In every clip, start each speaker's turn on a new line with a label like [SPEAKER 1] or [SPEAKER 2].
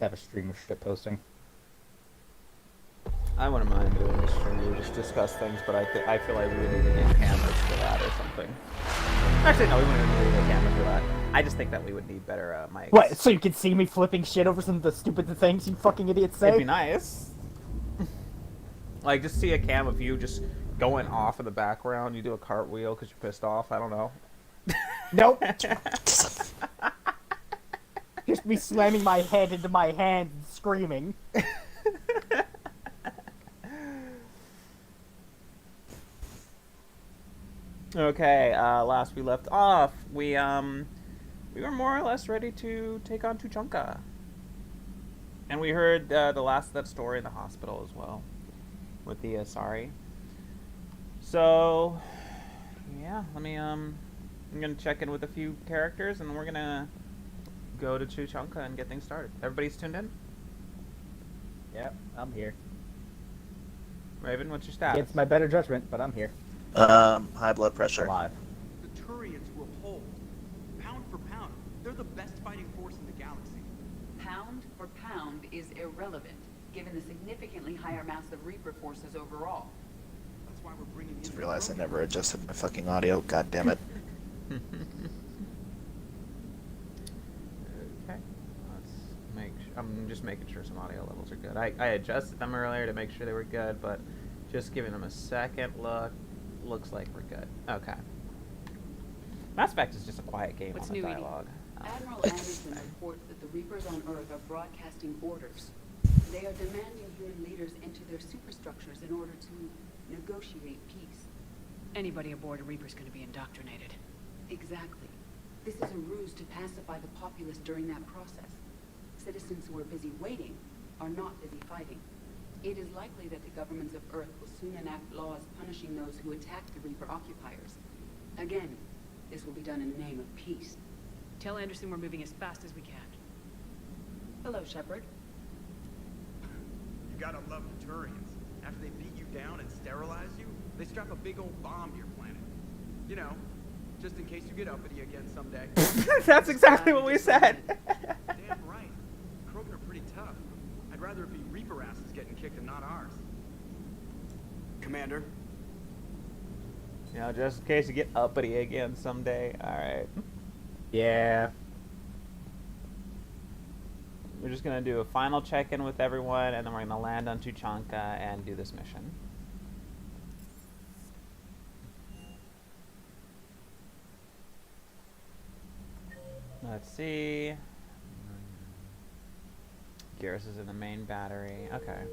[SPEAKER 1] have a stream of shit posting.
[SPEAKER 2] I wouldn't mind doing this stream. We just discuss things, but I feel like we would need to get cameras for that or something. Actually, no, we wouldn't even need to get cameras for that. I just think that we would need better mics.
[SPEAKER 1] What? So you can see me flipping shit over some of the stupid things you fucking idiots say?
[SPEAKER 2] It'd be nice. Like, just see a cam of you just going off in the background. You do a cartwheel because you're pissed off. I don't know.
[SPEAKER 1] Nope. Just me slamming my head into my hand and screaming.
[SPEAKER 2] Okay, last we left off, we were more or less ready to take on Tuchanka. And we heard the last of that story in the hospital as well, with the Asari. So, yeah, I'm gonna check in with a few characters, and we're gonna go to Tuchanka and get things started. Everybody's tuned in?
[SPEAKER 1] Yep, I'm here.
[SPEAKER 2] Raven, what's your status?
[SPEAKER 1] It's my better judgment, but I'm here.
[SPEAKER 3] High blood pressure.
[SPEAKER 1] Alive.
[SPEAKER 4] The Turians will hold. Pound for pound, they're the best fighting force in the galaxy.
[SPEAKER 5] Pound for pound is irrelevant, given the significantly higher mass of Reaper forces overall.
[SPEAKER 4] That's why we're bringing in.
[SPEAKER 3] Just realized I never adjusted my fucking audio. God damn it.
[SPEAKER 2] Okay. Let's make I'm just making sure some audio levels are good. I adjusted them earlier to make sure they were good, but just giving them a second look. Looks like we're good. Okay. Mass Effect is just a quiet game
[SPEAKER 5] What's
[SPEAKER 2] on the
[SPEAKER 5] new, Edie?
[SPEAKER 2] dialogue.
[SPEAKER 5] Admiral Anderson reports that the Reapers on Earth are broadcasting orders. They are demanding human leaders enter their superstructures in order to negotiate peace.
[SPEAKER 6] Anybody aboard a Reaper's going to be indoctrinated.
[SPEAKER 5] Exactly. This is a ruse to pacify the populace during that process. Citizens who are busy waiting are not busy fighting. It is likely that the governments of Earth will soon enact laws punishing those who attack the Reaper occupiers. Again, this will be done in the name of peace.
[SPEAKER 6] Tell Anderson we're moving as fast as we can.
[SPEAKER 5] Hello, Shepard.
[SPEAKER 4] You gotta love the Turians. After they beat you down and sterilize you, they strap a big old bomb to your planet. You know, just in case you get uppity again someday.
[SPEAKER 2] That's exactly what we said.
[SPEAKER 4] Damn right. Krogan are pretty tough. I'd rather it be Reaper asses getting kicked and not ours. Commander.
[SPEAKER 2] You know, just in case you get uppity again someday. Alright.
[SPEAKER 1] Yeah.
[SPEAKER 2] We're just gonna do a final check-in with everyone, and then we're gonna land on Tuchanka and do this mission. Let's see. Garrus is in the main battery. Okay.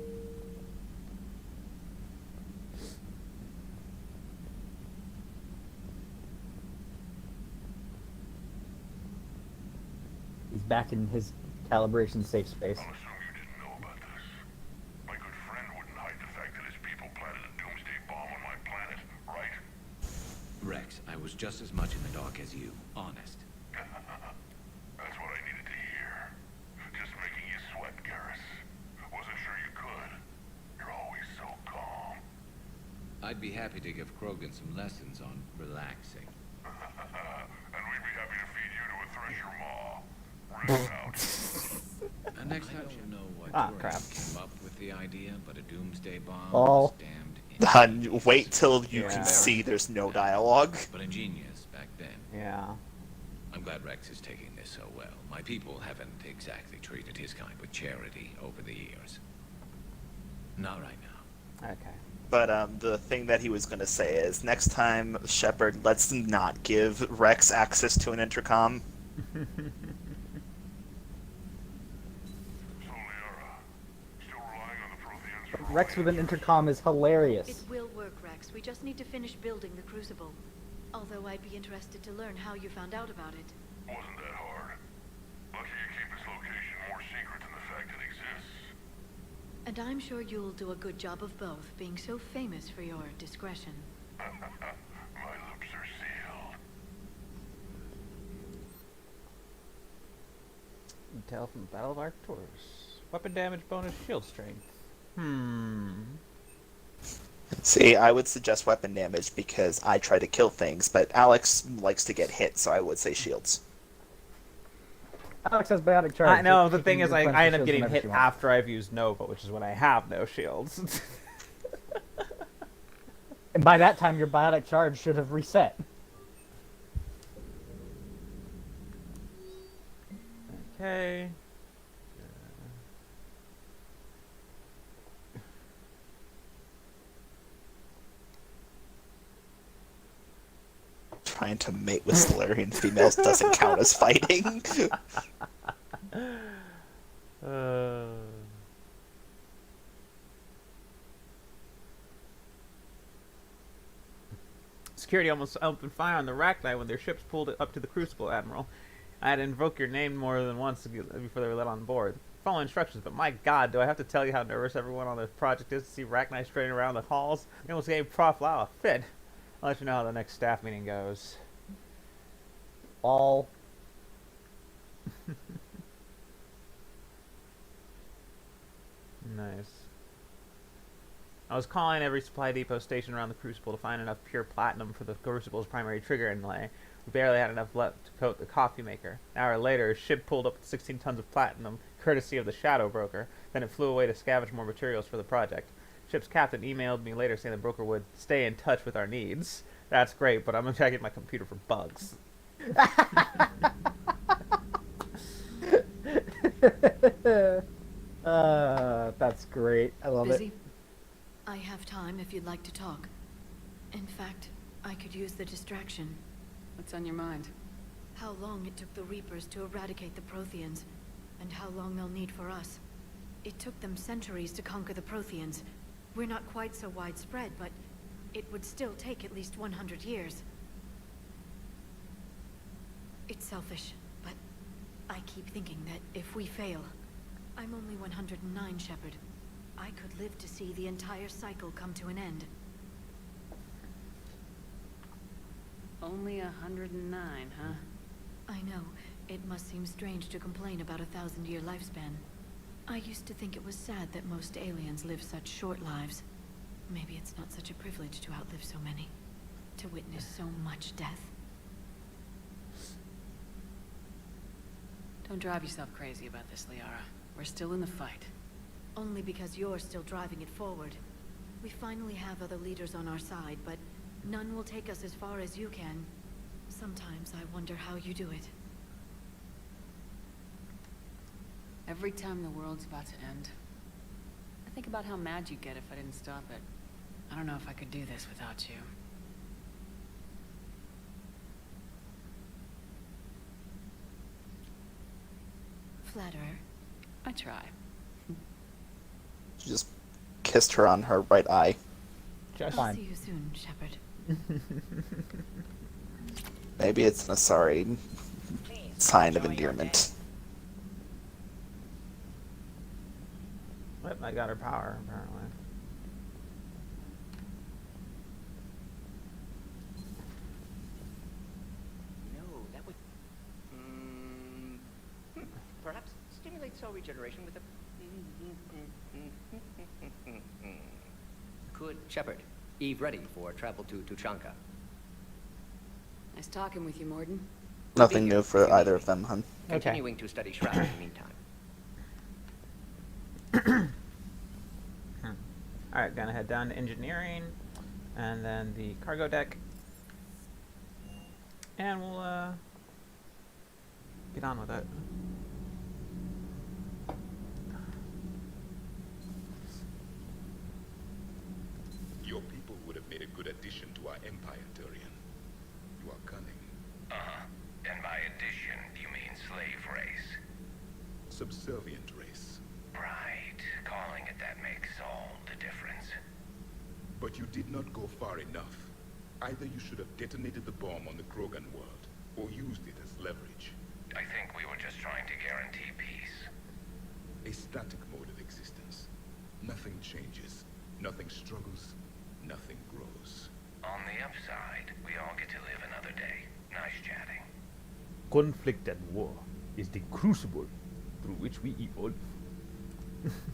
[SPEAKER 1] He's back in his calibration safe space.
[SPEAKER 7] I'll assume you didn't know about this. My good friend wouldn't hide the fact that his people planted a doomsday bomb on my planet, right?
[SPEAKER 8] Rex, I was just as much in the dark as you. Honest.
[SPEAKER 7] That's what I needed to hear. Just making you sweat, Garrus. Wasn't sure you could. You're always so calm.
[SPEAKER 8] I'd be happy to give Krogan some lessons on relaxing.
[SPEAKER 7] And we'd be happy to feed you to a thresher maw. Rinse out.
[SPEAKER 8] And next time you'll know what
[SPEAKER 2] crap.
[SPEAKER 8] came up with the idea, but a doomsday bomb
[SPEAKER 1] Oh.
[SPEAKER 8] was damned
[SPEAKER 3] Wait till you
[SPEAKER 2] Yeah.
[SPEAKER 3] can see there's no dialogue.
[SPEAKER 8] but ingenious back then.
[SPEAKER 2] Yeah.
[SPEAKER 8] I'm glad Rex is taking this so well. My people haven't exactly treated his kind with charity over the years. Not right now.
[SPEAKER 2] Okay.
[SPEAKER 3] But the thing that he was going to say is, next time, Shepard, let's not give Rex access to an intercom.
[SPEAKER 7] So, Liara, still relying on the Protheans for
[SPEAKER 1] Rex with an intercom is hilarious.
[SPEAKER 9] It will work, Rex. We just need to finish building the Crucible. Although I'd be interested to learn how you found out about it.
[SPEAKER 7] Wasn't that hard. Lucky you keep its location more secret than the fact it exists.
[SPEAKER 9] And I'm sure you'll do a good job of both, being so famous for your discretion.
[SPEAKER 7] My lips are sealed.
[SPEAKER 2] Intel from Battle of Arcturus. Weapon damage bonus, shield strength.
[SPEAKER 3] See, I would suggest weapon damage because I try to kill things, but Alex likes to get hit, so I would say shields.
[SPEAKER 1] Alex has biotic charge.
[SPEAKER 2] I know, the
[SPEAKER 1] She
[SPEAKER 2] thing
[SPEAKER 1] can
[SPEAKER 2] is, I
[SPEAKER 1] replenish
[SPEAKER 2] end
[SPEAKER 1] the
[SPEAKER 2] up
[SPEAKER 1] shields
[SPEAKER 2] getting
[SPEAKER 1] whenever
[SPEAKER 2] hit
[SPEAKER 1] she wants.
[SPEAKER 2] after I've used Nova, which is when I have no shields.
[SPEAKER 1] And by that time, your biotic charge should have reset.
[SPEAKER 2] Okay.
[SPEAKER 3] Trying to mate with Solarian females doesn't count as fighting.
[SPEAKER 2] Security almost opened fire on the Rachni when their ships pulled it up to the Crucible, Admiral. I had to invoke your name more than once before they were let on board. Follow instructions, but my god, do I have to tell you how nervous everyone on the project is to see Rachni straining around the halls? They almost gave Prof. Lau a fit. I'll let you know how the next staff meeting goes.
[SPEAKER 1] All.
[SPEAKER 2] Nice. I was calling every supply depot station around the Crucible to find enough pure platinum for the Crucible's primary trigger inlay. We barely had enough left to coat the coffee maker. An hour later, a ship pulled up with 16 tons of platinum, courtesy of the Shadow Broker. Then it flew away to scavenge more materials for the project. Ship's captain emailed me later saying the broker would stay in touch with our needs. That's great, but I'm checking my computer for bugs.
[SPEAKER 1] That's great. I love
[SPEAKER 9] Busy?
[SPEAKER 1] it.
[SPEAKER 9] I have time if you'd like to talk. In fact, I could use the distraction.
[SPEAKER 6] What's on your mind?
[SPEAKER 9] How long it took the Reapers to eradicate the Protheans, and how long they'll need for us. It took them centuries to conquer the Protheans. We're not quite so widespread, but it would still take at least 100 years. It's selfish, but I keep thinking that if we fail, I'm only 109, Shepard. I could live to see the entire cycle come to an end.
[SPEAKER 6] Only 109, huh?
[SPEAKER 9] I know. It must seem strange to complain about a 1,000-year lifespan. I used to think it was sad that most aliens live such short lives. Maybe it's not such a privilege to outlive so many. To witness so much death.
[SPEAKER 6] Don't drive yourself crazy about this, Liara. We're still in the fight.
[SPEAKER 9] Only because you're still driving it forward. We finally have other leaders on our side, but none will take us as far as you can. Sometimes I wonder how you do it.
[SPEAKER 6] Every time the world's about to end, I think about how mad you'd get if I didn't stop it. I don't know if I could do this without you.
[SPEAKER 9] Flatterer.
[SPEAKER 6] I try.
[SPEAKER 3] She just kissed her on her right eye.
[SPEAKER 1] Just
[SPEAKER 9] I'll
[SPEAKER 1] fine.
[SPEAKER 9] see you soon, Shepard.
[SPEAKER 3] Maybe it's an Asari sign of endearment.
[SPEAKER 2] Yep, I got her power, apparently.
[SPEAKER 10] No, that would... perhaps stimulate cell regeneration with a... Could Shepard, Eve ready for travel to Tuchanka?
[SPEAKER 6] Nice talking with you, Morden.
[SPEAKER 3] Nothing new for either of them, hun.
[SPEAKER 10] Continuing to study Shroud in the meantime.
[SPEAKER 2] Alright, gonna head down to engineering, and then the cargo deck. And we'll, get on with it.
[SPEAKER 7] Your people would have made a good addition to our empire, Turian. You are cunning.
[SPEAKER 11] Uh-huh. And by addition, you mean slave race?
[SPEAKER 7] Subservient race.
[SPEAKER 11] Right. Calling it that makes all the difference.
[SPEAKER 7] But you did not go far enough. Either you should have detonated the bomb on the Krogan world, or used it as leverage.
[SPEAKER 11] I think we were just trying to guarantee peace.
[SPEAKER 7] A static mode of existence. Nothing changes, nothing struggles, nothing grows.
[SPEAKER 11] On the upside, we all get to live another day. Nice chatting.
[SPEAKER 12] Conflict and war is the crucible through which we evolve.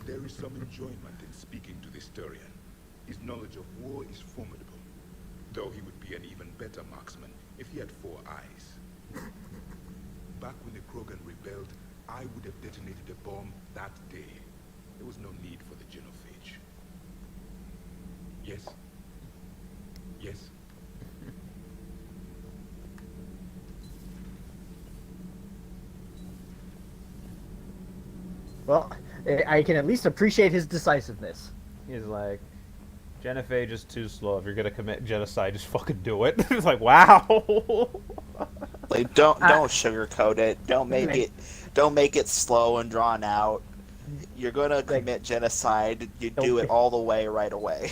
[SPEAKER 7] There is some enjoyment in speaking to this Turian. His knowledge of war is formidable, though he would be an even better marksman if he had 4 eyes.
[SPEAKER 13] back when the Krogan rebelled, I would have detonated the bomb that day. There was no need for the Genophage. Yes? Yes?
[SPEAKER 1] Well, I can at least appreciate his decisiveness.
[SPEAKER 2] He's like, Genophage is too slow. If you're gonna commit genocide, just fucking do it. It's like, wow.
[SPEAKER 3] Like, don't sugarcoat it. Don't make it slow and drawn out. You're gonna commit genocide. You do it all the way, right away.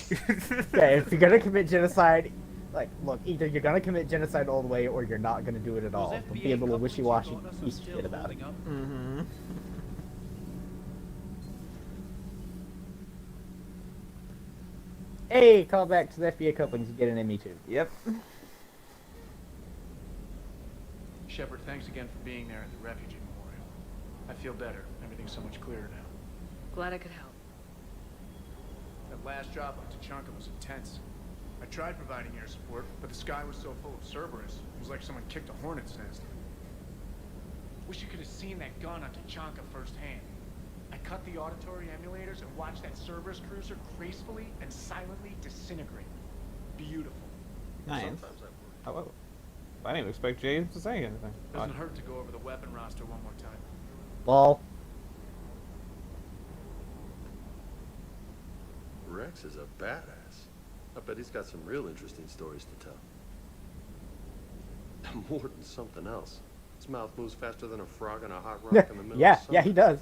[SPEAKER 1] Yeah, if you're gonna commit genocide, like, look, either you're gonna commit genocide all the way, or you're not gonna do it at all. Don't be a little wishy-washy piece of shit about it.
[SPEAKER 2] Mm-hmm.
[SPEAKER 1] Hey, call back to the FBA couplings. You get an ME2.
[SPEAKER 2] Yep.
[SPEAKER 14] Shepard, thanks again for being there at the refugee memorial. I feel better. Everything's so much clearer now.
[SPEAKER 6] Glad I could help.
[SPEAKER 14] That last drop on Tuchanka was intense. I tried providing air support, but the sky was so full of Cerberus, it was like someone kicked a hornet's nest. Wish you could have seen that gun on Tuchanka firsthand. I cut the auditory emulators and watched that Cerberus cruiser gracefully and silently disintegrate. Beautiful.
[SPEAKER 2] Nice. Hello. I didn't expect James to say anything.
[SPEAKER 14] Doesn't hurt to go over the weapon roster one more time.
[SPEAKER 1] Lol.
[SPEAKER 15] Rex is a badass. I bet he's got some real interesting stories to tell. More than something else. His mouth moves faster than a frog on a hot rock in the middle of summer.
[SPEAKER 1] Yeah, he does.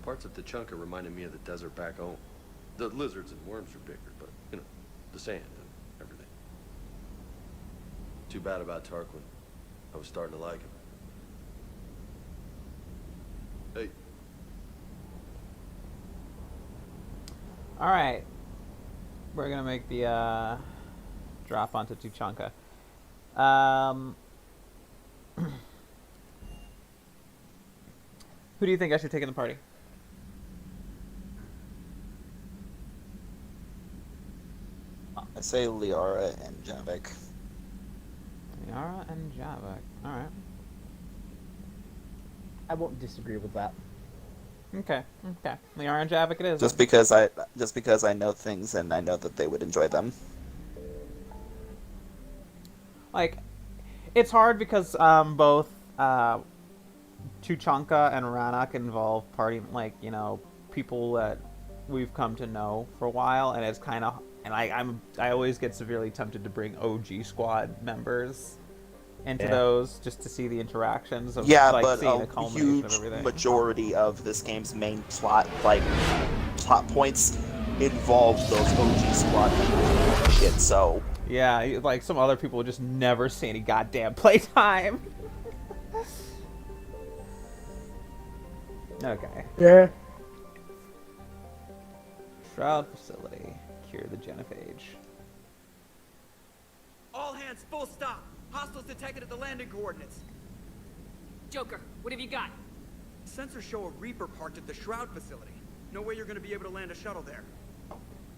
[SPEAKER 15] Parts of Tuchanka reminded me of the desert back home. The lizards and worms are bigger, but, you know, the sand and everything. Too bad about Tarquin. I was starting to like him. Hey.
[SPEAKER 2] Alright. We're gonna make the drop onto Tuchanka. Who do you think I should take in the party?
[SPEAKER 3] I say Liara and Javik.
[SPEAKER 2] Liara and Javik. Alright.
[SPEAKER 1] I won't disagree with that.
[SPEAKER 2] Okay. Liara and Javik it is.
[SPEAKER 3] Just because I know things and I know that they would enjoy them.
[SPEAKER 2] Like, it's hard because both Tuchanka and Ranak involve party, like, you know, people that we've come to know for a while, and it's kind of, and I always get severely tempted to bring OG squad members into those just to see the interactions of like seeing a culmination of everything.
[SPEAKER 3] Majority of this game's main plot points involve those OG squad members shit. So
[SPEAKER 2] yeah, like some other people just never see any goddamn playtime. Okay.
[SPEAKER 1] Yeah.
[SPEAKER 2] Shroud facility. Cure the Genophage.
[SPEAKER 4] All hands, full stop. Hostiles detected at the landing coordinates.
[SPEAKER 6] Joker, what have you got?
[SPEAKER 4] Sensors show a Reaper parked at the Shroud facility. No way you're gonna be able to land a shuttle there.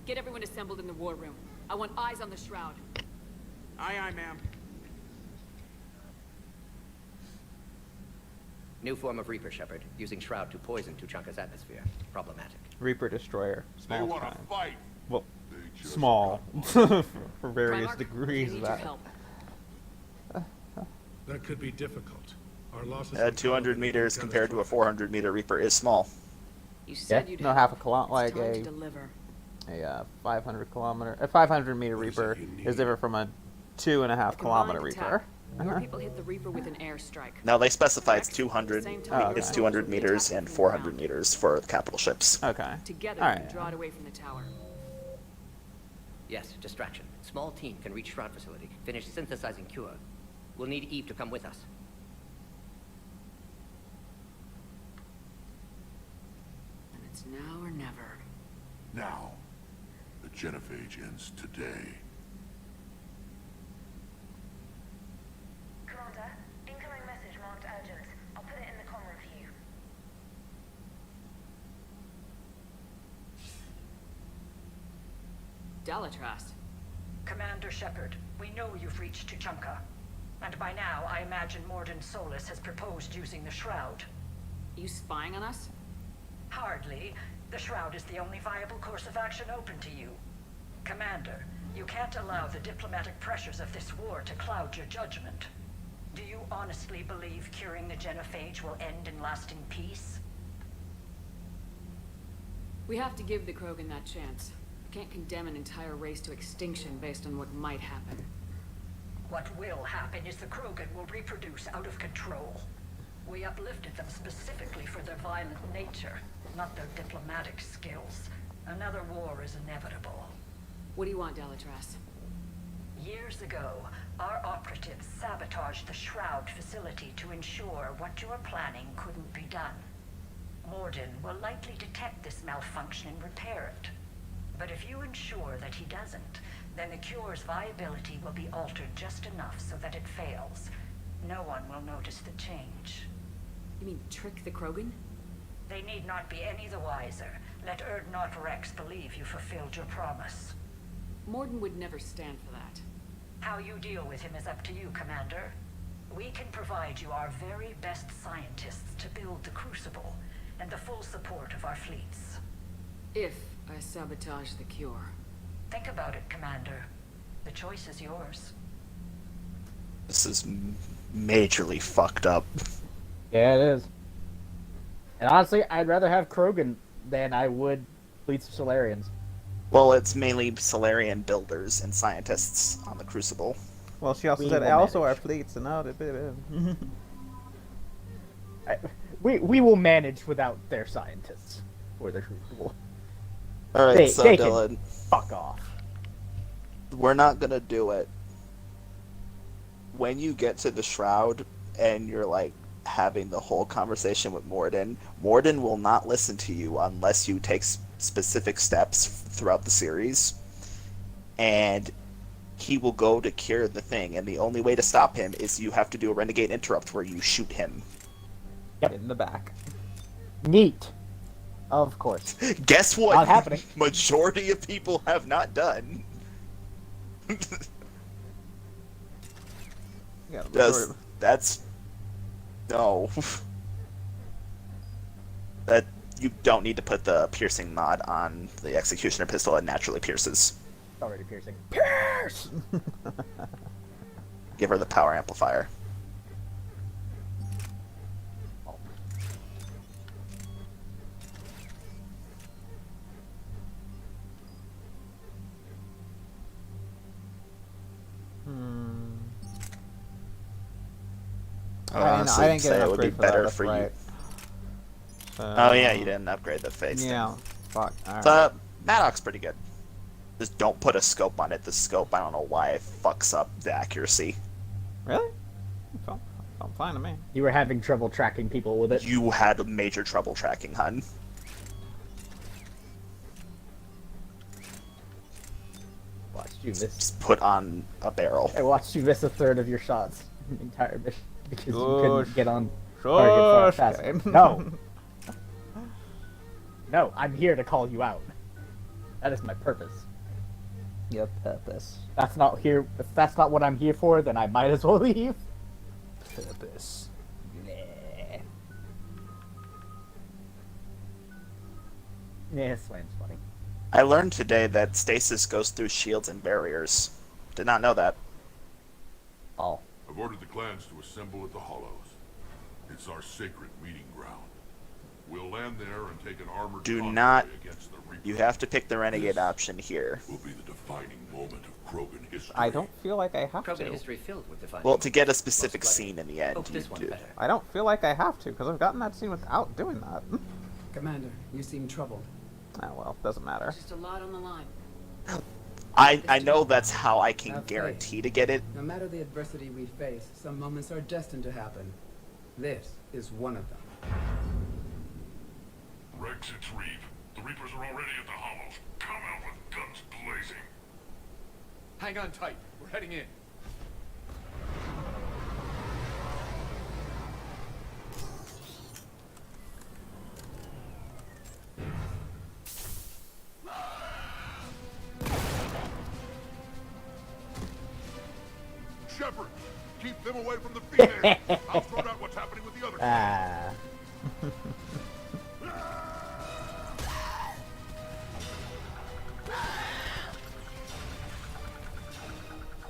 [SPEAKER 6] Get everyone assembled in the war room. I want eyes on the Shroud.
[SPEAKER 4] Aye, aye, ma'am.
[SPEAKER 10] New form of Reaper, Shepard, using Shroud to poison Tuchanka's atmosphere. Problematic.
[SPEAKER 2] Reaper destroyer. Small
[SPEAKER 7] They want
[SPEAKER 2] time.
[SPEAKER 7] to fight.
[SPEAKER 2] Well,
[SPEAKER 7] They
[SPEAKER 2] small for various
[SPEAKER 6] Primarch,
[SPEAKER 2] degrees
[SPEAKER 6] I need
[SPEAKER 2] of
[SPEAKER 6] your
[SPEAKER 2] that.
[SPEAKER 6] help.
[SPEAKER 13] That could be difficult. Our losses
[SPEAKER 3] 200 meters compared to a 400 meter Reaper is small.
[SPEAKER 6] You said you'd
[SPEAKER 2] No,
[SPEAKER 6] help.
[SPEAKER 2] half a kilometer, like
[SPEAKER 6] It's time to
[SPEAKER 2] a
[SPEAKER 6] deliver.
[SPEAKER 2] 500 meter Reaper is different from a 2.5 kilometer
[SPEAKER 6] Combined
[SPEAKER 2] Reaper.
[SPEAKER 6] attack. More people hit the Reaper with an airstrike.
[SPEAKER 3] Now they specify it's 200.
[SPEAKER 6] Oh,
[SPEAKER 3] It's
[SPEAKER 6] okay.
[SPEAKER 3] 200 meters and 400 meters for capital ships.
[SPEAKER 2] Okay.
[SPEAKER 6] Together,
[SPEAKER 2] All
[SPEAKER 6] we can
[SPEAKER 2] right.
[SPEAKER 6] draw it away from the tower.
[SPEAKER 10] Yes, distraction. Small team can reach Shroud facility, finish synthesizing cure. We'll need Eve to come with us.
[SPEAKER 6] And it's now or never.
[SPEAKER 7] Now, the Genophage ends today.
[SPEAKER 16] Commander, incoming message marked urgent. I'll put it in the comm room for you.
[SPEAKER 6] Dalatrast.
[SPEAKER 17] Commander Shepard, we know you've reached Tuchanka. And by now, I imagine Morden Solus has proposed using the Shroud.
[SPEAKER 6] You spying on us?
[SPEAKER 17] Hardly. The Shroud is the only viable course of action open to you. Commander, you can't allow the diplomatic pressures of this war to cloud your judgment. Do you honestly believe curing the Genophage will end in lasting peace?
[SPEAKER 6] We have to give the Krogan that chance. We can't condemn an entire race to extinction based on what might happen.
[SPEAKER 17] What will happen is the Krogan will reproduce out of control. We uplifted them specifically for their violent nature, not their diplomatic skills. Another war is inevitable.
[SPEAKER 6] What do you want, Delatras?
[SPEAKER 17] Years ago, our operatives sabotaged the Shroud facility to ensure what you are planning couldn't be done. Morden will likely detect this malfunction and repair it. But if you ensure that he doesn't, then the cure's viability will be altered just enough so that it fails. No one will notice the change.
[SPEAKER 6] You mean trick the Krogan?
[SPEAKER 17] They need not be any the wiser. Let Erdnot Rex believe you fulfilled your promise.
[SPEAKER 6] Morden would never stand for that.
[SPEAKER 17] How you deal with him is up to you, Commander. We can provide you our very best scientists to build the Crucible, and the full support of our fleets.
[SPEAKER 6] If I sabotage the cure.
[SPEAKER 17] Think about it, Commander. The choice is yours.
[SPEAKER 3] This is majorly fucked up.
[SPEAKER 1] Yeah, it is. And honestly, I'd rather have Krogan than I would fleets of Solarians.
[SPEAKER 3] Well, it's mainly Solarian builders and scientists on the Crucible.
[SPEAKER 2] Well, she also said also our fleets, and now
[SPEAKER 1] we will manage without their scientists or their Crucible.
[SPEAKER 3] Alright, so
[SPEAKER 1] they
[SPEAKER 3] Dylan,
[SPEAKER 1] can fuck off.
[SPEAKER 3] We're not gonna do it. When you get to the Shroud and you're like having the whole conversation with Morden will not listen to you unless you take specific steps throughout the series, and he will go to cure the thing, and the only way to stop him is you have to do a renegade interrupt where you shoot him.
[SPEAKER 2] Yep. In the back.
[SPEAKER 1] Neat. Of course.
[SPEAKER 3] Guess what?
[SPEAKER 1] Not happening.
[SPEAKER 3] Majority of people have not done. That's no. That you don't need to put the piercing mod on the executioner pistol. It naturally pierces.
[SPEAKER 1] It's already piercing. Pierce.
[SPEAKER 3] Give her the power amplifier.
[SPEAKER 2] I didn't get an
[SPEAKER 3] it would be
[SPEAKER 2] upgrade for
[SPEAKER 3] better
[SPEAKER 2] that,
[SPEAKER 3] for you.
[SPEAKER 2] right.
[SPEAKER 3] Oh yeah, you didn't upgrade the face.
[SPEAKER 2] Yeah, fuck. All
[SPEAKER 3] So,
[SPEAKER 2] right.
[SPEAKER 3] Maddox's pretty good. Just don't put a scope on it. The scope, I don't know why it fucks up the accuracy.
[SPEAKER 2] Really? Felt fine to me.
[SPEAKER 1] You were having trouble tracking people with it.
[SPEAKER 3] You had major trouble tracking, hun.
[SPEAKER 1] Watched you miss.
[SPEAKER 3] Just put on a barrel.
[SPEAKER 1] I watched you miss a third of your shots in the entire mission because you
[SPEAKER 2] Shush.
[SPEAKER 1] couldn't get on target fast.
[SPEAKER 2] Shush.
[SPEAKER 1] No. No, I'm here to call you out. That is my purpose.
[SPEAKER 2] Your purpose.
[SPEAKER 1] That's not here. If that's not what I'm here for, then I might as well leave.
[SPEAKER 2] Purpose.
[SPEAKER 1] Yeah, Swain's funny.
[SPEAKER 3] I learned today that stasis goes through shields and barriers. Did not know that.
[SPEAKER 1] Oh.
[SPEAKER 7] I've ordered the clans to assemble at the Hollows. It's our sacred meeting ground. We'll land there and take an armored
[SPEAKER 3] Do
[SPEAKER 7] convoy
[SPEAKER 3] not.
[SPEAKER 7] against the Reapers.
[SPEAKER 3] You have to pick the renegade option here.
[SPEAKER 7] Will be the defining moment of Krogan history.
[SPEAKER 2] I don't feel like I have
[SPEAKER 10] Krogan
[SPEAKER 2] to.
[SPEAKER 10] history filled with defining.
[SPEAKER 3] Well, to get a specific scene in the end,
[SPEAKER 10] Hope
[SPEAKER 3] you
[SPEAKER 10] this one
[SPEAKER 3] do.
[SPEAKER 10] better.
[SPEAKER 2] I don't feel like I have to, because I've gotten that scene without doing that.
[SPEAKER 18] Commander, you seem troubled.
[SPEAKER 2] Oh well, doesn't matter.
[SPEAKER 6] Just a lot on the line.
[SPEAKER 3] I know that's how I can
[SPEAKER 18] Have faith.
[SPEAKER 3] guarantee to get it.
[SPEAKER 18] No matter the adversity we face, some moments are destined to happen. This is one of them.
[SPEAKER 7] Rex, it's Reeve. The Reapers are already at the Hollows. Come out with guns blazing.
[SPEAKER 14] Hang on tight. We're heading in.
[SPEAKER 7] Shepard, Keep them away from the female. I'll sort out what's happening with the other.
[SPEAKER 1] Ah.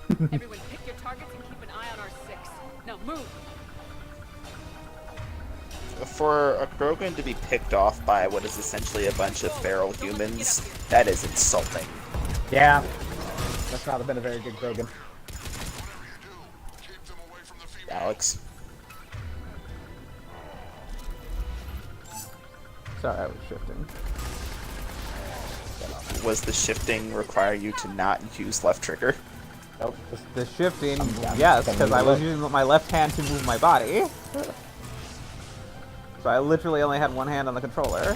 [SPEAKER 6] Everyone, pick your targets and keep an eye on our 6. Now move.
[SPEAKER 3] For a Krogan to be picked off by what is essentially a bunch of feral humans, that is insulting.
[SPEAKER 1] Yeah. That's not been a very good Krogan.
[SPEAKER 3] Alex.
[SPEAKER 2] Sorry, I was shifting.
[SPEAKER 3] Was the shifting require you to not use left trigger?
[SPEAKER 2] Nope. The shifting, yes, because I was using my left hand to move my body. So I literally only had one hand on the controller.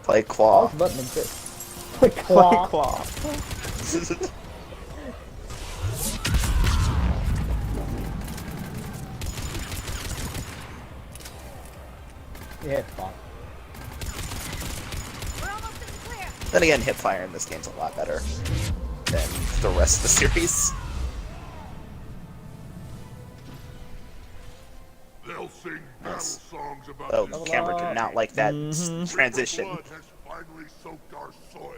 [SPEAKER 3] Play claw.
[SPEAKER 1] Button exists. Play claw.
[SPEAKER 2] Play claw.
[SPEAKER 1] Yeah, it's fun.
[SPEAKER 3] Then again, hipfire in this game's a lot better than the rest of the series.
[SPEAKER 7] They'll sing battle songs about
[SPEAKER 3] Oh,
[SPEAKER 7] this
[SPEAKER 3] the camera did not like that transition.
[SPEAKER 7] blood has finally soaked our soil.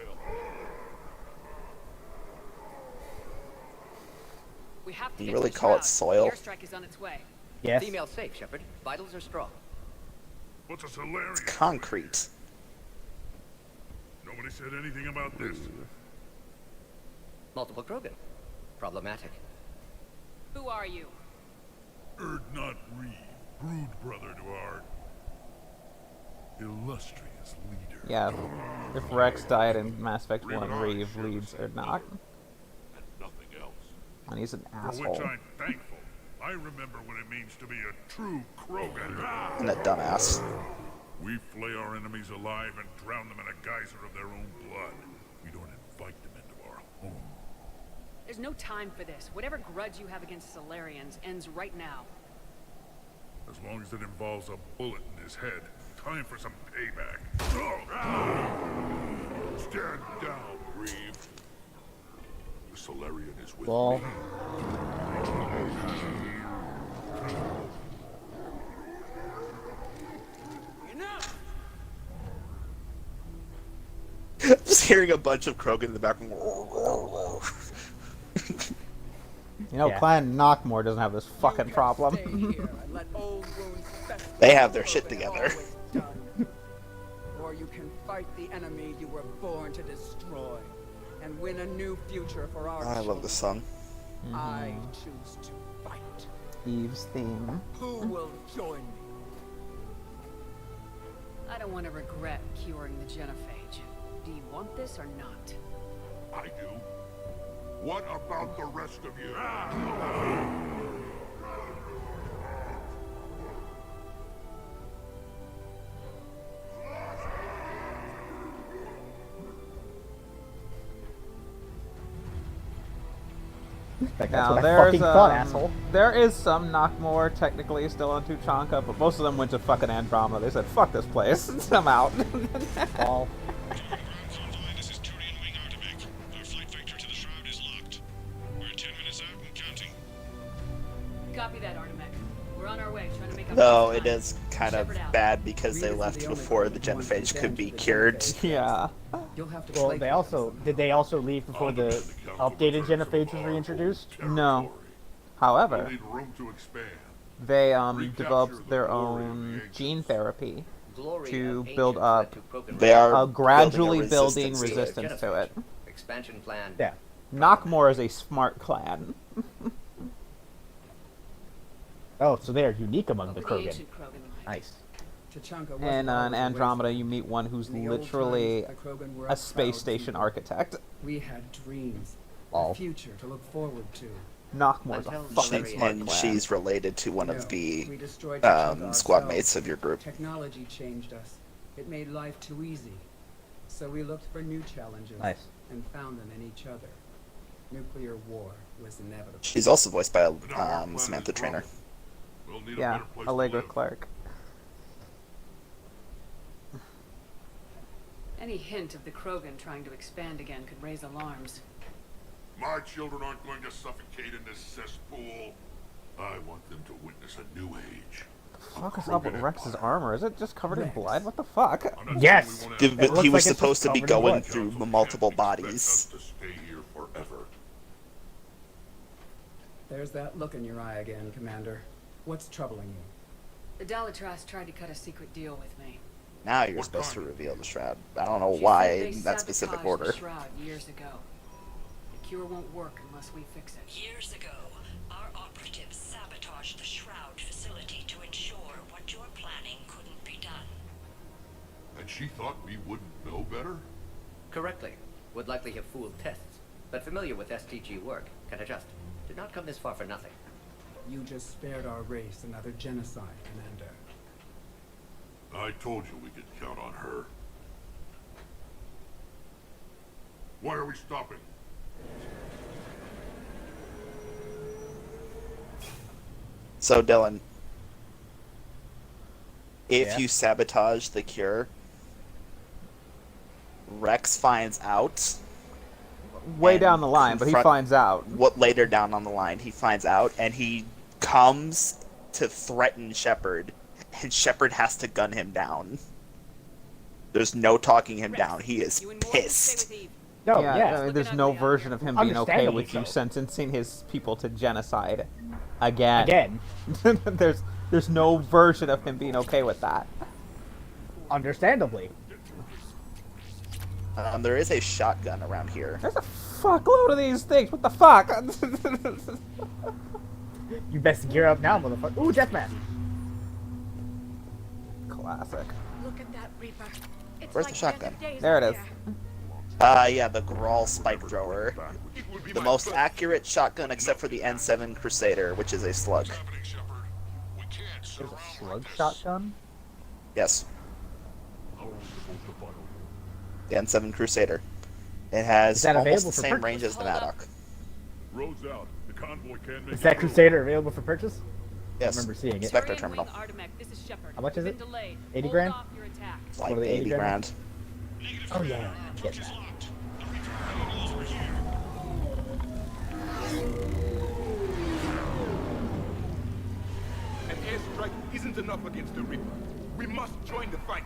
[SPEAKER 6] We have to
[SPEAKER 3] Do you
[SPEAKER 6] get
[SPEAKER 3] really
[SPEAKER 6] to the
[SPEAKER 3] call it
[SPEAKER 6] shroud.
[SPEAKER 3] soil?
[SPEAKER 6] The airstrike is on its way.
[SPEAKER 1] Yes.
[SPEAKER 10] Female safe, Shepard. Vitals are strong.
[SPEAKER 7] What's a Solarian?
[SPEAKER 3] It's concrete.
[SPEAKER 7] Nobody said anything about this.
[SPEAKER 10] Multiple Krogan. Problematic.
[SPEAKER 6] Who are you?
[SPEAKER 7] Not Reeve, brood brother to our illustrious leader.
[SPEAKER 2] Yeah, if Rex died in Mass Effect 1, Reeve leads Erdnot.
[SPEAKER 7] And nothing else.
[SPEAKER 2] And he's an
[SPEAKER 7] For which
[SPEAKER 2] asshole.
[SPEAKER 7] I'm thankful. I remember what it means to be a true Krogan.
[SPEAKER 3] And a dumbass.
[SPEAKER 7] We flay our enemies alive and drown them in a geyser of their own blood. We don't invite them into our home.
[SPEAKER 6] There's no time for this. Whatever grudge you have against Solarians ends right now.
[SPEAKER 7] As long as it involves a bullet in his head. Time for some payback. Stand down, Reeve. The Solarian is with
[SPEAKER 1] Well.
[SPEAKER 7] me.
[SPEAKER 3] Just hearing a bunch of Krogan in the background.
[SPEAKER 2] You know,
[SPEAKER 1] Yeah.
[SPEAKER 2] Clan Knockmore doesn't have this fucking problem.
[SPEAKER 3] They have their shit together.
[SPEAKER 18] Or you can fight the enemy you were born to destroy and win a new future for our
[SPEAKER 3] I love this song.
[SPEAKER 18] I choose to fight.
[SPEAKER 2] Eve's theme.
[SPEAKER 18] Who will join me?
[SPEAKER 6] I don't want to regret curing the Genophage. Do you want this or not?
[SPEAKER 7] I do. What about the rest of you?
[SPEAKER 1] That's
[SPEAKER 2] Now
[SPEAKER 1] what I
[SPEAKER 2] there's
[SPEAKER 1] fucking thought, asshole.
[SPEAKER 2] there is some Knockmore technically still on Tuchanka, but most of them went to fucking Andromeda. They said, "Fuck this place, I'm out."
[SPEAKER 1] Ball.
[SPEAKER 7] This is Turian Wing Artivac. Our flight vector to the shroud is locked. We're 10 minutes out and counting.
[SPEAKER 6] Copy that, Artemec. We're on our way, trying to make up
[SPEAKER 3] Though
[SPEAKER 6] time.
[SPEAKER 3] it is kind of
[SPEAKER 6] Shepherd out.
[SPEAKER 3] bad because they left before the Genophage could be cured.
[SPEAKER 2] Yeah.
[SPEAKER 18] You'll have to
[SPEAKER 1] Well,
[SPEAKER 18] slay
[SPEAKER 1] they also did they also leave before the updated Genophage was reintroduced?
[SPEAKER 2] No. However,
[SPEAKER 7] Need room to expand.
[SPEAKER 2] they developed their own gene therapy
[SPEAKER 10] Glory
[SPEAKER 2] to
[SPEAKER 10] of
[SPEAKER 2] build
[SPEAKER 10] ancients
[SPEAKER 2] up
[SPEAKER 10] led to Krogan
[SPEAKER 3] They are
[SPEAKER 2] gradually
[SPEAKER 3] building
[SPEAKER 2] building
[SPEAKER 3] a resistance
[SPEAKER 2] resistance to it.
[SPEAKER 10] expansion plan.
[SPEAKER 1] Yeah.
[SPEAKER 2] Knockmore is a smart clan.
[SPEAKER 1] Oh, so they are unique among the
[SPEAKER 6] The
[SPEAKER 1] Krogan.
[SPEAKER 6] ancient Krogan.
[SPEAKER 1] Nice.
[SPEAKER 18] Tachanka was
[SPEAKER 2] And on
[SPEAKER 18] miles away
[SPEAKER 2] Andromeda,
[SPEAKER 18] from
[SPEAKER 2] you meet one who's
[SPEAKER 18] In the old
[SPEAKER 2] literally
[SPEAKER 18] times, the Krogan were
[SPEAKER 2] a
[SPEAKER 18] a
[SPEAKER 2] space
[SPEAKER 18] proud
[SPEAKER 2] station
[SPEAKER 18] people.
[SPEAKER 2] architect.
[SPEAKER 18] We had dreams,
[SPEAKER 1] Lol.
[SPEAKER 18] a future to look forward to.
[SPEAKER 2] Knockmore's a
[SPEAKER 10] Until
[SPEAKER 2] fucking
[SPEAKER 10] She-
[SPEAKER 2] smart
[SPEAKER 3] And
[SPEAKER 2] clan.
[SPEAKER 3] she's related to one
[SPEAKER 18] No,
[SPEAKER 3] of the
[SPEAKER 18] we destroyed Tachanka
[SPEAKER 3] squad
[SPEAKER 18] ourselves.
[SPEAKER 3] mates of your group.
[SPEAKER 18] Technology changed us. It made life too easy. So we looked for new challenges
[SPEAKER 1] Nice.
[SPEAKER 18] and found them in each other. Nuclear war was inevitable.
[SPEAKER 3] She's also voiced by Samantha Trainer.
[SPEAKER 7] We'll need a
[SPEAKER 2] Yeah,
[SPEAKER 7] better place to
[SPEAKER 2] Allegra
[SPEAKER 7] live.
[SPEAKER 2] Clark.
[SPEAKER 6] Any hint of the Krogan trying to expand again could raise alarms.
[SPEAKER 7] My children aren't going to suffocate in this cesspool. I want them to witness a new age.
[SPEAKER 2] What the fuck is up with Rex's armor? Is it just covered in blood? What the fuck?
[SPEAKER 1] Yes!
[SPEAKER 3] He was supposed to be going through multiple bodies.
[SPEAKER 7] To stay here forever.
[SPEAKER 18] There's that look in your eye again, Commander. What's troubling you?
[SPEAKER 6] The Dalatrass tried to cut a secret deal with me.
[SPEAKER 3] Now you're supposed to reveal the shroud. I don't know
[SPEAKER 6] She
[SPEAKER 3] why
[SPEAKER 6] said they
[SPEAKER 3] in that specific
[SPEAKER 6] sabotaged
[SPEAKER 3] order.
[SPEAKER 6] the shroud years ago. The cure won't work unless we fix it.
[SPEAKER 17] Years ago, our operatives sabotaged the shroud facility to ensure what you're planning couldn't be done.
[SPEAKER 7] And she thought we wouldn't know better?
[SPEAKER 10] Correctly. Would likely have fooled tests, but familiar with STG work, can adjust. Did not come this far for nothing.
[SPEAKER 18] You just spared our race another genocide, Commander.
[SPEAKER 7] I told you we could count on her. Why are we stopping?
[SPEAKER 3] So, Dylan, if
[SPEAKER 1] Yeah?
[SPEAKER 3] you sabotage the cure, Rex finds out.
[SPEAKER 2] Way
[SPEAKER 3] and
[SPEAKER 2] down the line, but he finds out.
[SPEAKER 3] What later down on the line he finds out, and he comes to threaten Shepard, and Shepard has to gun him down. There's no talking him down. He is pissed.
[SPEAKER 1] No,
[SPEAKER 2] yeah. I mean, there's no version of him being okay with you
[SPEAKER 1] Understandably so.
[SPEAKER 2] sentencing his people to genocide again. there's no version of him being okay with that.
[SPEAKER 1] Understandably.
[SPEAKER 3] There is a shotgun around here.
[SPEAKER 2] There's a fuckload of these things. What the fuck?
[SPEAKER 1] You best gear up now, motherfucker. Ooh, Deathmatch.
[SPEAKER 2] Classic.
[SPEAKER 9] Look at that Reaper. It's
[SPEAKER 3] Where's
[SPEAKER 9] like
[SPEAKER 3] the shotgun?
[SPEAKER 2] There it is.
[SPEAKER 3] Yeah, the Grawl spike thrower. The most accurate shotgun except for the N7 Crusader, which is a slug.
[SPEAKER 1] There's a slug shotgun?
[SPEAKER 3] Yes. The N7 Crusader. It has
[SPEAKER 1] Is that
[SPEAKER 3] almost
[SPEAKER 1] available
[SPEAKER 3] the
[SPEAKER 1] for
[SPEAKER 3] same
[SPEAKER 1] purchase?
[SPEAKER 3] range as the Maddock.
[SPEAKER 7] Roads out. The convoy can't make
[SPEAKER 1] Is that Crusader available for purchase?
[SPEAKER 3] Yes.
[SPEAKER 1] I remember seeing it.
[SPEAKER 3] Spectre terminal.
[SPEAKER 1] How much is it? 80 grand?
[SPEAKER 3] It's like
[SPEAKER 1] What are they,
[SPEAKER 3] 80 grand.
[SPEAKER 1] Oh yeah, get that.
[SPEAKER 13] An airstrike isn't enough against the Reaper. We must join the fight.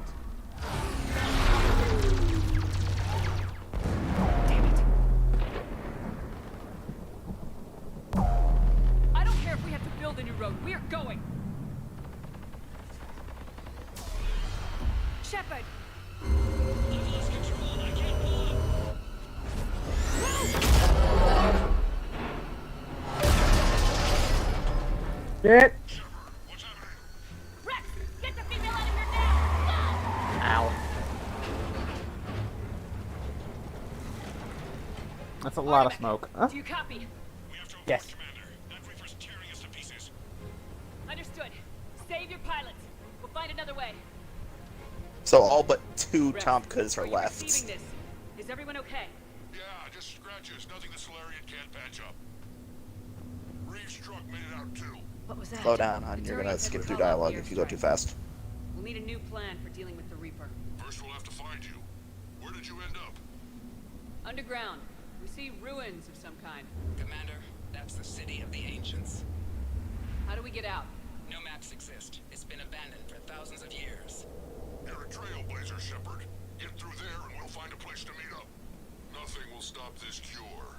[SPEAKER 6] I don't care if we have to build a new road. We are going.
[SPEAKER 9] Shepard!
[SPEAKER 1] Get!
[SPEAKER 9] Rex! Get the female out of here now!
[SPEAKER 1] Ow.
[SPEAKER 2] That's a lot of smoke. Huh?
[SPEAKER 6] Do you copy?
[SPEAKER 1] Yes.
[SPEAKER 6] Understood. Save your pilots. We'll find another way.
[SPEAKER 3] So all but 2
[SPEAKER 6] Rex,
[SPEAKER 3] Tomkas are
[SPEAKER 6] are you
[SPEAKER 3] left.
[SPEAKER 6] receiving this? Is everyone okay?
[SPEAKER 7] Yeah, just scratches. Nothing the Solarian can't patch up. Reeves' truck made it out too.
[SPEAKER 6] What was that?
[SPEAKER 3] Slow down, hon. You're gonna skip through dialogue if you go too fast.
[SPEAKER 6] We'll need a new plan for dealing with the Reaper.
[SPEAKER 7] First we'll have to find you. Where did you end up?
[SPEAKER 6] Underground. We see ruins of some kind.
[SPEAKER 11] Commander, that's the city of the ancients.
[SPEAKER 6] How do we get out?
[SPEAKER 11] No maps exist. It's been abandoned for thousands of years.
[SPEAKER 7] You're a trailblazer, Shepard. Get through there and we'll find a place to meet up. Nothing will stop this cure.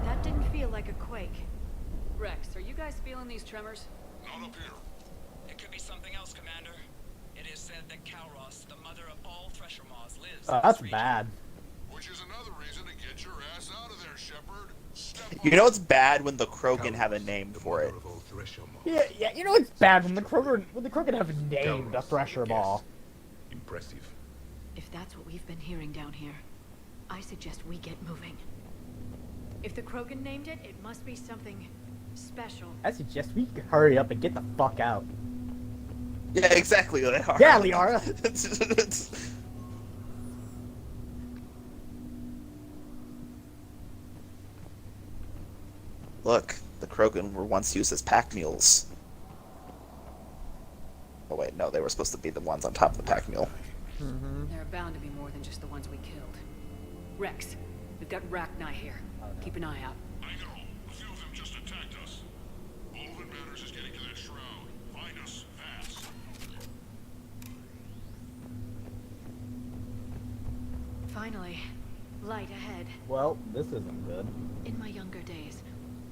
[SPEAKER 9] That didn't feel like a quake.
[SPEAKER 6] Rex, are you guys feeling these tremors?
[SPEAKER 7] Not up here.
[SPEAKER 11] It could be something else, Commander. It is said that Kalros, the mother of all thresher moths, lives in
[SPEAKER 1] That's
[SPEAKER 11] this region.
[SPEAKER 1] bad.
[SPEAKER 7] Which is another reason to get your ass out of there, Shepard.
[SPEAKER 3] You know it's bad when the Krogan have a name for it.
[SPEAKER 1] Yeah, yeah. You know it's bad when the Krogan have named a thresher ball.
[SPEAKER 13] Impressive.
[SPEAKER 9] If that's what we've been hearing down here, I suggest we get moving. If the Krogan named it, it must be something special.
[SPEAKER 1] I suggest we hurry up and get the fuck out.
[SPEAKER 3] Yeah, exactly. Liara.
[SPEAKER 1] Yeah, Liara.
[SPEAKER 3] Look, the Krogan were once used as pack mules. wait, no, they were supposed to be the ones on top of the pack mule.
[SPEAKER 6] There are bound to be more than just the ones we killed. Rex, we've got Rachni here. Keep an eye out.
[SPEAKER 7] I know. A few of them just attacked us. All that matters is getting to that shroud. Find us fast.
[SPEAKER 9] Finally, light ahead.
[SPEAKER 1] Well, this isn't good.
[SPEAKER 9] In my younger days,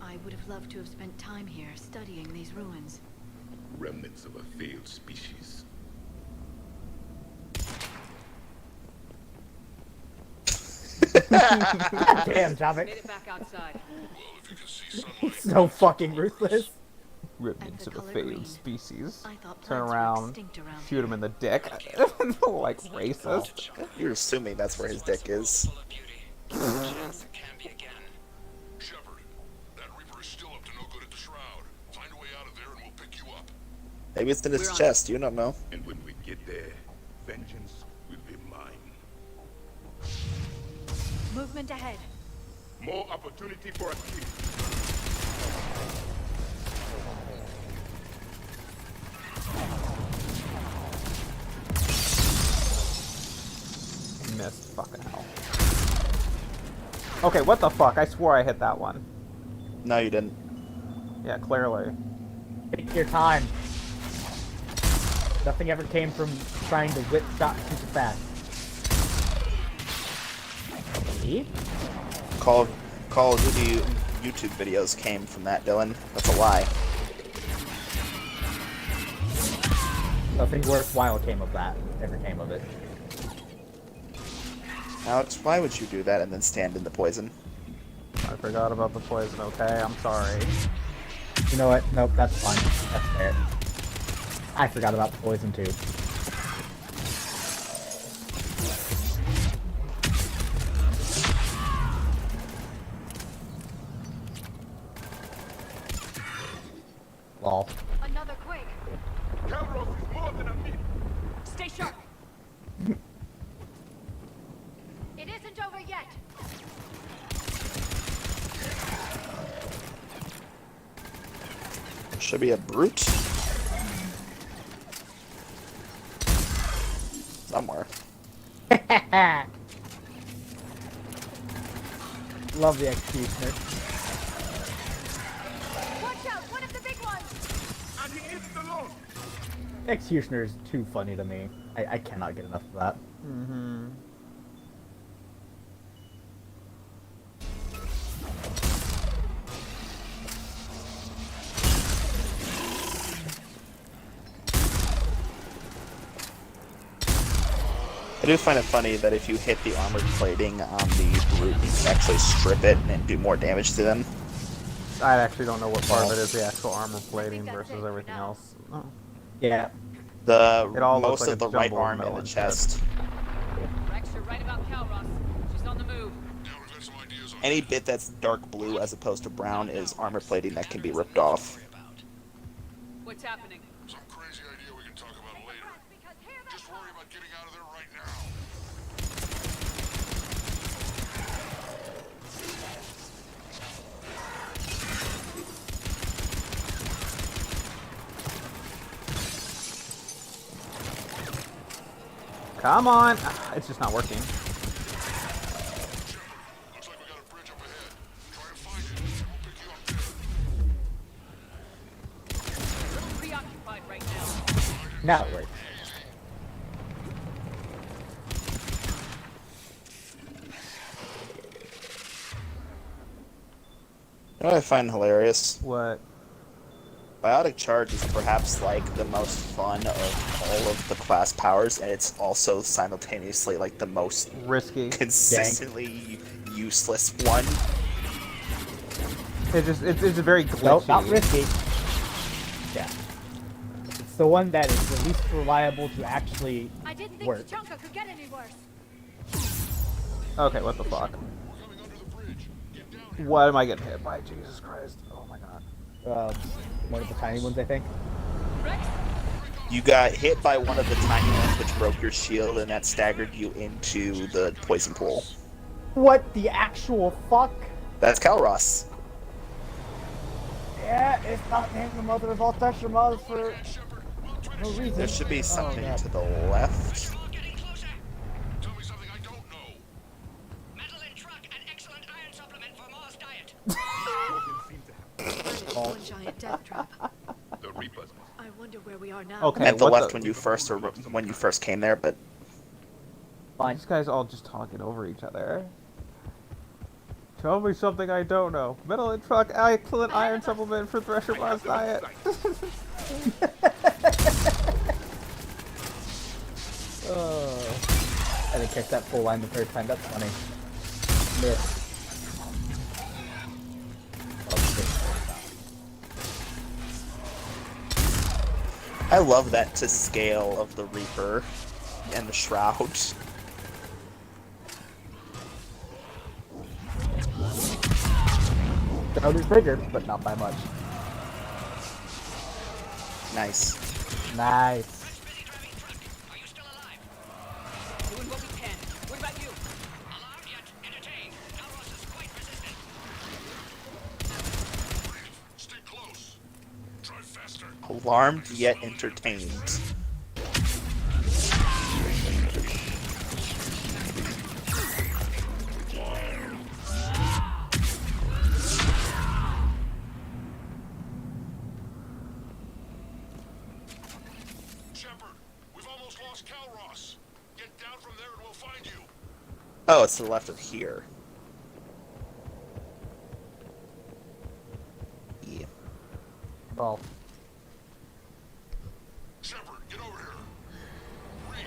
[SPEAKER 9] I would have loved to have spent time here studying these ruins.
[SPEAKER 13] Remnants of a failed species.
[SPEAKER 1] Damn, Javik.
[SPEAKER 6] Made it back outside.
[SPEAKER 1] So fucking ruthless.
[SPEAKER 2] Remnants of a failed species.
[SPEAKER 9] thought
[SPEAKER 2] Turn
[SPEAKER 9] plants were
[SPEAKER 2] around,
[SPEAKER 9] extinct around
[SPEAKER 2] shoot him in the dick. Like racist.
[SPEAKER 3] You're assuming that's where his dick is.
[SPEAKER 7] Shepard, that Reaper is still up to no good at the shroud. Find a way out of there and we'll pick you up.
[SPEAKER 3] Maybe it's in his chest, you don't know.
[SPEAKER 13] And when we get there, vengeance will be mine.
[SPEAKER 9] Movement ahead.
[SPEAKER 13] More opportunity for escape.
[SPEAKER 2] Missed. Fucking hell. Okay, what the fuck? I swore I hit that one.
[SPEAKER 3] No, you didn't.
[SPEAKER 2] Yeah, clearly.
[SPEAKER 1] Take your time. Nothing ever came from trying to whip shot super fast. See?
[SPEAKER 3] Call of Duty YouTube videos came from that, Dylan. That's a lie.
[SPEAKER 1] Nothing worthwhile came of that. Ever came of it.
[SPEAKER 3] Alex, why would you do that and then stand in the poison?
[SPEAKER 2] I forgot about the poison, okay? I'm sorry.
[SPEAKER 1] You know what? Nope, that's fine. That's fair. I forgot about the poison too. Lol.
[SPEAKER 9] Another quake.
[SPEAKER 13] Calros is more than a myth.
[SPEAKER 9] Stay sharp. It isn't over yet.
[SPEAKER 3] Should be a brute. Somewhere.
[SPEAKER 1] Love the executioner.
[SPEAKER 9] Watch out! One of the big ones.
[SPEAKER 13] And he is alone.
[SPEAKER 1] Executioner is too funny to me. I cannot get enough of that.
[SPEAKER 2] Mm-hmm.
[SPEAKER 3] I do find it funny that if you hit the armored plating on the brute, you can actually strip it and do more damage to them.
[SPEAKER 2] I actually don't know what part of it is the actual armor plating versus everything else. Oh.
[SPEAKER 1] Yeah.
[SPEAKER 2] It all looks
[SPEAKER 3] Most
[SPEAKER 2] like
[SPEAKER 3] of the
[SPEAKER 2] it's
[SPEAKER 3] right
[SPEAKER 2] jumbled
[SPEAKER 3] arm
[SPEAKER 2] metal
[SPEAKER 3] and the
[SPEAKER 2] and
[SPEAKER 3] chest.
[SPEAKER 6] Rex, you're right about Calros. She's on the move.
[SPEAKER 3] Any bit that's dark blue as opposed to brown is armor plating that can be ripped off.
[SPEAKER 6] What's happening?
[SPEAKER 7] Some crazy idea we can talk about later. Just worry about getting out of there right now.
[SPEAKER 2] Come on! It's just not working.
[SPEAKER 6] Preoccupied right now.
[SPEAKER 1] Now it works.
[SPEAKER 3] You know what I find hilarious?
[SPEAKER 2] What?
[SPEAKER 3] Biotic Charge is perhaps like the most fun of all of the class powers, and it's also simultaneously like the most
[SPEAKER 2] risky,
[SPEAKER 3] consistently useless one.
[SPEAKER 2] It's very glitchy.
[SPEAKER 1] Nope, not risky. Yeah. It's the one that is the least reliable to actually
[SPEAKER 9] I didn't think
[SPEAKER 1] work.
[SPEAKER 9] Chunka could get any worse.
[SPEAKER 2] Okay, what the fuck? What am I getting hit by? Jesus Christ. Oh my god.
[SPEAKER 1] One of the tiny ones, I think.
[SPEAKER 3] You got hit by one of the tiny ones, which broke your shield, and that staggered you into the poison pool.
[SPEAKER 1] What the actual fuck?
[SPEAKER 3] That's Calros.
[SPEAKER 1] Yeah, it's not named the mother of all Thesher moths for No reason.
[SPEAKER 3] There should be something
[SPEAKER 1] God.
[SPEAKER 3] to the left.
[SPEAKER 7] Tell me something I don't know.
[SPEAKER 11] Metal in truck and excellent iron supplement for Mars diet.
[SPEAKER 9] One giant death trap.
[SPEAKER 7] The Reapers.
[SPEAKER 9] I wonder where we are now.
[SPEAKER 2] Okay.
[SPEAKER 3] At the
[SPEAKER 2] what
[SPEAKER 3] left when you first came there, but
[SPEAKER 1] Fine.
[SPEAKER 2] These guys all just talking over each other. Tell me something I don't know. Metal in truck, excellent iron supplement for Thresher Mars diet.
[SPEAKER 1] I didn't catch that full line the third time. That's funny. Miss.
[SPEAKER 3] I love that to scale of the Reaper and the Shroud.
[SPEAKER 1] Shroud is bigger, but not by much.
[SPEAKER 3] Nice.
[SPEAKER 1] Nice.
[SPEAKER 6] Doing what we can. What about you?
[SPEAKER 11] Alarmed yet entertained. Calros is quite resistant.
[SPEAKER 7] Stay close. Try faster.
[SPEAKER 3] Alarmed yet entertained.
[SPEAKER 7] Shepard, we've almost lost Calros. Get down from there and we'll find you.
[SPEAKER 3] Oh, it's to the left of here. Yeah.
[SPEAKER 1] Well,
[SPEAKER 7] Shepard, get over here. Reeve,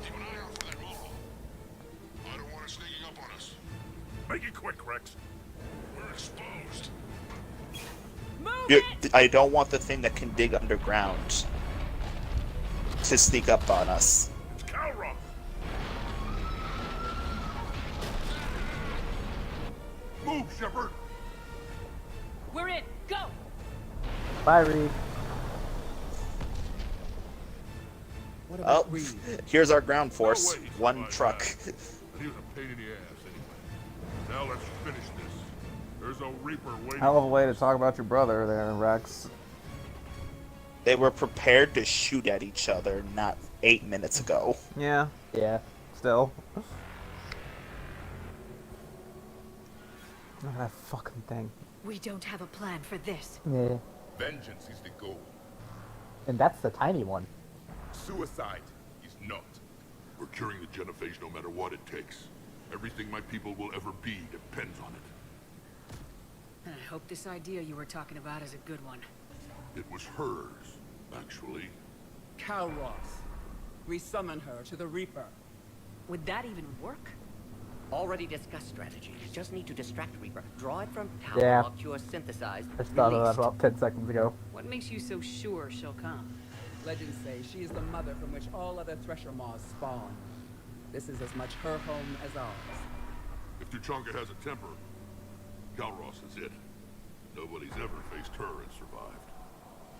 [SPEAKER 7] keep an eye out for that mole. I don't want it sneaking up on us. Make it quick, Rex. We're exposed.
[SPEAKER 3] I don't want the thing that can dig underground to sneak up on us.
[SPEAKER 7] It's Calros. Move, Shepard.
[SPEAKER 6] We're in. Go.
[SPEAKER 1] bye, Reed.
[SPEAKER 18] What
[SPEAKER 3] Oh,
[SPEAKER 18] about Reed?
[SPEAKER 3] here's our ground force.
[SPEAKER 7] No way, he's
[SPEAKER 3] One
[SPEAKER 7] alive.
[SPEAKER 3] truck.
[SPEAKER 7] He was a pain in the ass anyway. Now let's finish this. There's a Reaper waiting.
[SPEAKER 2] Hell of a way to talk about your brother there, Rex.
[SPEAKER 3] They were prepared to shoot at each other not 8 minutes ago.
[SPEAKER 2] Yeah,
[SPEAKER 1] Yeah.
[SPEAKER 2] still. Look at that fucking thing.
[SPEAKER 9] We don't have a plan for this.
[SPEAKER 1] Yeah.
[SPEAKER 7] Vengeance is the goal.
[SPEAKER 1] And that's the tiny one.
[SPEAKER 7] Suicide is not. We're curing the Genophage no matter what it takes. Everything my people will ever be depends on it.
[SPEAKER 6] And I hope this idea you were talking about is a good one.
[SPEAKER 7] It was hers, actually.
[SPEAKER 18] Calros. We summon her to the Reaper.
[SPEAKER 6] Would that even work?
[SPEAKER 10] Already discussed strategy. Just need to distract Reaper. Draw it from power,
[SPEAKER 1] Yeah.
[SPEAKER 10] cure synthesized,
[SPEAKER 1] I just thought of that
[SPEAKER 10] released.
[SPEAKER 1] about 10 seconds ago.
[SPEAKER 6] What makes you so sure she'll come?
[SPEAKER 18] Legends say she is the mother from which all other Thresher Maws spawn. This is as much her home as ours.
[SPEAKER 7] If Tuchanka has a temper, Calros is it. Nobody's ever faced her and survived.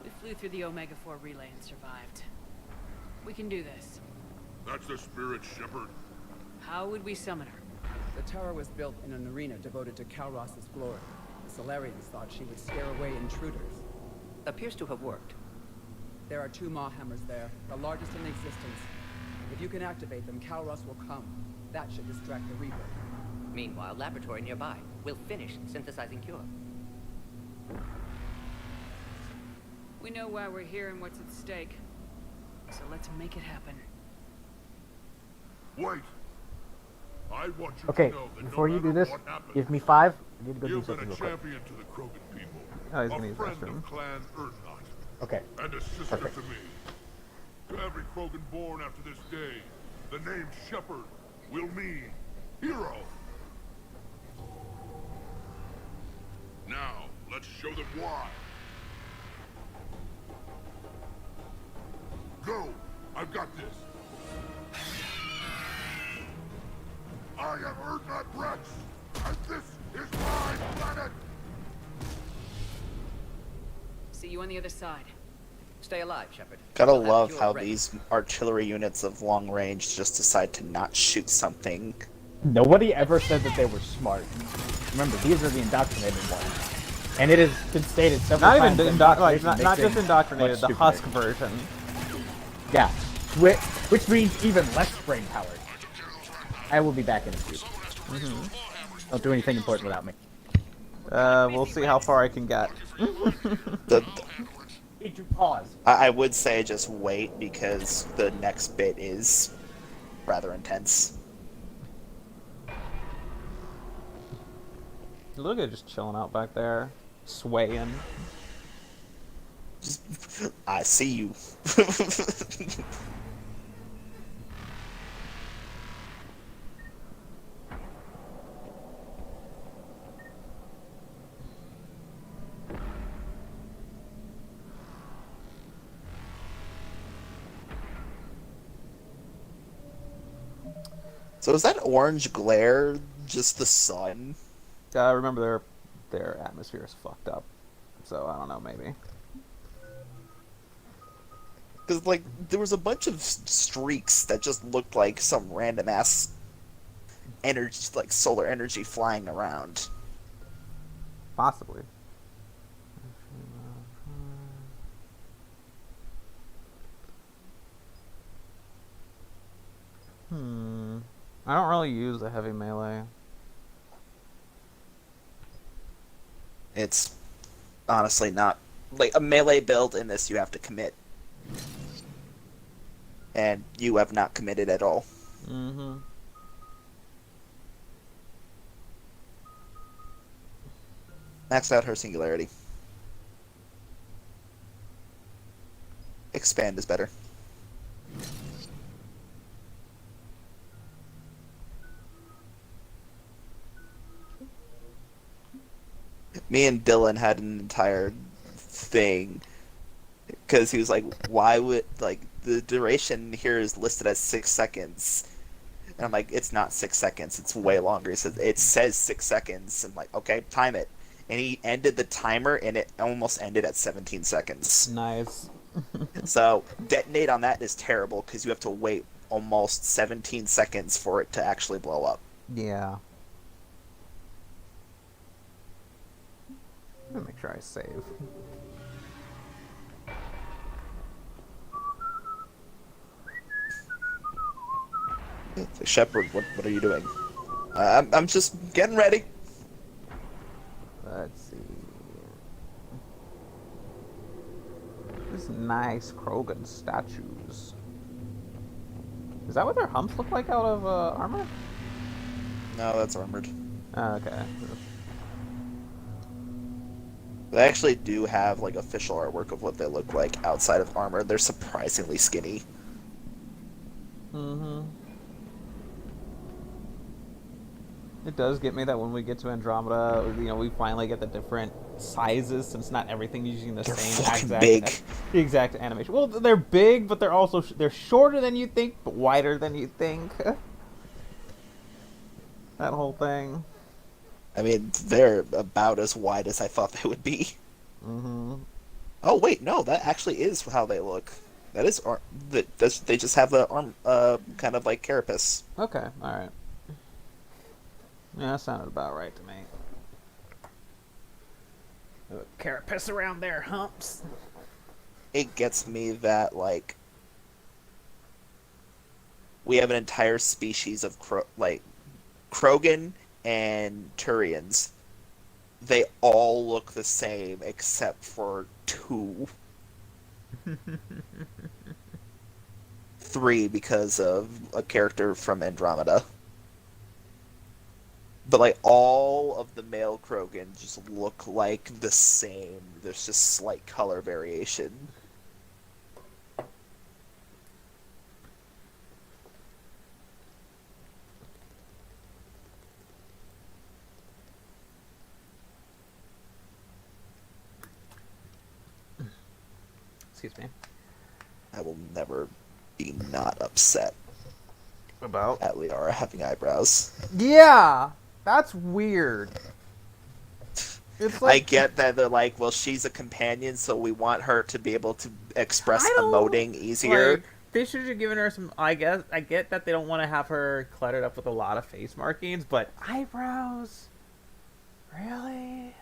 [SPEAKER 6] We flew through the Omega-4 relay and survived. We can do this.
[SPEAKER 7] That's the spirit, Shepard.
[SPEAKER 6] How would we summon her?
[SPEAKER 18] The tower was built in an arena devoted to Calros' glory. The Solarians thought she would scare away intruders.
[SPEAKER 10] Appears to have worked.
[SPEAKER 18] There are 2 Maw hammers there, the largest in existence. If you can activate them, Calros will come. That should distract the Reaper.
[SPEAKER 10] Meanwhile, laboratory nearby. We'll finish synthesizing cure.
[SPEAKER 6] We know why we're here and what's at stake. So let's make it happen.
[SPEAKER 7] Wait! I want you
[SPEAKER 1] Okay,
[SPEAKER 7] to know that
[SPEAKER 1] before
[SPEAKER 7] no
[SPEAKER 1] you do
[SPEAKER 7] matter
[SPEAKER 1] this,
[SPEAKER 7] what happens,
[SPEAKER 1] give me 5. I need to go do
[SPEAKER 7] you've been
[SPEAKER 1] something
[SPEAKER 7] a
[SPEAKER 1] real quick.
[SPEAKER 7] champion to the Krogan people.
[SPEAKER 2] Oh, he's
[SPEAKER 7] a
[SPEAKER 2] gonna use
[SPEAKER 7] friend
[SPEAKER 2] restroom.
[SPEAKER 7] of Clan Urdnot.
[SPEAKER 1] Okay.
[SPEAKER 7] And a sister
[SPEAKER 1] Perfect.
[SPEAKER 7] to me. To every Krogan born after this day, the name Shepard will mean hero. Now, let's show them why. Go! I've got this. I am Urdnot Rex, and this is my planet!
[SPEAKER 6] See you on the other side.
[SPEAKER 10] Stay alive, Shepard.
[SPEAKER 3] Gotta
[SPEAKER 10] We'll have
[SPEAKER 3] love
[SPEAKER 10] cure
[SPEAKER 3] how
[SPEAKER 10] ready.
[SPEAKER 3] these artillery units of long range just decide to not shoot something.
[SPEAKER 1] Nobody ever said that they were smart. Remember, these are the indoctrinated ones. And it has been stated several
[SPEAKER 2] Not
[SPEAKER 1] times
[SPEAKER 2] even
[SPEAKER 1] that
[SPEAKER 2] like
[SPEAKER 1] indoctrination
[SPEAKER 2] not
[SPEAKER 1] makes
[SPEAKER 2] just
[SPEAKER 1] them
[SPEAKER 2] indoctrinated,
[SPEAKER 1] much
[SPEAKER 2] the Husk
[SPEAKER 1] stupider.
[SPEAKER 2] version.
[SPEAKER 1] Yeah, which means even less brain power. I will be back in a few. Don't do anything important without me.
[SPEAKER 2] We'll see how far I can get.
[SPEAKER 1] Need to pause.
[SPEAKER 3] I would say just wait because the next bit is rather intense.
[SPEAKER 2] Look at just chilling out back there, swaying.
[SPEAKER 3] I see you. So is that orange glare just the sun?
[SPEAKER 2] Remember their atmosphere is fucked up, so I don't know, maybe.
[SPEAKER 3] Because like there was a bunch of streaks that just looked like some random ass energy, like solar energy, flying around.
[SPEAKER 2] Possibly. I don't really use the heavy melee.
[SPEAKER 3] It's honestly not like a melee build in this. You have to commit, and you have not committed at all. Maxed out her singularity. Expand is better. Me and Dylan had an entire thing because he was like, why would, like, the duration here is listed as 6 seconds. And I'm like, it's not 6 seconds, it's way longer. He says, it says 6 seconds. I'm like, okay, time it. And he ended the timer and it almost ended at 17 seconds.
[SPEAKER 2] Nice.
[SPEAKER 3] So detonate on that is terrible because you have to wait almost 17 seconds for it to actually blow up.
[SPEAKER 2] Yeah. I'm gonna make sure I save.
[SPEAKER 3] Shepard, what are you doing? I'm just getting ready.
[SPEAKER 2] Let's see. These nice Krogan statues. Is that what their humps look like out of armor?
[SPEAKER 3] No, that's armored.
[SPEAKER 2] Oh, okay.
[SPEAKER 3] They actually do have like official artwork of what they look like outside of armor. They're surprisingly skinny.
[SPEAKER 2] It does get me that when we get to Andromeda, you know, we finally get the different sizes since not everything's using the same exact animation. Well, they're big, but they're also they're shorter than you think, but wider than you think. That whole thing.
[SPEAKER 3] I mean, they're about as wide as I thought they would be. Oh wait, no, that actually is how they look. That is they just have the arm, kind of like carapace.
[SPEAKER 2] Okay, all right. Yeah, that sounded about right to me. Carapace around their humps.
[SPEAKER 3] It gets me that like we have an entire species of Krogan and Turians. They all look the same except for 2. 3 because of a character from Andromeda. But like all of the male Krogan just look like the same. There's just slight color variation.
[SPEAKER 2] Excuse me.
[SPEAKER 3] I will never be not upset
[SPEAKER 2] about
[SPEAKER 3] at Liara having eyebrows.
[SPEAKER 2] Yeah, that's weird. It's like,
[SPEAKER 3] I get that they're like, well, she's a companion, so we want her to be able to express emoting easier.
[SPEAKER 2] Like, they should have given her some. I get that they don't want to have her cluttered up with a lot of face markings, but eyebrows, really?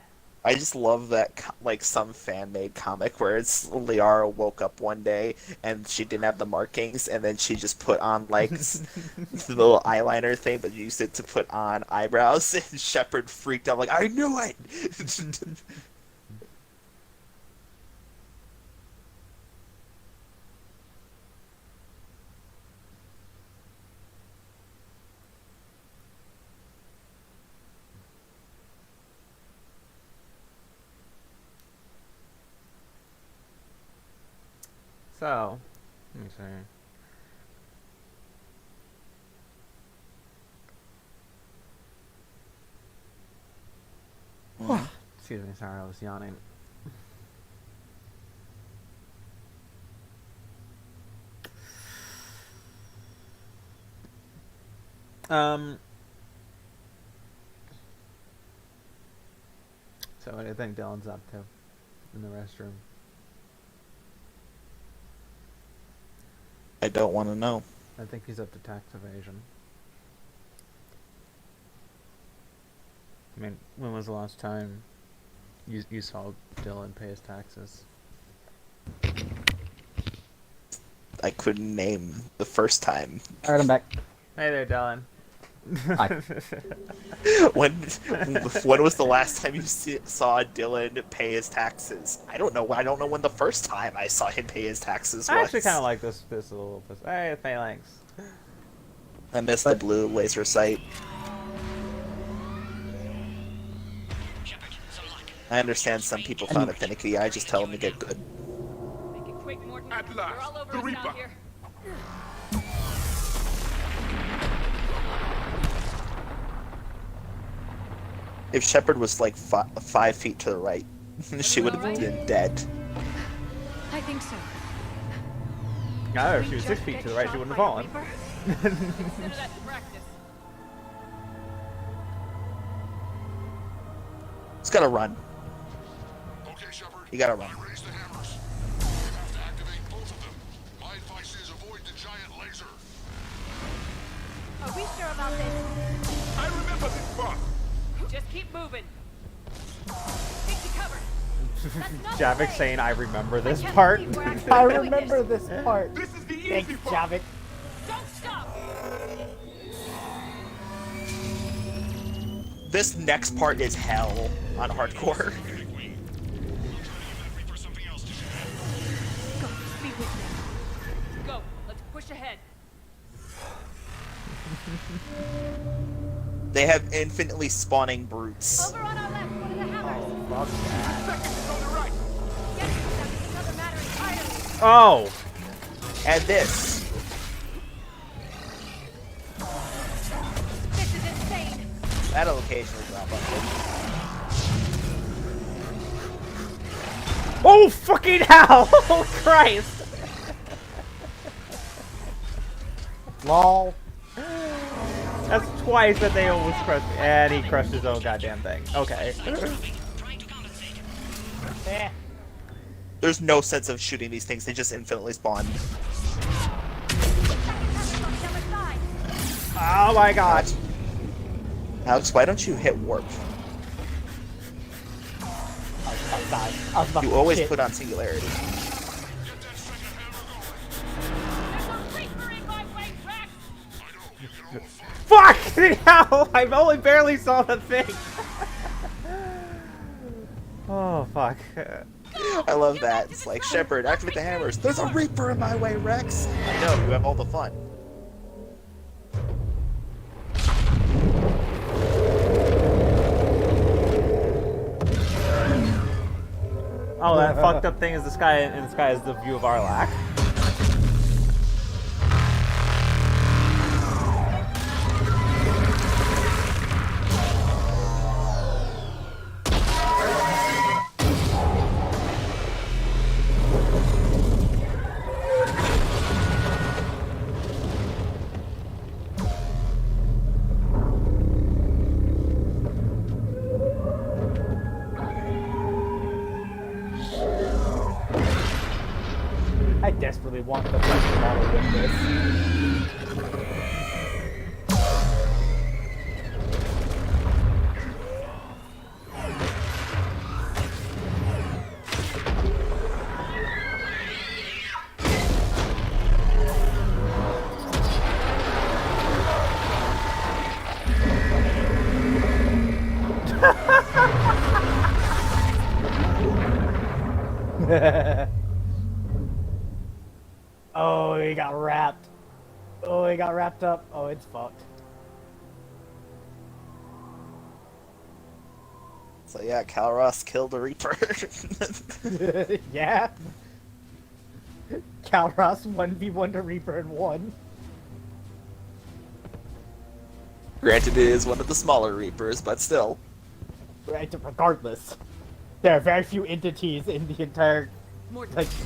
[SPEAKER 3] I just love that, like, some fan-made comic where it's Liara woke up one day and she didn't have the markings, and then she just put on, like, the little eyeliner thing, but used it to put on eyebrows, and Shepard freaked out, like, I knew it!
[SPEAKER 2] So, let me see. Excuse me, sorry, I was yawning. So what do you think Dylan's up to in the restroom?
[SPEAKER 3] I don't want to know.
[SPEAKER 2] I think he's up to tax evasion. I mean, when was the last time you saw Dylan pay his taxes?
[SPEAKER 3] I couldn't name the first time.
[SPEAKER 1] Alright, I'm back.
[SPEAKER 2] Hey there, Dylan.
[SPEAKER 1] Hi.
[SPEAKER 3] when was the last time you saw Dylan pay his taxes? I don't know. I don't know when the first time I saw him pay his taxes was.
[SPEAKER 2] I actually kind of like this a little bit. Hey, Phalanx.
[SPEAKER 3] I missed the blue laser sight. I understand some people found it finicky. I just tell them to get good.
[SPEAKER 13] At last, the Reaper.
[SPEAKER 3] If Shepard was like 5 feet to the right, she would have been dead.
[SPEAKER 9] I think so.
[SPEAKER 2] No, if she was 6 feet to the right, she wouldn't have fallen.
[SPEAKER 3] It's gotta run.
[SPEAKER 7] Okay, Shepard.
[SPEAKER 3] You gotta run.
[SPEAKER 7] Raise the hammers. You have to activate both of them. My advice is avoid the giant laser.
[SPEAKER 16] Are we sure about this?
[SPEAKER 13] I remember this part.
[SPEAKER 16] Just keep moving. Take the cover.
[SPEAKER 2] Javik saying, I remember this part.
[SPEAKER 1] I remember this part.
[SPEAKER 13] This is the easy
[SPEAKER 1] Thanks,
[SPEAKER 13] part.
[SPEAKER 1] Javik.
[SPEAKER 16] Don't stop.
[SPEAKER 3] This next part is hell on hardcore.
[SPEAKER 16] Go, be with me. Go, let's push ahead.
[SPEAKER 3] They have infinitely spawning brutes.
[SPEAKER 16] Over on our left, one of the hammers.
[SPEAKER 2] Oh, fuck that.
[SPEAKER 13] Second is on the right.
[SPEAKER 16] Yes, that's another matter entirely.
[SPEAKER 2] Oh!
[SPEAKER 3] And this.
[SPEAKER 16] This is insane.
[SPEAKER 3] That'll occasionally drop on it.
[SPEAKER 2] Oh, fucking hell! Oh, Christ!
[SPEAKER 1] Lol.
[SPEAKER 2] That's twice that they almost crushed me. And he crushed his own goddamn thing. Okay.
[SPEAKER 3] There's no sense of shooting these things. They just infinitely spawn.
[SPEAKER 2] Oh my god.
[SPEAKER 3] Alex, why don't you hit warp? You always put on singularity.
[SPEAKER 2] Fuck! Hell! I only barely saw the thing! Oh, fuck.
[SPEAKER 3] I love that. It's like, Shepard, activate the hammers. There's a Reaper in my way, Rex! I know, you have all the fun.
[SPEAKER 2] Oh, that fucked up thing is the sky, and the sky is the view of Arlak.
[SPEAKER 1] I desperately want the first model to win this. Oh, he got wrapped. Oh, he got wrapped up. Oh, it's fucked.
[SPEAKER 3] So yeah, Calros killed a Reaper.
[SPEAKER 1] Yeah. Calros 1v1 to Reaper and won.
[SPEAKER 3] Granted, it is one of the smaller Reapers, but still.
[SPEAKER 1] Right, regardless. There are very few entities in the entire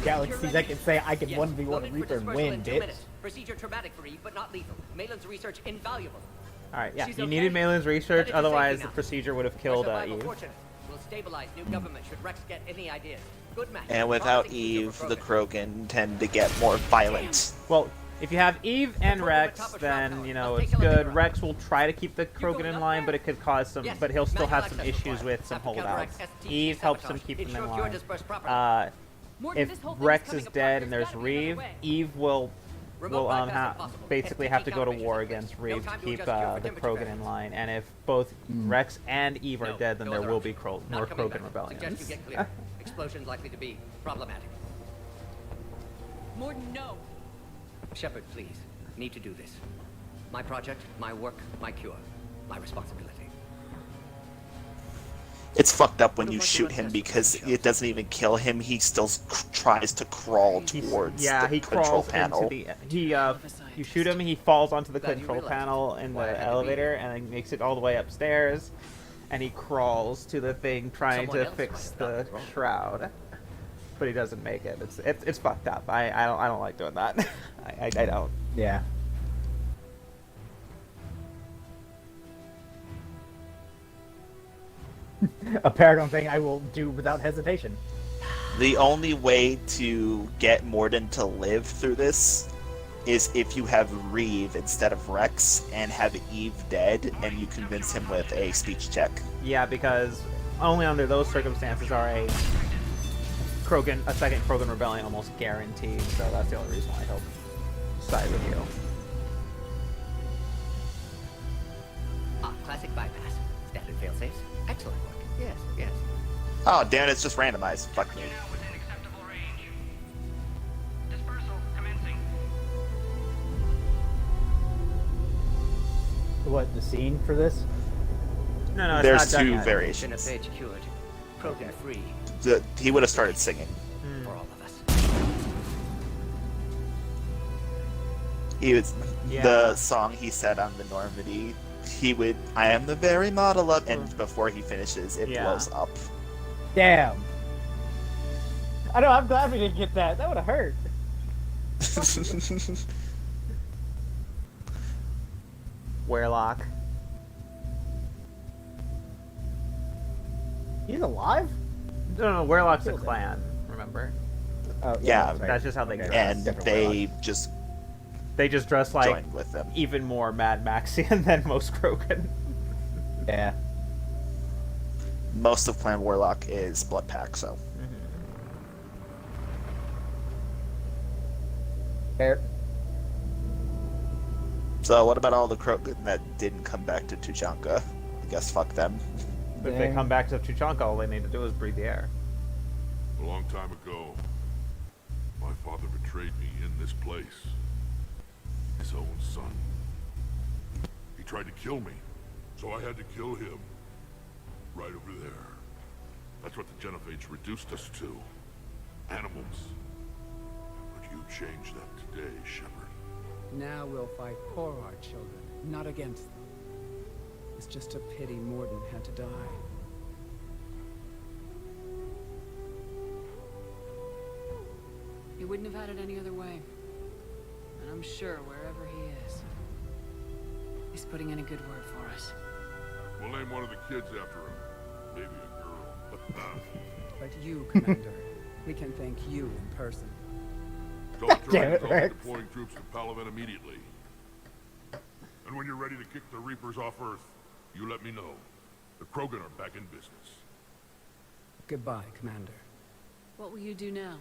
[SPEAKER 1] galaxy that can say I can 1v1 a Reaper and win, bitch.
[SPEAKER 10] Procedure traumatic for Eve, but not lethal. Malin's research invaluable.
[SPEAKER 2] Alright, yeah,
[SPEAKER 10] She's
[SPEAKER 2] you
[SPEAKER 10] okay.
[SPEAKER 2] needed Malin's research,
[SPEAKER 10] Headed to
[SPEAKER 2] otherwise
[SPEAKER 10] safety
[SPEAKER 2] the
[SPEAKER 10] now.
[SPEAKER 2] procedure would have
[SPEAKER 10] Her
[SPEAKER 2] killed
[SPEAKER 10] survival
[SPEAKER 2] Eve.
[SPEAKER 10] fortunate. We'll stabilize new government should Rex get any ideas. Good match.
[SPEAKER 3] And without
[SPEAKER 10] Promising future
[SPEAKER 3] Eve,
[SPEAKER 10] for
[SPEAKER 3] the
[SPEAKER 10] Krogan.
[SPEAKER 3] Krogan tend to get more violent.
[SPEAKER 2] Well, if you have Eve and Rex, then, you know, it's good. Rex will try to keep the Krogan in line, but it could cause some, but he'll still have some issues with some holdouts. Eve helps him keep them in line. If Rex is dead and there's Reeve, Eve will basically have to go to war against Reeve to keep the Krogan in line. And if both Rex and Eve are dead, then there will be more Krogan rebellions.
[SPEAKER 10] Suggest you get clear. Explosion's likely to be problematic.
[SPEAKER 6] Morden, no.
[SPEAKER 10] Shepard, please. Need to do this. My project, my work, my cure. My responsibility.
[SPEAKER 3] It's fucked up when you shoot him because it doesn't even kill him. He still tries to crawl towards the control panel.
[SPEAKER 2] Into the you shoot him, he falls onto the control panel in the elevator, and then makes it all the way upstairs, and he crawls to the thing trying to fix the shroud, but he doesn't make it. It's fucked up. I don't like doing that. I don't.
[SPEAKER 1] Yeah. A Paragon thing I will do without hesitation.
[SPEAKER 3] The only way to get Morden to live through this is if you have Reeve instead of Rex and have Eve dead, and you convince him with a speech check.
[SPEAKER 2] Yeah, because only under those circumstances are a second Krogan rebellion almost guaranteed. So that's the only reason why I hope side with you.
[SPEAKER 10] Ah, classic bypass. Standard failsafes. Excellent work. Yes, yes.
[SPEAKER 3] Oh, damn it, it's just randomized. Fuck me.
[SPEAKER 1] What, the scene for this?
[SPEAKER 2] No,
[SPEAKER 3] there's
[SPEAKER 2] it's not
[SPEAKER 3] two
[SPEAKER 2] done yet.
[SPEAKER 3] variations.
[SPEAKER 10] Genophage cured. Krogan free.
[SPEAKER 3] He would have started singing.
[SPEAKER 10] For all of us.
[SPEAKER 3] He was
[SPEAKER 2] Yeah.
[SPEAKER 3] the song he said on the Normandy. He would, I am the very model of, and before he finishes, it blows up.
[SPEAKER 1] Damn. I know, I'm glad we didn't get that. That would have hurt.
[SPEAKER 2] Werelock.
[SPEAKER 1] He's alive?
[SPEAKER 2] No, Werelock's a clan, remember?
[SPEAKER 1] Oh,
[SPEAKER 3] yeah,
[SPEAKER 2] that's just how they dress.
[SPEAKER 3] And they just
[SPEAKER 2] dress like
[SPEAKER 3] joined with them.
[SPEAKER 2] even more Mad Maxian than most Krogan.
[SPEAKER 1] Yeah.
[SPEAKER 3] Most of Clan Warlock is Blood Pack, so.
[SPEAKER 1] Fair.
[SPEAKER 3] So what about all the Krogan that didn't come back to Tuchanka? I guess fuck them.
[SPEAKER 2] But if they come back to Tuchanka, all they need to do is breathe the air.
[SPEAKER 7] A long time ago, my father betrayed me in this place. His own son. He tried to kill me, so I had to kill him. Right over there. That's what the Genophage reduced us to. Animals. But you changed that today, Shepard.
[SPEAKER 18] Now we'll fight for our children, not against them. It's just a pity Morden had to die.
[SPEAKER 6] He wouldn't have had it any other way. And I'm sure wherever he is, he's putting in a good word for us.
[SPEAKER 7] We'll name one of the kids after him. Maybe a girl.
[SPEAKER 18] But you, Commander, we can thank you in person.
[SPEAKER 7] Tell the
[SPEAKER 1] Damn it,
[SPEAKER 7] Trojans I'll be
[SPEAKER 1] Rex.
[SPEAKER 7] deploying troops to Palaven immediately. And when you're ready to kick the Reapers off Earth, you let me know. The Krogan are back in business.
[SPEAKER 18] Goodbye, Commander.
[SPEAKER 6] What will you do now?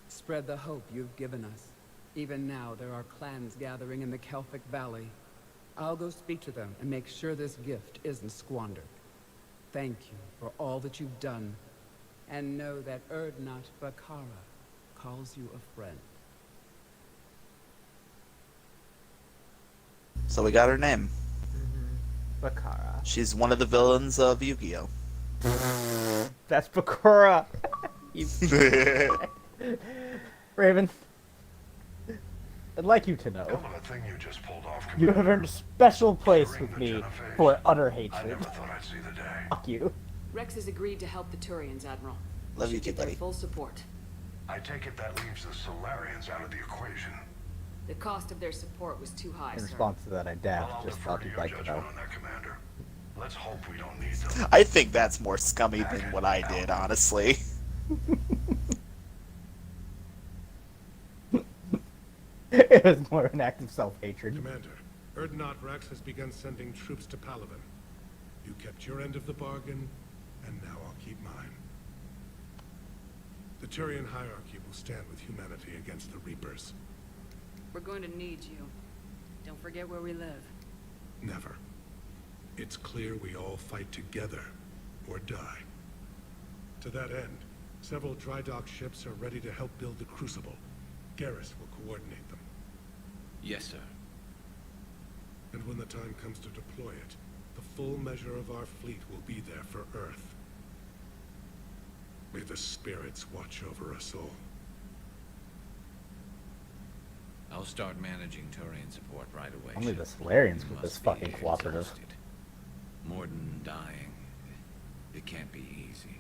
[SPEAKER 18] Spread the hope you've given us. Even now, there are clans gathering in the Kelphic Valley. I'll go speak to them and make sure this gift isn't squandered. thank you for all that you've done, and know that Erdnot Bakara calls you a friend.
[SPEAKER 3] So we got her name.
[SPEAKER 2] Bakara.
[SPEAKER 3] She's one of the villains of Yu-Gi-Oh!
[SPEAKER 2] That's Bakura.
[SPEAKER 1] Raven, I'd like you to know,
[SPEAKER 19] Hell of a thing you just pulled off,
[SPEAKER 1] you have earned a special place with me for utter hatred.
[SPEAKER 19] never thought I'd see the day.
[SPEAKER 1] Fuck you.
[SPEAKER 6] Rex has agreed to help the Turians, Admiral.
[SPEAKER 3] Love you
[SPEAKER 6] Should
[SPEAKER 3] too,
[SPEAKER 6] get their
[SPEAKER 3] buddy.
[SPEAKER 6] full support.
[SPEAKER 19] I take it that leaves the Solarians out of the equation.
[SPEAKER 6] The cost of their support was too high,
[SPEAKER 1] In
[SPEAKER 6] sir.
[SPEAKER 1] response to that, I dabbed.
[SPEAKER 19] I'll
[SPEAKER 1] Just
[SPEAKER 19] defer
[SPEAKER 1] thought
[SPEAKER 19] to
[SPEAKER 1] you'd
[SPEAKER 19] your
[SPEAKER 1] like to
[SPEAKER 19] judgment
[SPEAKER 1] know.
[SPEAKER 19] on that, Commander. Let's hope we don't need them.
[SPEAKER 3] I think that's more scummy than what I did, honestly.
[SPEAKER 1] It was more an act of self-hatred.
[SPEAKER 20] Commander, Erdnot Rex has begun sending troops to Palaven. You kept your end of the bargain, and now I'll keep mine. The Turian hierarchy will stand with humanity against the Reapers.
[SPEAKER 6] We're going to need you. Don't forget where we live.
[SPEAKER 20] Never. It's clear we all fight together, or die. To that end, several dry dock ships are ready to help build the Crucible. Garrus will coordinate them.
[SPEAKER 8] Yes, sir.
[SPEAKER 20] And when the time comes to deploy it, the full measure of our fleet will be there for Earth. May the spirits watch over us all.
[SPEAKER 8] I'll start managing Turian support right away.
[SPEAKER 1] Only the
[SPEAKER 8] Shep.
[SPEAKER 1] Solarians
[SPEAKER 8] You
[SPEAKER 1] were
[SPEAKER 8] must
[SPEAKER 1] this
[SPEAKER 8] be
[SPEAKER 1] fucking cooperative.
[SPEAKER 8] exhausted. Morden dying. It can't be easy.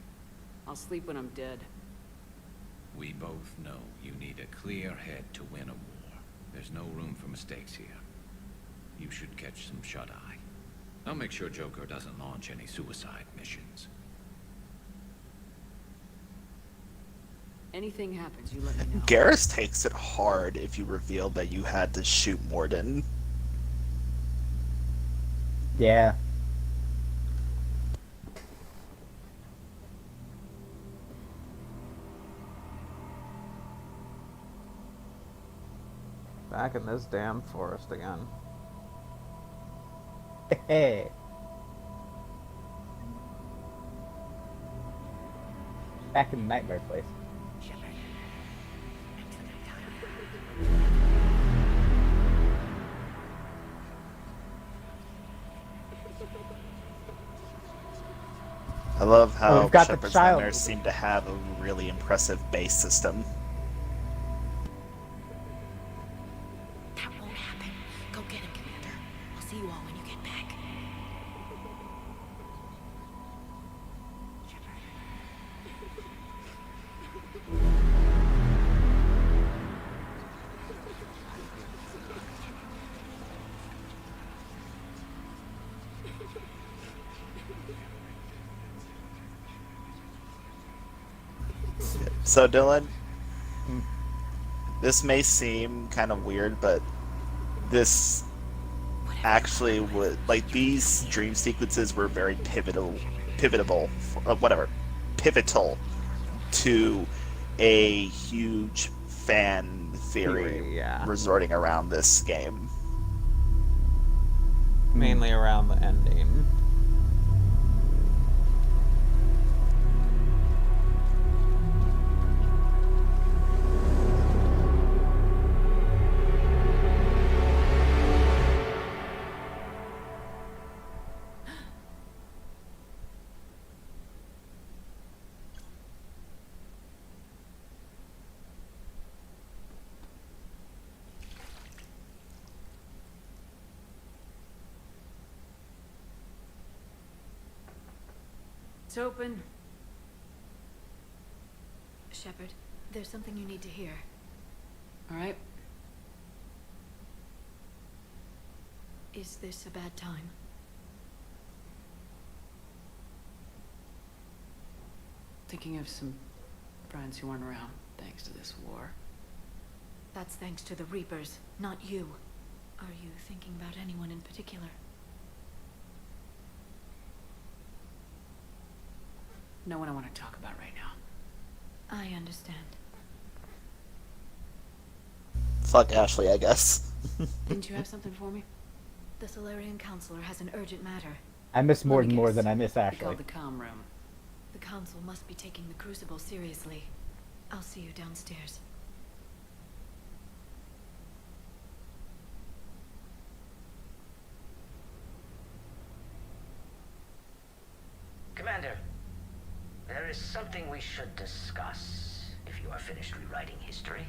[SPEAKER 6] I'll sleep when I'm dead.
[SPEAKER 8] We both know you need a clear head to win a war. There's no room for mistakes here. You should catch some shut-eye. I'll make sure Joker doesn't launch any suicide missions.
[SPEAKER 6] Anything happens, you let me know.
[SPEAKER 3] Garrus takes it hard if you reveal that you had to shoot Morden.
[SPEAKER 1] Yeah.
[SPEAKER 2] Back in this damn forest again.
[SPEAKER 1] Hey. Back in the Nightmare Place.
[SPEAKER 3] I love how
[SPEAKER 1] we've got the
[SPEAKER 3] Shepard's
[SPEAKER 1] child.
[SPEAKER 3] Nightmares seem to have a really impressive base system.
[SPEAKER 9] That won't happen. Go get him, Commander. I'll see you all when you get back.
[SPEAKER 3] So Dylan, this may seem kind of weird, but this actually would, like, these dream sequences were very pivotal to a huge fan theory resorting around this game.
[SPEAKER 2] Mainly around the ending.
[SPEAKER 6] It's open.
[SPEAKER 9] Shepard, there's something you need to hear.
[SPEAKER 6] All right.
[SPEAKER 9] Is this a bad time?
[SPEAKER 6] Thinking of some friends who aren't around thanks to this war.
[SPEAKER 9] That's thanks to the Reapers, not you. Are you thinking about anyone in particular?
[SPEAKER 6] No one I want to talk about right now.
[SPEAKER 9] I understand.
[SPEAKER 3] Fuck Ashley, I guess.
[SPEAKER 6] Didn't you have something for me?
[SPEAKER 9] The Solarian Counselor has an urgent matter.
[SPEAKER 1] I miss
[SPEAKER 6] Let me
[SPEAKER 1] Morden more
[SPEAKER 6] guess.
[SPEAKER 1] than I miss
[SPEAKER 6] Be
[SPEAKER 1] Ashley.
[SPEAKER 6] called the comm room.
[SPEAKER 9] The Council must be taking the Crucible seriously. I'll see you downstairs.
[SPEAKER 17] Commander, there is something we should discuss, if you are finished rewriting history.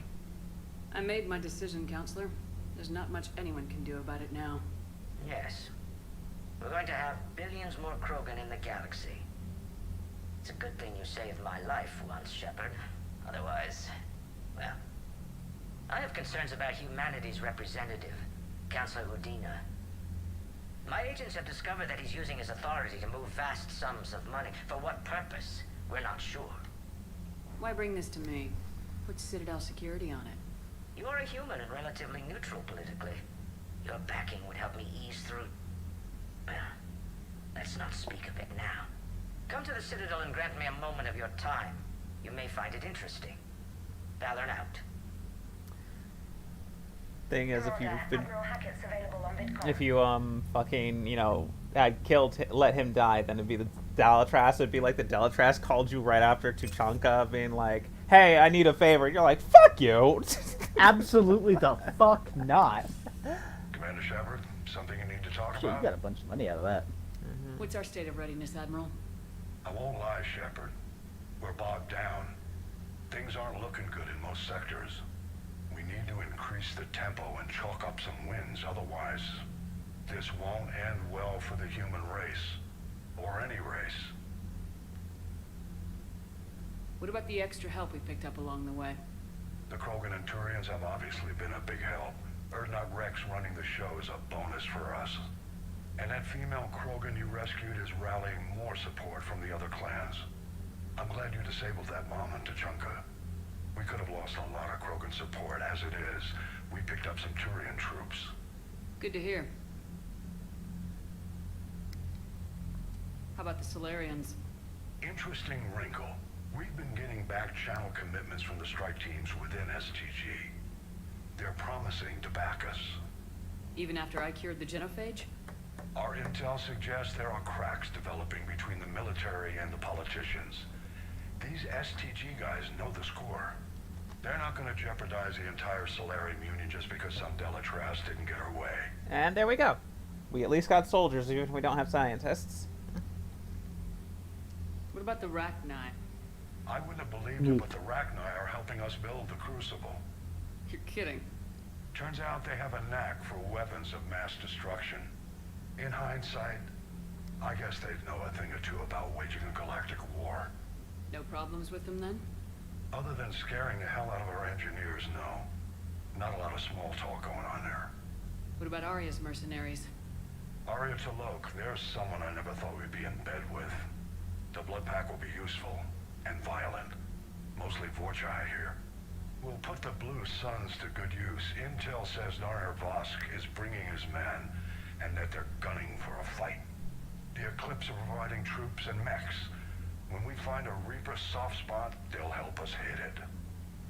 [SPEAKER 6] I made my decision, Counselor. There's not much anyone can do about it now.
[SPEAKER 17] Yes. We're going to have billions more Krogan in the galaxy. It's a good thing you saved my life once, Shepard. Otherwise, well... I have concerns about humanity's representative, Counselor Udina. My agents have discovered that he's using his authority to move vast sums of money. For what purpose? We're not sure.
[SPEAKER 6] Why bring this to me? Put Citadel security on it.
[SPEAKER 17] You are a human and relatively neutral politically. Your backing would help me ease through... Well, let's not speak of it now. Come to the Citadel and grant me a moment of your time. You may find it interesting. Valorn out.
[SPEAKER 2] Thing is, if you've been,
[SPEAKER 16] Admiral Hackett's available on Vidcon.
[SPEAKER 2] if you fucking, you know, had let him die, then it'd be the Delatras. It'd be like the Delatras called you right after Tuchanka, being like, "Hey, I need a favor." And you're like, "Fuck you."
[SPEAKER 1] Absolutely the fuck not.
[SPEAKER 19] Commander Shepard, something you need to talk
[SPEAKER 1] Shit, you
[SPEAKER 19] about?
[SPEAKER 1] got a bunch of money out of that.
[SPEAKER 6] What's our state of readiness, Admiral?
[SPEAKER 19] I won't lie, Shepard. We're bogged down. Things aren't looking good in most sectors. We need to increase the tempo and chalk up some wins, otherwise this won't end well for the human race. Or any race.
[SPEAKER 6] What about the extra help we picked up along the way?
[SPEAKER 19] The Krogan and Turians have obviously been a big help. Erdnot Rex running the show is a bonus for us. And that female Krogan you rescued is rallying more support from the other clans. I'm glad you disabled that bomb on Tuchanka. We could have lost a lot of Krogan support. As it is, we picked up some Turian troops.
[SPEAKER 6] Good to hear. How about the Solarians?
[SPEAKER 19] Interesting wrinkle. We've been getting back channel commitments from the strike teams within STG. They're promising to back us.
[SPEAKER 6] Even after I cured the Genophage?
[SPEAKER 19] Our intel suggests there are cracks developing between the military and the politicians. These STG guys know the score. They're not going to jeopardize the entire Solarian Union just because some Delatras didn't get her way.
[SPEAKER 2] And there we go. We at least got soldiers, even if we don't have scientists.
[SPEAKER 6] What about the Rachni?
[SPEAKER 19] I wouldn't have believed it, but the Rachni are helping us build the Crucible.
[SPEAKER 6] You're kidding.
[SPEAKER 19] Turns out they have a knack for weapons of mass destruction. In hindsight, I guess they'd know a thing or two about waging a galactic war.
[SPEAKER 6] No problems with them then?
[SPEAKER 19] Other than scaring the hell out of our engineers, no. Not a lot of small talk going on there.
[SPEAKER 6] What about Arya's mercenaries?
[SPEAKER 19] Arya T'Loak, there's someone I never thought we'd be in bed with. The blood pack will be useful and violent. Mostly Vorchai here. We'll put the Blue Suns to good use. Intel says Narher Vosk is bringing his men, and that they're gunning for a fight. The Eclipse are providing troops and mechs. When we find a Reaper soft spot, they'll help us hit it.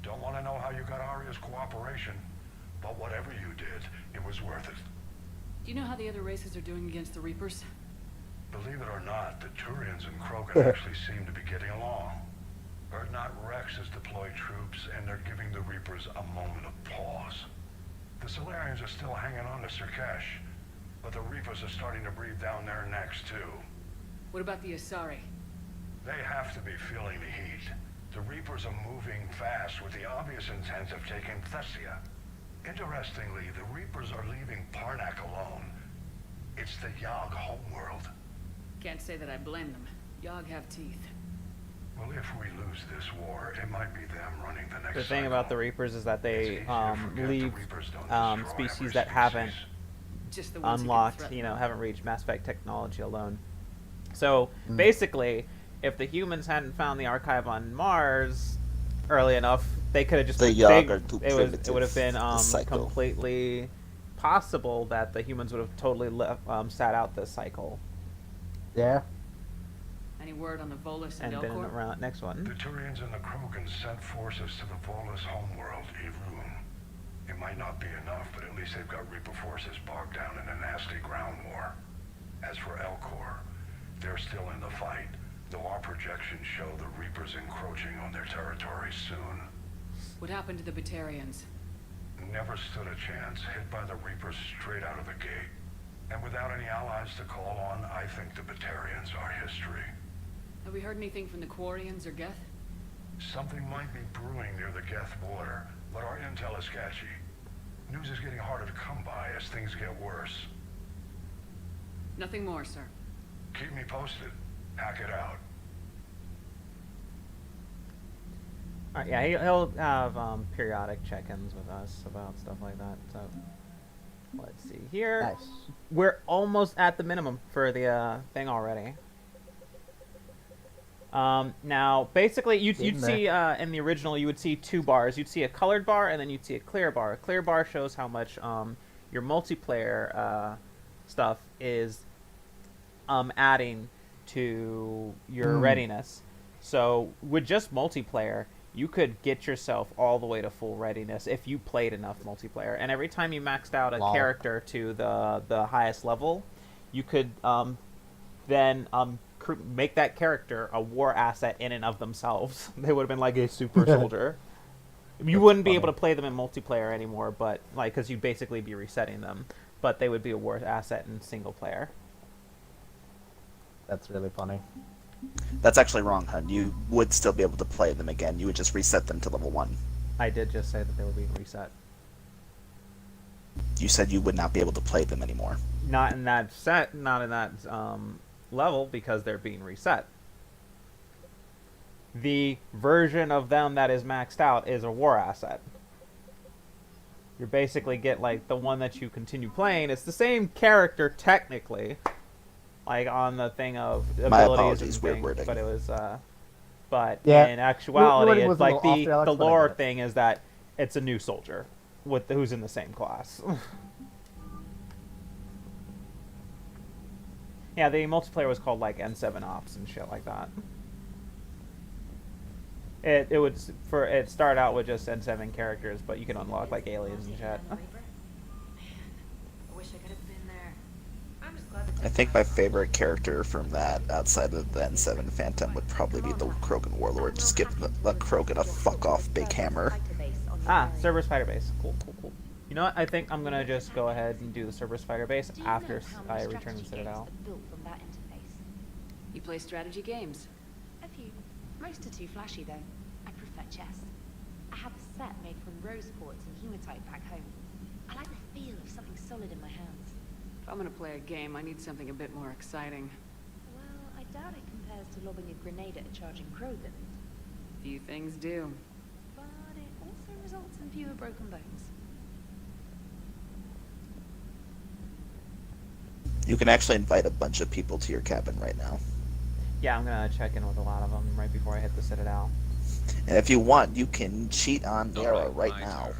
[SPEAKER 19] Don't want to know how you got Arya's cooperation, but whatever you did, it was worth it.
[SPEAKER 6] Do you know how the other races are doing against the Reapers?
[SPEAKER 19] Believe it or not, the Turians and Krogan actually seem to be getting along. Erdnot Rex has deployed troops, and they're giving the Reapers a moment of pause. The Solarians are still hanging on to Sirkesh, but the Reapers are starting to breathe down their necks, too.
[SPEAKER 6] What about the Asari?
[SPEAKER 19] They have to be feeling the heat. The Reapers are moving fast with the obvious intent of taking Thessia. Interestingly, the Reapers are leaving Parnak alone. It's the Yogg homeworld.
[SPEAKER 6] Can't say that I blame them. Yogg have teeth.
[SPEAKER 19] Well, if we lose this war, it might be them running the next
[SPEAKER 2] The thing
[SPEAKER 19] cycle.
[SPEAKER 2] about the Reapers is that they leave
[SPEAKER 19] destroy
[SPEAKER 2] species
[SPEAKER 19] every
[SPEAKER 2] that haven't
[SPEAKER 6] Just the ones who can
[SPEAKER 2] unlocked,
[SPEAKER 6] threaten
[SPEAKER 2] you know,
[SPEAKER 6] them.
[SPEAKER 2] haven't reached Mass Effect technology alone. So basically, if the humans hadn't found the archive on Mars early enough, they could have just
[SPEAKER 3] The
[SPEAKER 2] been
[SPEAKER 3] Yogg
[SPEAKER 2] big.
[SPEAKER 3] are too
[SPEAKER 2] It would have
[SPEAKER 3] primitive.
[SPEAKER 2] been
[SPEAKER 3] The cycle.
[SPEAKER 2] completely possible that the humans would have totally sat out this cycle
[SPEAKER 1] Yeah.
[SPEAKER 6] Any word on the Volus and
[SPEAKER 2] and been
[SPEAKER 6] Elcor?
[SPEAKER 2] around next one.
[SPEAKER 19] The Turians and the Krogans sent forces to the Volus homeworld, Irun. It might not be enough, but at least they've got Reaper forces bogged down in a nasty ground war. As for Elcor, they're still in the fight, though our projections show the Reapers encroaching on their territory soon.
[SPEAKER 6] What happened to the Batarians?
[SPEAKER 19] Never stood a chance, hit by the Reapers straight out of the gate. And without any allies to call on, I think the Batarians are history.
[SPEAKER 6] Have we heard anything from the Quarians or Geth?
[SPEAKER 19] Something might be brewing near the Geth border, but our intel is sketchy. News is getting harder to come by as things get worse.
[SPEAKER 6] Nothing more, sir.
[SPEAKER 19] Keep me posted. Hack it out.
[SPEAKER 2] Alright, yeah, he'll have periodic check-ins with us about stuff like that. So, let's see here.
[SPEAKER 1] Nice.
[SPEAKER 2] We're almost at the minimum for the thing already. Now, basically, you'd see in the original, you would see two bars. You'd see a colored bar, and then you'd see a clear bar. A clear bar shows how much your multiplayer stuff is adding to your readiness. So, with just multiplayer, you could get yourself all the way to full readiness if you played enough multiplayer. And every time you maxed out a character to the highest level, you could then make that character a war asset in and of themselves. They would have been like a super soldier. You wouldn't be able to play them in multiplayer anymore, but like because you'd basically be resetting them. But they would be a war asset in single player.
[SPEAKER 1] That's really funny.
[SPEAKER 3] That's actually wrong, hun. You would still be able to play them again. You would just reset them to level 1.
[SPEAKER 2] I did just say that they were being reset.
[SPEAKER 3] You said you would not be able to play them anymore.
[SPEAKER 2] Not in that set, not in that level, because they're being reset. The version of them that is maxed out is a war asset. You basically get like the one that you continue playing. It's the same character technically, like on the thing of abilities and things, but it was but in actuality it's like the lore thing is that it's a new soldier with who's in the same class. Yeah, the multiplayer was called like N7 Ops and shit like that. It started out with just N7 characters, but you can unlock like aliens and shit.
[SPEAKER 3] I think my favorite character from that, outside of the N7 Phantom, would probably be the Krogan Warlord. Just give the Krogan a fuck-off big hammer.
[SPEAKER 2] Ah, Cerberus Fighter Base. Cool. You know what? I think I'm gonna just go ahead and do the Cerberus Fighter Base after I return to Citadel.
[SPEAKER 6] You play strategy games?
[SPEAKER 21] A few. Most are too flashy, though. I prefer chess. I have a set made from rose quartz and hematite back home. I like the feel of something solid in my hands.
[SPEAKER 6] If I'm gonna play a game, I need something a bit more exciting.
[SPEAKER 21] Well, I doubt it compares to lobbing a grenade at a charging Krogan.
[SPEAKER 6] Few things do.
[SPEAKER 21] But it also results in fewer broken bones.
[SPEAKER 3] You can actually invite a bunch of people to your cabin right now.
[SPEAKER 2] Yeah, I'm gonna check in with a lot of them right before I hit the Citadel.
[SPEAKER 3] And if you want, you can cheat on Nera right now.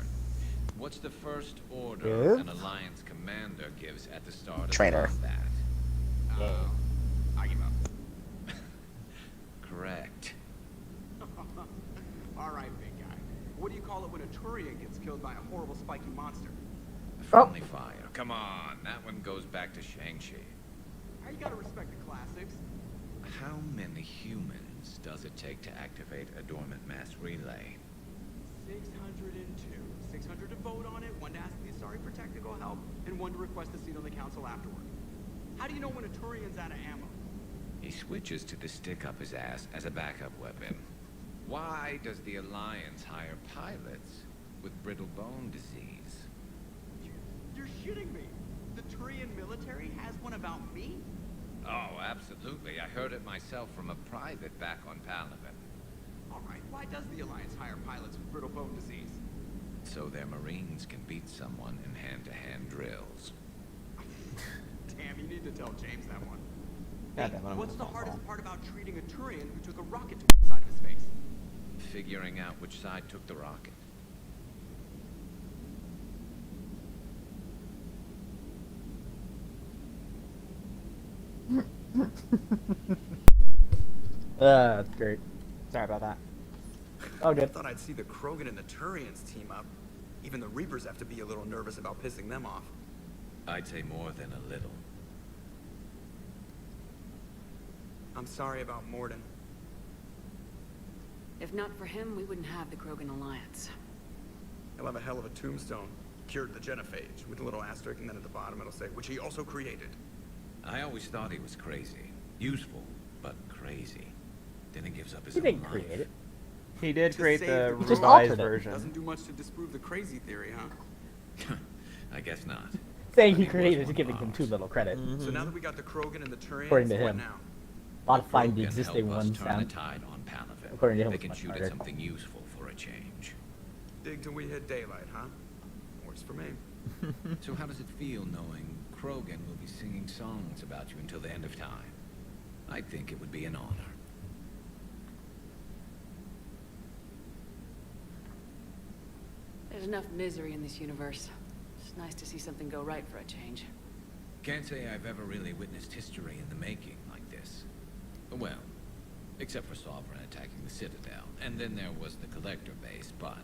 [SPEAKER 8] What's the first order an Alliance commander gives at the start of
[SPEAKER 3] Trainer.
[SPEAKER 8] combat?
[SPEAKER 4] I give up.
[SPEAKER 8] Correct.
[SPEAKER 4] All right, big guy. What do you call it when a Turian gets killed by a horrible spiky monster?
[SPEAKER 8] Friendly fire. Come on, that one goes back to Shang-Chi.
[SPEAKER 4] How you gotta respect the classics?
[SPEAKER 8] How many humans does it take to activate a dormant mass relay?
[SPEAKER 4] 602. 600 to vote on it, 1 to ask the Asari Protect to go help, and 1 to request a seat on the council afterward. How do you know when a Turian's out of ammo?
[SPEAKER 8] He switches to the stick up his ass as a backup weapon. Why does the Alliance hire pilots with brittle bone disease?
[SPEAKER 4] You're shitting me! The Turian military has one about me?
[SPEAKER 8] Oh, absolutely. I heard it myself from a private back on Palaven.
[SPEAKER 4] Alright, why does the Alliance hire pilots with brittle bone disease?
[SPEAKER 8] So their Marines can beat someone in hand-to-hand drills.
[SPEAKER 4] Damn, you need to tell James that one.
[SPEAKER 2] Hey,
[SPEAKER 4] what's the hardest part about treating a Turian who took a rocket to the side of his face?
[SPEAKER 8] Figuring out which side took the rocket.
[SPEAKER 1] That's great.
[SPEAKER 2] Sorry about that.
[SPEAKER 1] Oh, good.
[SPEAKER 4] I thought I'd see the Krogan and the Turians team up. Even the Reapers have to be a little nervous about pissing them off.
[SPEAKER 8] I'd say more than a little.
[SPEAKER 4] I'm sorry about Morden.
[SPEAKER 6] If not for him, we wouldn't have the Krogan Alliance.
[SPEAKER 4] He'll have a hell of a tombstone. Cured the Genophage, with a little asterisk, and then at the bottom it'll say, which he also created.
[SPEAKER 8] I always thought he was crazy. Useful, but crazy. Then he gives up his
[SPEAKER 1] He
[SPEAKER 8] own
[SPEAKER 1] didn't
[SPEAKER 8] life.
[SPEAKER 1] create it.
[SPEAKER 2] He did
[SPEAKER 4] To
[SPEAKER 2] create
[SPEAKER 4] save
[SPEAKER 2] the
[SPEAKER 4] crew.
[SPEAKER 1] Just
[SPEAKER 2] revised
[SPEAKER 1] altered it.
[SPEAKER 2] version.
[SPEAKER 4] Doesn't do much to disprove the crazy theory, huh?
[SPEAKER 8] I guess not.
[SPEAKER 1] Saying he created is giving him too little credit.
[SPEAKER 4] So now that we got the Krogan and the Turians,
[SPEAKER 1] According to
[SPEAKER 4] what
[SPEAKER 1] him.
[SPEAKER 4] now?
[SPEAKER 1] Modifying the
[SPEAKER 8] Krogan
[SPEAKER 1] existing
[SPEAKER 8] help us
[SPEAKER 1] ones
[SPEAKER 8] turn
[SPEAKER 1] sound.
[SPEAKER 8] the tide on Palaven.
[SPEAKER 1] According to him,
[SPEAKER 8] They
[SPEAKER 1] it's
[SPEAKER 8] can
[SPEAKER 1] much
[SPEAKER 8] shoot
[SPEAKER 1] harder.
[SPEAKER 8] at something useful for a change.
[SPEAKER 4] Dig till we hit daylight, huh? Works for me.
[SPEAKER 8] So how does it feel knowing Krogan will be singing songs about you until the end of time? I think it would be an honor.
[SPEAKER 6] There's enough misery in this universe. It's nice to see something go right for a change.
[SPEAKER 8] Can't say I've ever really witnessed history in the making like this. Well, except for Sovereign attacking the Citadel, and then there was the Collector base, but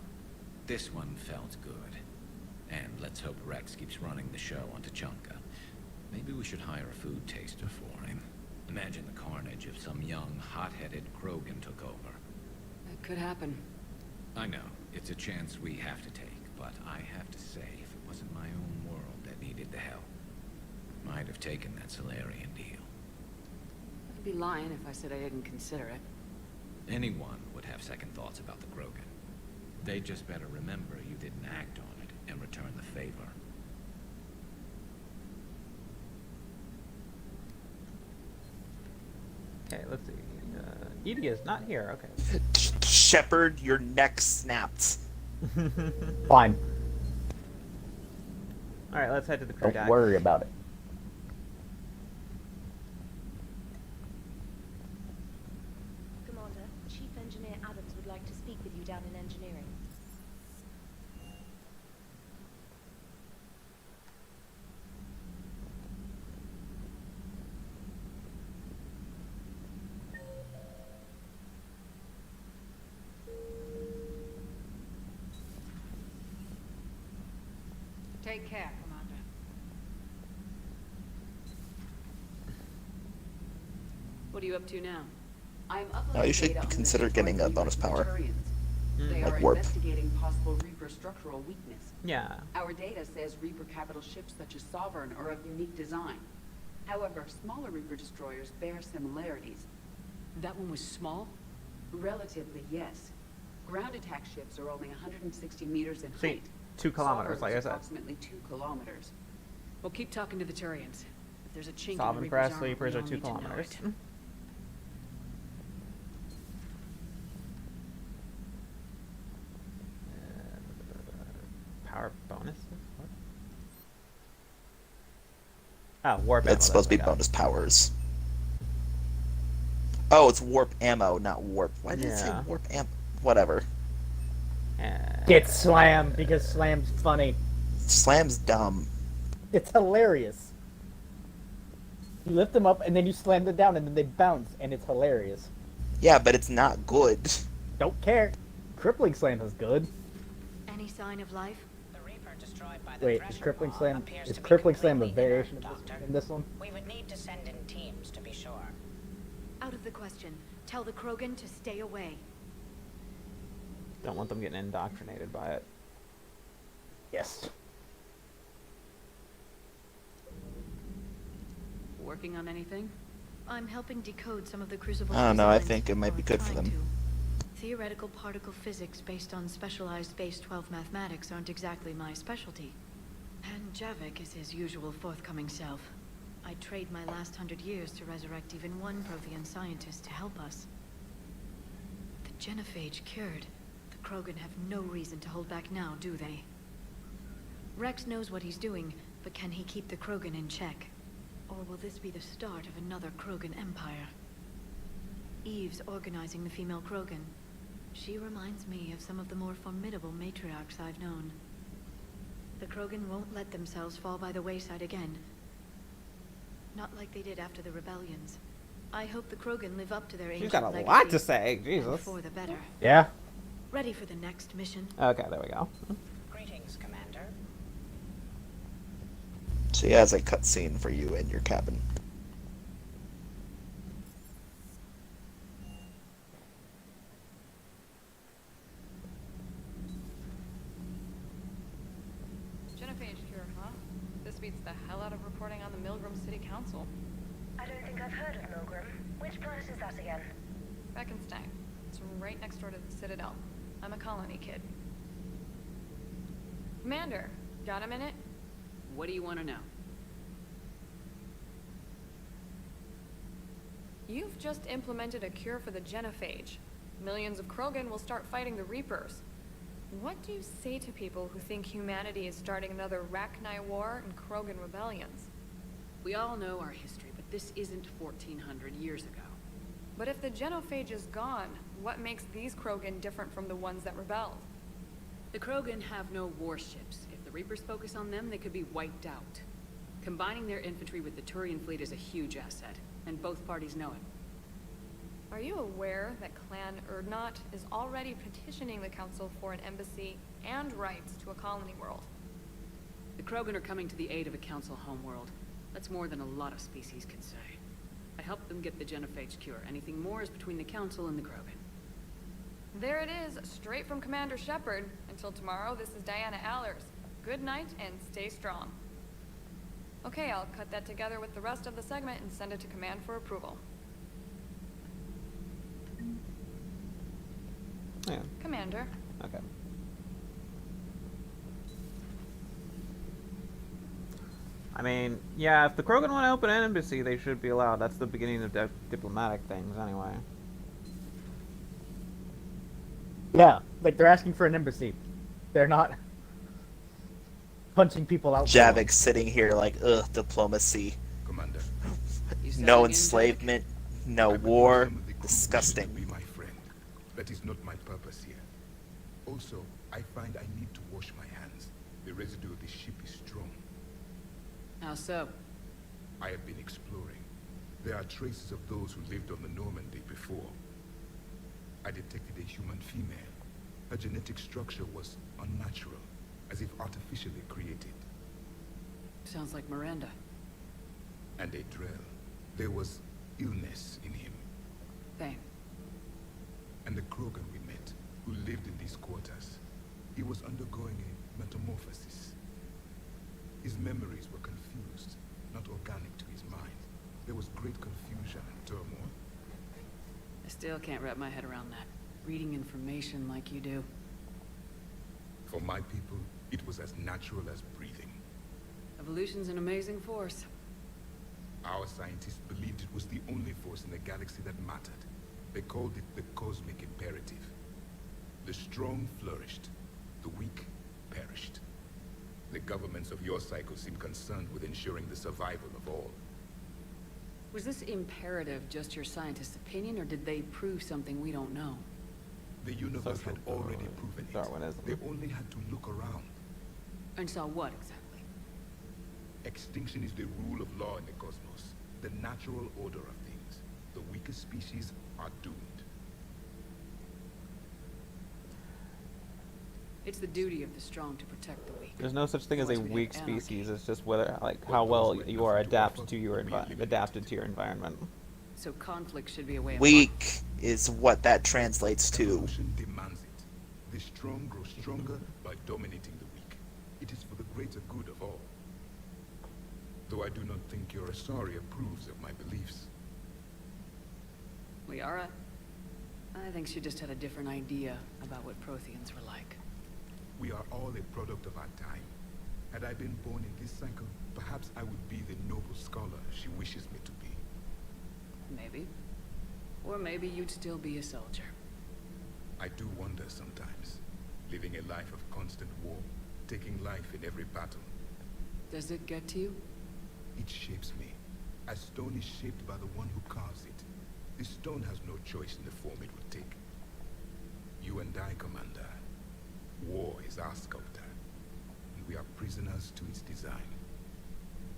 [SPEAKER 8] this one felt good. And let's hope Rex keeps running the show on Tuchanka. Maybe we should hire a food taster for him. Imagine the carnage if some young, hot-headed Krogan took over.
[SPEAKER 6] It could happen.
[SPEAKER 8] I know, it's a chance we have to take, but I have to say, if it wasn't my own world that needed the help, I'd have taken that Solarian deal.
[SPEAKER 6] I'd be lying if I said I didn't consider it.
[SPEAKER 8] Anyone would have second thoughts about the Krogan. They just better remember you didn't act on it and return the favor.
[SPEAKER 2] Okay, let's see. Edie is not here. Okay.
[SPEAKER 3] Shepard, your neck snapped.
[SPEAKER 1] Fine.
[SPEAKER 2] All right, let's head to the crew
[SPEAKER 1] Don't
[SPEAKER 2] deck.
[SPEAKER 1] worry about it.
[SPEAKER 21] Commander, Chief Engineer Adams would like to speak with you down in engineering.
[SPEAKER 6] Take care, Commander. What are you up to now? I'm uploading
[SPEAKER 3] You should
[SPEAKER 6] data on the
[SPEAKER 3] consider
[SPEAKER 6] Detroit
[SPEAKER 3] getting a
[SPEAKER 6] Reaper
[SPEAKER 3] bonus
[SPEAKER 6] from the
[SPEAKER 3] power.
[SPEAKER 6] Turians. They
[SPEAKER 3] Like
[SPEAKER 6] are
[SPEAKER 3] warp.
[SPEAKER 6] investigating possible Reaper structural weakness.
[SPEAKER 2] Yeah.
[SPEAKER 6] Our data says Reaper capital ships such as Sovereign are of unique design. However, smaller Reaper destroyers bear similarities. That one was small? Relatively, yes. Ground attack ships are only 160 meters in
[SPEAKER 2] See,
[SPEAKER 6] height.
[SPEAKER 2] 2 kilometers,
[SPEAKER 6] Sovereign
[SPEAKER 2] like I
[SPEAKER 6] is
[SPEAKER 2] said.
[SPEAKER 6] approximately 2 kilometers. We'll keep talking to the Turians. If there's a chink in the
[SPEAKER 2] Sovereign
[SPEAKER 6] Reaper's
[SPEAKER 2] Press
[SPEAKER 6] armor,
[SPEAKER 2] sleepers
[SPEAKER 6] we
[SPEAKER 2] are
[SPEAKER 6] all
[SPEAKER 2] 2
[SPEAKER 6] need to know
[SPEAKER 2] kilometers.
[SPEAKER 6] it.
[SPEAKER 2] Power bonus? What? Oh, warp ammo.
[SPEAKER 3] It's supposed to be
[SPEAKER 2] that's what I
[SPEAKER 3] bonus powers. Oh, it's warp ammo, not warp. Why did it say
[SPEAKER 2] Yeah.
[SPEAKER 3] warp ammo? Whatever.
[SPEAKER 2] got.
[SPEAKER 1] Get slammed because slam's funny.
[SPEAKER 3] Slam's dumb.
[SPEAKER 1] It's hilarious. You lift them up and then you slam them down and then they bounce and it's hilarious.
[SPEAKER 3] Yeah, but it's not good.
[SPEAKER 1] Don't care. Crippling slam is good.
[SPEAKER 9] Any sign of life?
[SPEAKER 11] The Reaper destroyed by the
[SPEAKER 1] Wait, is
[SPEAKER 11] Thresher
[SPEAKER 1] crippling
[SPEAKER 11] Maw
[SPEAKER 1] slam
[SPEAKER 11] appears
[SPEAKER 1] is
[SPEAKER 11] to be
[SPEAKER 1] crippling slam a
[SPEAKER 11] completely
[SPEAKER 1] variation
[SPEAKER 11] inert,
[SPEAKER 1] of this,
[SPEAKER 11] Doctor.
[SPEAKER 1] in this one?
[SPEAKER 11] We would need to send in teams to be sure.
[SPEAKER 9] Out of the question. Tell the Krogan to stay away.
[SPEAKER 2] Don't want them getting indoctrinated by it.
[SPEAKER 1] Yes.
[SPEAKER 6] Working on anything?
[SPEAKER 9] I'm helping decode some of the Crucible's
[SPEAKER 3] I don't know, I
[SPEAKER 9] designs,
[SPEAKER 3] think it might be
[SPEAKER 9] or
[SPEAKER 3] good for
[SPEAKER 9] trying
[SPEAKER 3] them.
[SPEAKER 9] to. Theoretical particle physics based on specialized base 12 mathematics aren't exactly my specialty. And Javik is his usual forthcoming self. I'd trade my last 100 years to resurrect even one Prothean scientist to help us. The Genophage cured. The Krogan have no reason to hold back now, do they? Rex knows what he's doing, but can he keep the Krogan in check? Or will this be the start of another Krogan empire? Eve's organizing the female Krogan. She reminds me of some of the more formidable matriarchs I've known. The Krogan won't let themselves fall by the wayside again. Not like they did after the rebellions. I hope the Krogan live up to their ancient
[SPEAKER 2] She's got a
[SPEAKER 9] legacy,
[SPEAKER 2] lot to say,
[SPEAKER 9] and
[SPEAKER 2] Jesus.
[SPEAKER 9] for the better.
[SPEAKER 1] Yeah.
[SPEAKER 9] Ready for the next mission?
[SPEAKER 2] Okay, there we go.
[SPEAKER 11] Greetings, Commander.
[SPEAKER 3] She has a cutscene for you in your cabin.
[SPEAKER 5] reporting on the Milgram City Council.
[SPEAKER 16] I don't think I've heard of Milgram. Which planet is that again?
[SPEAKER 5] Beckenstein. It's right next door to the Citadel. I'm a colony kid. Commander, got a minute?
[SPEAKER 6] What do you want to know?
[SPEAKER 5] You've just implemented a cure for the Genophage. Millions of Krogan will start fighting the Reapers. What do you say to people who think humanity is starting another Rachni War and Krogan rebellions?
[SPEAKER 6] We all know our history, but this isn't 1400 years ago.
[SPEAKER 5] But if the Genophage is gone, what makes these Krogan different from the ones that rebelled?
[SPEAKER 6] The Krogan have no warships. If the Reapers focus on them, they could be wiped out. Combining their infantry with the Turian fleet is a huge asset, and both parties know it.
[SPEAKER 5] Are you aware that Clan Urdnot is already petitioning the Council for an embassy and rights to a colony world?
[SPEAKER 6] The Krogan are coming to the aid of a Council homeworld. That's more than a lot of species could say. I helped them get the Genophage cure. Anything more is between the Council and the Krogan.
[SPEAKER 5] There it is, straight from Commander Shepard. Until tomorrow, this is Diana Allers. Good night and stay strong. Okay, I'll cut that together with the rest of the segment and send it to Command for approval.
[SPEAKER 2] Yeah.
[SPEAKER 5] Commander.
[SPEAKER 2] Okay. I mean, yeah, if the Krogan want to open an embassy, they should be allowed. That's the beginning of diplomatic things, anyway.
[SPEAKER 1] Yeah, like they're asking for an embassy. They're not punching people out.
[SPEAKER 3] Javik sitting here like, ugh, diplomacy.
[SPEAKER 13] Commander.
[SPEAKER 3] No enslavement, no war. Disgusting.
[SPEAKER 13] Be my friend. That is not my purpose here. Also, I find I need to wash my hands. The residue of the ship is strong.
[SPEAKER 6] How so?
[SPEAKER 13] I have been exploring. There are traces of those who lived on the Normandy before. I detected a human female. Her genetic structure was unnatural, as if artificially created.
[SPEAKER 6] Sounds like Miranda.
[SPEAKER 13] And a Drell. There was illness in him.
[SPEAKER 6] Thane.
[SPEAKER 13] And the Krogan we met, who lived in these quarters. He was undergoing a metamorphosis. His memories were confused, not organic to his mind. There was great confusion and turmoil.
[SPEAKER 6] I still can't wrap my head around that. Reading information like you do.
[SPEAKER 13] For my people, it was as natural as breathing.
[SPEAKER 6] Evolution's an amazing force.
[SPEAKER 13] Our scientists believed it was the only force in the galaxy that mattered. They called it the cosmic imperative. The strong flourished, the weak perished. The governments of your cycle seem concerned with ensuring the survival of all.
[SPEAKER 6] Was this imperative just your scientist's opinion, or did they prove something we don't know?
[SPEAKER 13] The universe had already proven it. They only had to look around.
[SPEAKER 6] And saw what exactly?
[SPEAKER 13] Extinction is the rule of law in the cosmos, the natural order of things. The weakest species are doomed.
[SPEAKER 6] It's the duty of the strong to protect the weak.
[SPEAKER 2] There's no such thing as a weak species. It's just whether, like, how well you are adapted to your environment.
[SPEAKER 6] So conflict should be a way of
[SPEAKER 3] Weak is what that translates to.
[SPEAKER 13] Evolution demands it. The strong grow stronger by dominating the weak. It is for the greater good of all. Though I do not think your Asari approves of my beliefs.
[SPEAKER 6] Liara? I think she just had a different idea about what Protheans were like.
[SPEAKER 13] We are all a product of our time. Had I been born in this cycle, perhaps I would be the noble scholar she wishes me to be.
[SPEAKER 6] Maybe. Or maybe you'd still be a soldier.
[SPEAKER 13] I do wonder sometimes, living a life of constant war, taking life in every battle.
[SPEAKER 6] Does it get to you?
[SPEAKER 13] It shapes me, as stone is shaped by the one who carves it. The stone has no choice in the form it would take. You and I, Commander. War is our sculptor, and we are prisoners to its design.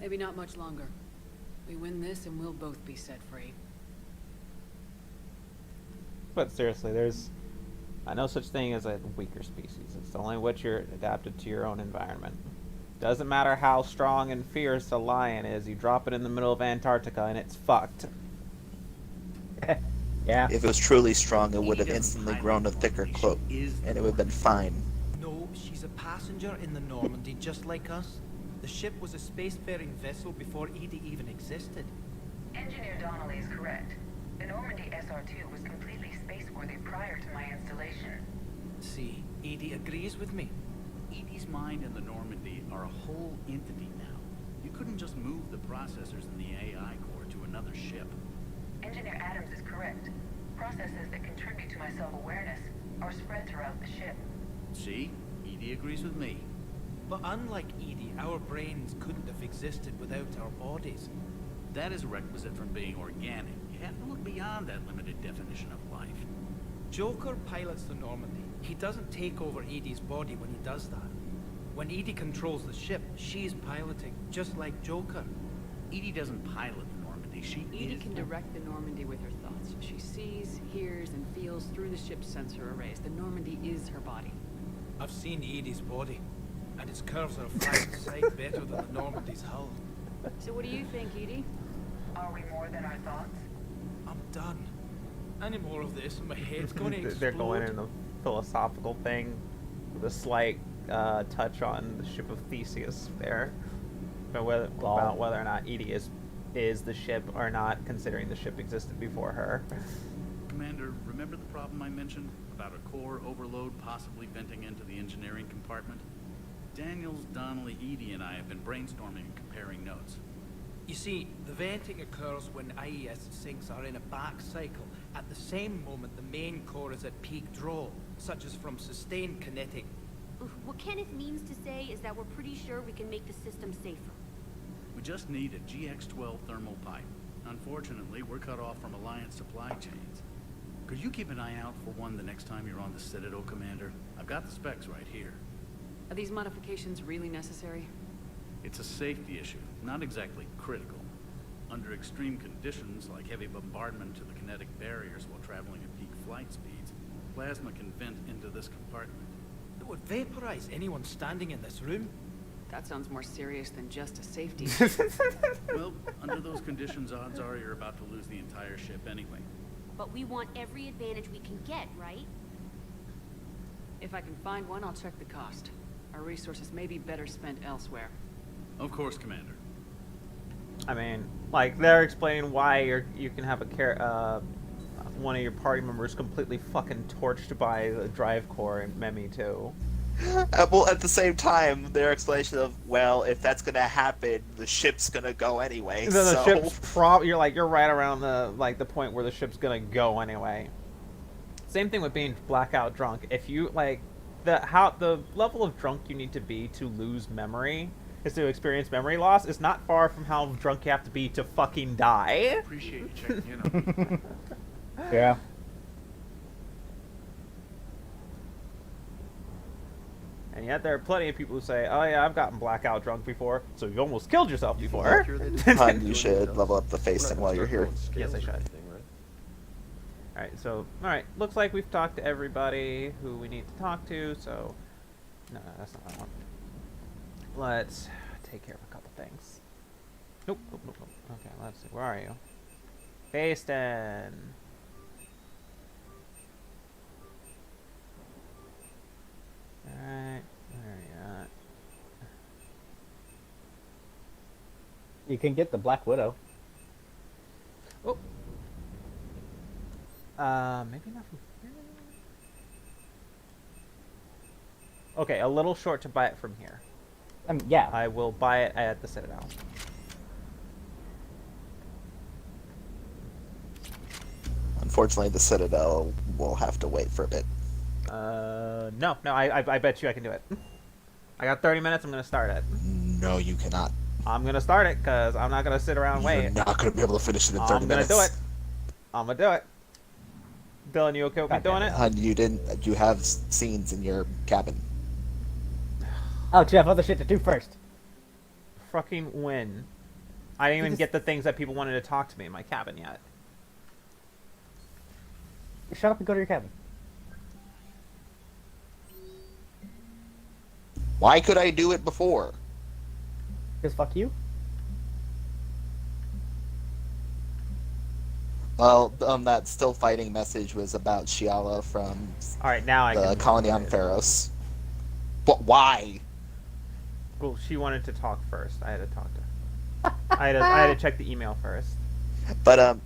[SPEAKER 6] Maybe not much longer. We win this and we'll both be set free.
[SPEAKER 2] But seriously, there's no such thing as a weaker species. It's only what you're adapted to your own environment. Doesn't matter how strong and fierce a lion is, you drop it in the middle of Antarctica and it's fucked.
[SPEAKER 1] Yeah.
[SPEAKER 3] If it was truly strong, it would have instantly grown a thicker cloak, and it would have been fine.
[SPEAKER 22] No, she's a passenger in the Normandy, just like us.
[SPEAKER 12] The ship was a spacefaring vessel before Edie even existed.
[SPEAKER 6] Engineer Donnelly is correct. The Normandy SR-2 was completely spaceworthy prior to my installation.
[SPEAKER 12] See, Edie agrees with me.
[SPEAKER 22] Edie's mind and the Normandy are a whole entity now. You couldn't just move the processors in the AI core to another ship.
[SPEAKER 6] Engineer Adams is correct. Processes that contribute to my self-awareness are spread throughout the ship.
[SPEAKER 22] See? Edie agrees with me.
[SPEAKER 12] But unlike Edie, our brains couldn't have existed without our bodies.
[SPEAKER 22] That is a requisite from being organic. You have to look beyond that limited definition of life.
[SPEAKER 12] Joker pilots the Normandy. He doesn't take over Edie's body when he does that. When Edie controls the ship, she's piloting, just like Joker.
[SPEAKER 22] Edie doesn't pilot the Normandy, she
[SPEAKER 6] Edie
[SPEAKER 22] is...
[SPEAKER 6] can direct the Normandy with her thoughts. She sees, hears, and feels through the ship's sensor arrays. The Normandy is her body.
[SPEAKER 12] I've seen Edie's body, and its curves are a fraction sight better than the Normandy's hull.
[SPEAKER 6] So what do you think, Edie? Are we more than our thoughts?
[SPEAKER 12] I'm done. Any more of this, and my head's gonna explode.
[SPEAKER 2] They're going in a philosophical thing with a slight touch on the ship of Theseus there. About whether or not Edie is the ship or not, considering the ship existed before her.
[SPEAKER 22] Commander, remember the problem I mentioned? About a core overload possibly venting into the engineering compartment? Daniels, Donnelly, Edie, and I have been brainstorming and comparing notes.
[SPEAKER 12] You see, the venting occurs when IES sinks are in a back cycle. At the same moment, the main core is at peak draw, such as from sustained kinetic.
[SPEAKER 23] What Kenneth means to say is that we're pretty sure we can make the system safer.
[SPEAKER 22] We just need a GX-12 thermal pipe. Unfortunately, we're cut off from Alliance supply chains. Could you keep an eye out for one the next time you're on the Citadel, Commander? I've got the specs right here.
[SPEAKER 6] Are these modifications really necessary?
[SPEAKER 22] It's a safety issue, not exactly critical. Under extreme conditions, like heavy bombardment to the kinetic barriers while traveling at peak flight speeds, plasma can vent into this compartment.
[SPEAKER 12] It would vaporize anyone standing in this room.
[SPEAKER 6] That sounds more serious than just a safety.
[SPEAKER 22] Well, under those conditions, odds are you're about to lose the entire ship anyway.
[SPEAKER 23] But we want every advantage we can get, right?
[SPEAKER 6] If I can find one, I'll check the cost. Our resources may be better spent elsewhere.
[SPEAKER 22] Of course, Commander.
[SPEAKER 2] I mean, like, they're explaining why you can have one of your party members completely fucking torched by the drive core in Memi too.
[SPEAKER 3] Well, at the same time, their explanation of, well, if that's gonna happen, the ship's gonna go anyway.
[SPEAKER 2] Then the ship's you're right around the point where the ship's gonna go anyway. Same thing with being blackout drunk. If you the level of drunk you need to be to lose memory is to experience memory loss is not far from how drunk you have to be to fucking die.
[SPEAKER 14] Appreciate you checking in on me.
[SPEAKER 1] Yeah.
[SPEAKER 2] And yet there are plenty of people who say, oh yeah, I've gotten blackout drunk before, so you almost killed yourself before.
[SPEAKER 3] Hun, you should level up the facing while you're here.
[SPEAKER 2] Yes, I should. Alright, so, alright, looks like we've talked to everybody who we need to talk to, so... No, that's not what I want. Let's take care of a couple things. Nope. Okay, let's see, where are you? Baston! Alright, where are you at?
[SPEAKER 1] You can get the Black Widow.
[SPEAKER 2] Oh! Maybe not from here. Okay, a little short to buy it from here.
[SPEAKER 1] Yeah.
[SPEAKER 2] I will buy it at the Citadel.
[SPEAKER 3] Unfortunately, the Citadel will have to wait for a bit.
[SPEAKER 2] No, I bet you I can do it. I got 30 minutes, I'm gonna start it.
[SPEAKER 3] No, you cannot.
[SPEAKER 2] I'm gonna start it, because I'm not gonna sit around and wait.
[SPEAKER 3] You're not gonna be able to finish it in 30 minutes.
[SPEAKER 2] I'm gonna do it. I'm gonna do it. Dylan, you okay with me doing it?
[SPEAKER 3] You didn't. You have scenes in your cabin.
[SPEAKER 1] Oh, Jeff, other shit to do first.
[SPEAKER 2] Fucking when? I didn't even get the things that people wanted to talk to me in my cabin yet.
[SPEAKER 1] Shut up and go to your cabin.
[SPEAKER 3] Why could I do it before?
[SPEAKER 1] Because fuck you.
[SPEAKER 3] Well, that still fighting message was about Shiala from
[SPEAKER 2] Alright, now I
[SPEAKER 3] the
[SPEAKER 2] can
[SPEAKER 3] colony on Pharos. But why?
[SPEAKER 2] Well, she wanted to talk first. I had to talk to her. I had to check the email first.
[SPEAKER 3] But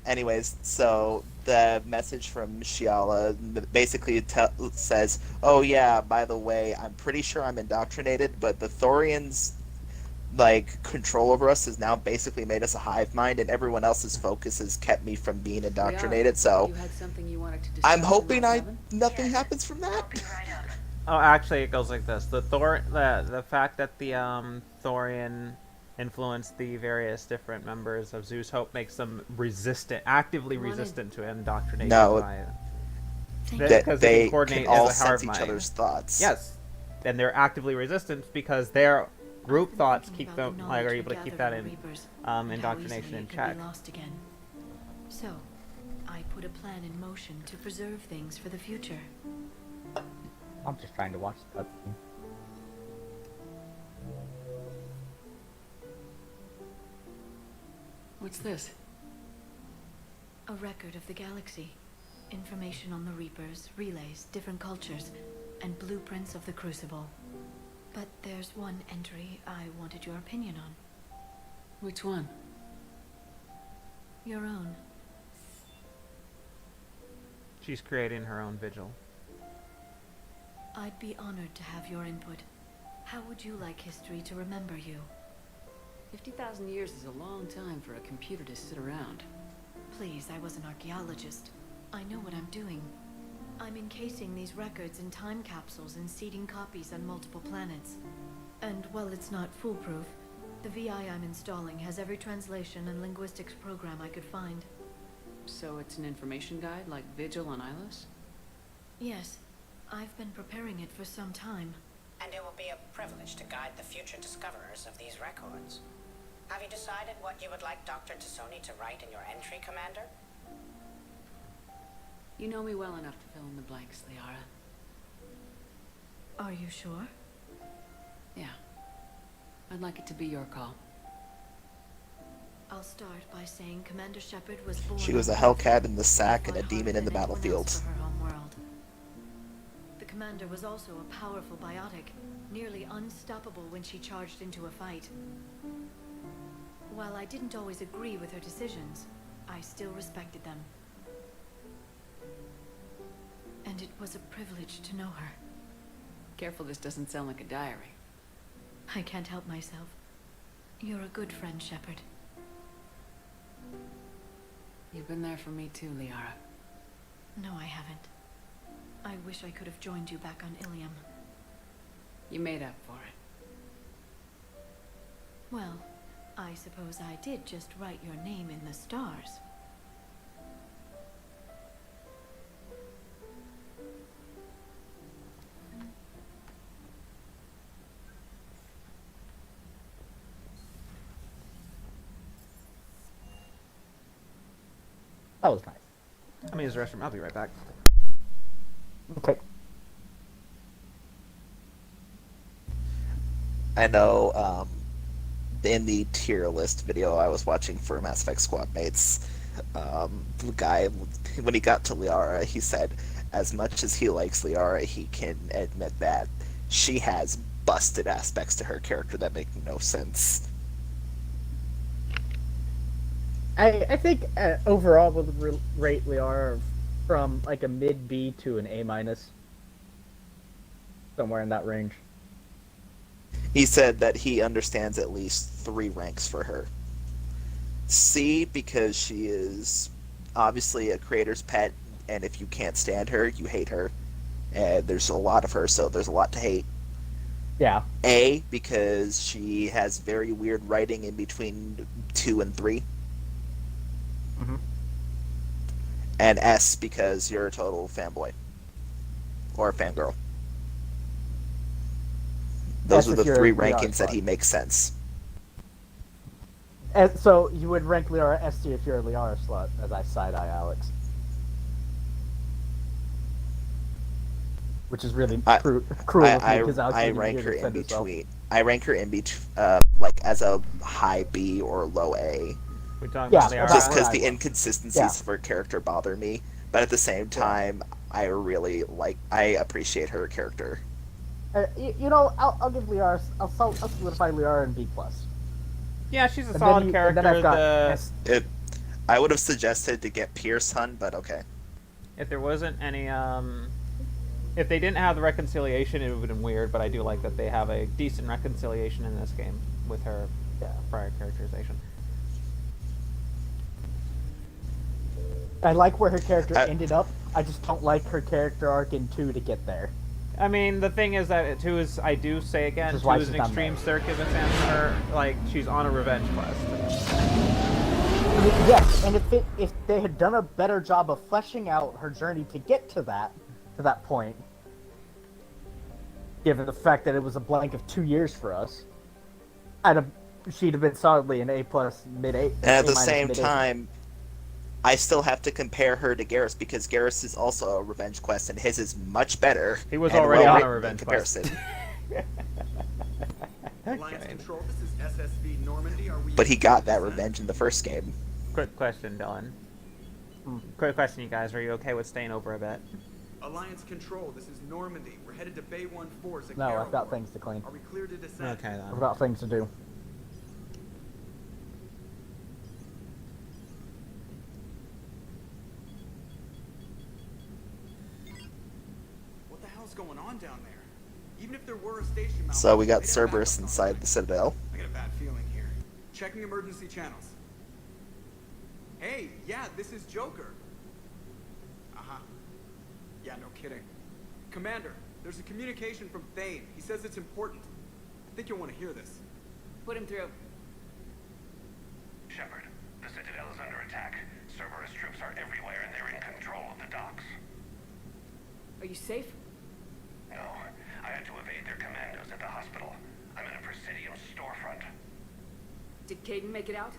[SPEAKER 3] anyways, so the message from Shiala basically says, "Oh yeah, by the way, I'm pretty sure I'm indoctrinated, but the Thorians like control over us has now basically made us a hive mind, and everyone else's focus has kept me from being indoctrinated. So
[SPEAKER 6] You had something you wanted to discuss
[SPEAKER 3] I'm hoping
[SPEAKER 6] in Lot 7?
[SPEAKER 3] nothing happens from that."
[SPEAKER 2] Oh, actually, it goes like this: the fact that the Thorian influenced the various different members of Zeus Hope makes them actively resistant to indoctrination.
[SPEAKER 3] No,
[SPEAKER 2] because
[SPEAKER 3] they
[SPEAKER 2] coordinate
[SPEAKER 3] can all
[SPEAKER 2] as a hive
[SPEAKER 3] sense each
[SPEAKER 2] mind.
[SPEAKER 3] other's thoughts.
[SPEAKER 2] Yes, and they're actively resistant because their group thoughts keep them are able to keep that in indoctrination in check.
[SPEAKER 9] Lost again. So, I put a plan in motion to preserve things for the future.
[SPEAKER 1] I'm just trying to watch that.
[SPEAKER 6] What's this?
[SPEAKER 9] A record of the galaxy. Information on the Reapers, relays, different cultures, and blueprints of the Crucible. But there's one entry I wanted your opinion on.
[SPEAKER 6] Which one?
[SPEAKER 9] Your own.
[SPEAKER 2] She's creating her own vigil.
[SPEAKER 9] I'd be honored to have your input. How would you like history to remember you?
[SPEAKER 6] 50,000 years is a long time for a computer to sit around.
[SPEAKER 9] Please, I was an archaeologist. I know what I'm doing. I'm encasing these records in time capsules and seeding copies on multiple planets. And while it's not foolproof, the VI I'm installing has every translation and linguistics program I could find.
[SPEAKER 6] So it's an information guide like Vigil on Ilos?
[SPEAKER 9] Yes. I've been preparing it for some time.
[SPEAKER 7] And it will be a privilege to guide the future discoverers of these records. Have you decided what you would like Dr. Tassoni to write in your entry, Commander?
[SPEAKER 6] You know me well enough to fill in the blanks, Liara.
[SPEAKER 9] Are you sure?
[SPEAKER 6] Yeah. I'd like it to be your call.
[SPEAKER 9] I'll start by saying Commander Shepard was born...
[SPEAKER 3] She was a Hellcat in the sack and a demon in the battlefield.
[SPEAKER 9] The Commander was also a powerful biotic, nearly unstoppable when she charged into a fight. While I didn't always agree with her decisions, I still respected them. And it was a privilege to know her.
[SPEAKER 6] Careful this doesn't sound like a diary.
[SPEAKER 9] I can't help myself. You're a good friend, Shepard.
[SPEAKER 6] You've been there for me too, Liara.
[SPEAKER 9] No, I haven't. I wish I could have joined you back on Ilium.
[SPEAKER 6] You made up for it.
[SPEAKER 9] Well, I suppose I did just write your name in the stars.
[SPEAKER 1] That was nice.
[SPEAKER 2] I'm gonna use the restroom. I'll be right back.
[SPEAKER 1] Okay.
[SPEAKER 3] I know, in the tier list video I was watching for Mass Effect Squad Mates, the guy, when he got to Liara, he said, as much as he likes Liara, he can admit that she has busted aspects to her character that make no sense.
[SPEAKER 1] I think overall would rate Liara from like a mid B to an A-, somewhere in that range.
[SPEAKER 3] He said that he understands at least 3 ranks for her. C, because she is obviously a creator's pet, and if you can't stand her, you hate her. And there's a lot of her, so there's a lot to hate.
[SPEAKER 1] Yeah.
[SPEAKER 3] A, because she has very weird writing in between 2 and 3.
[SPEAKER 1] Mm-hmm.
[SPEAKER 3] And S, because you're a total fanboy. Or a fangirl. Those are the 3 rankings that he makes sense.
[SPEAKER 1] So you would rank Liara S tier if you're a Liara slut, as I side-eye Alex. Which is really cruel of me, because
[SPEAKER 3] I rank her in between. I rank her in between, like as a high B or low A.
[SPEAKER 2] We're talking about Liara.
[SPEAKER 3] Just because the inconsistencies of her character bother me, but at the same time, I really I appreciate her character.
[SPEAKER 1] You know, I'll give Liara. I'll solidify Liara in B+.
[SPEAKER 2] Yeah, she's a
[SPEAKER 1] And
[SPEAKER 2] solid
[SPEAKER 1] then
[SPEAKER 2] character.
[SPEAKER 1] and then I've got
[SPEAKER 3] I would have suggested to get Pierce Hun, but okay.
[SPEAKER 2] If there wasn't any, if they didn't have the reconciliation, it would have been weird, but I do like that they have a decent reconciliation in this game with her prior characterization.
[SPEAKER 1] I like where her character ended up. I just don't like her character arc in 2 to get there.
[SPEAKER 2] I mean, the thing is that 2 is, I do say again, 2 is an extreme circumstance for her. Like, she's on a revenge quest.
[SPEAKER 1] Yes, and if they had done a better job of fleshing out her journey to get to that point, given the fact that it was a blank of 2 years for us, she'd have been solidly an A+, mid-A.
[SPEAKER 3] And at the same time, I still have to compare her to Garrus because Garrus is also a revenge quest, and his is much better.
[SPEAKER 2] He was already on a revenge quest.
[SPEAKER 4] Alliance Control, this is SSV Normandy. Are we?
[SPEAKER 3] But he got that revenge in the first game.
[SPEAKER 2] Quick question, Dylan. Quick question, you guys. Are you okay with staying over a bit?
[SPEAKER 4] Alliance Control, this is Normandy. We're headed to Bay 1-4.
[SPEAKER 1] No, I've got things to clean.
[SPEAKER 4] Are we clear to descend?
[SPEAKER 2] Okay, then.
[SPEAKER 1] I've got things to do.
[SPEAKER 4] What the hell's going on down there? Even if there were a station.
[SPEAKER 3] So we got Cerberus inside the Citadel.
[SPEAKER 4] I got a bad feeling here. Checking emergency channels. Hey, yeah, this is Joker. Uh-huh. Yeah, no kidding. Commander, there's a communication from Thane. He says it's important. I think you'll want to hear this.
[SPEAKER 6] Put him through.
[SPEAKER 19] Shepard, the Citadel is under attack. Cerberus troops are everywhere and they're in control of the docks.
[SPEAKER 6] Are you safe?
[SPEAKER 19] No, I had to evade their commandos at the hospital. I'm in a Presidium storefront.
[SPEAKER 6] Did Caden make it out?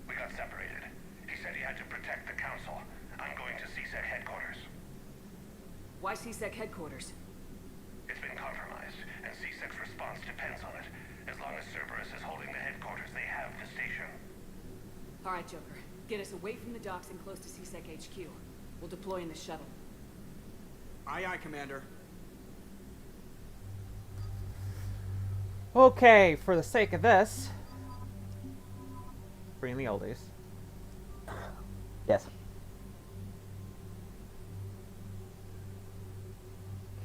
[SPEAKER 19] We got separated. He said he had to protect the Council. I'm going to CSEC headquarters.
[SPEAKER 6] Why CSEC headquarters?
[SPEAKER 19] It's been compromised, and CSEC's response depends on it. As long as Cerberus is holding the headquarters, they have the station.
[SPEAKER 6] All right, Joker. Get us away from the docks and close to CSEC HQ. We'll deploy in the shuttle.
[SPEAKER 4] Aye, aye, Commander.
[SPEAKER 2] Okay, for the sake of this, bring the oldies.
[SPEAKER 1] Yes.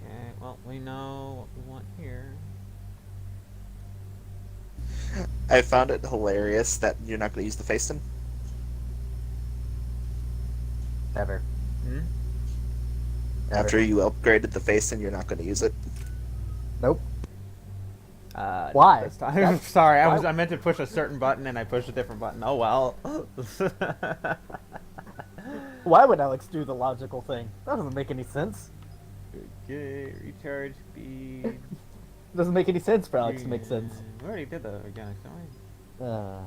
[SPEAKER 2] Okay, well, we know what we want here.
[SPEAKER 3] I found it hilarious that you're not going to use the Facetune.
[SPEAKER 1] Ever.
[SPEAKER 2] Hmm?
[SPEAKER 3] After you upgraded the Facetune, you're not going to use it.
[SPEAKER 1] Nope.
[SPEAKER 2] Why? This time. I'm sorry,
[SPEAKER 1] why?
[SPEAKER 2] I meant to push a certain button and I pushed a different button. Oh well.
[SPEAKER 1] Why would Alex do the logical thing? That doesn't make any sense.
[SPEAKER 2] Okay, recharge speed.
[SPEAKER 1] Doesn't make any sense for Alex to make sense.
[SPEAKER 2] We already did the organics, don't we?
[SPEAKER 1] Oh.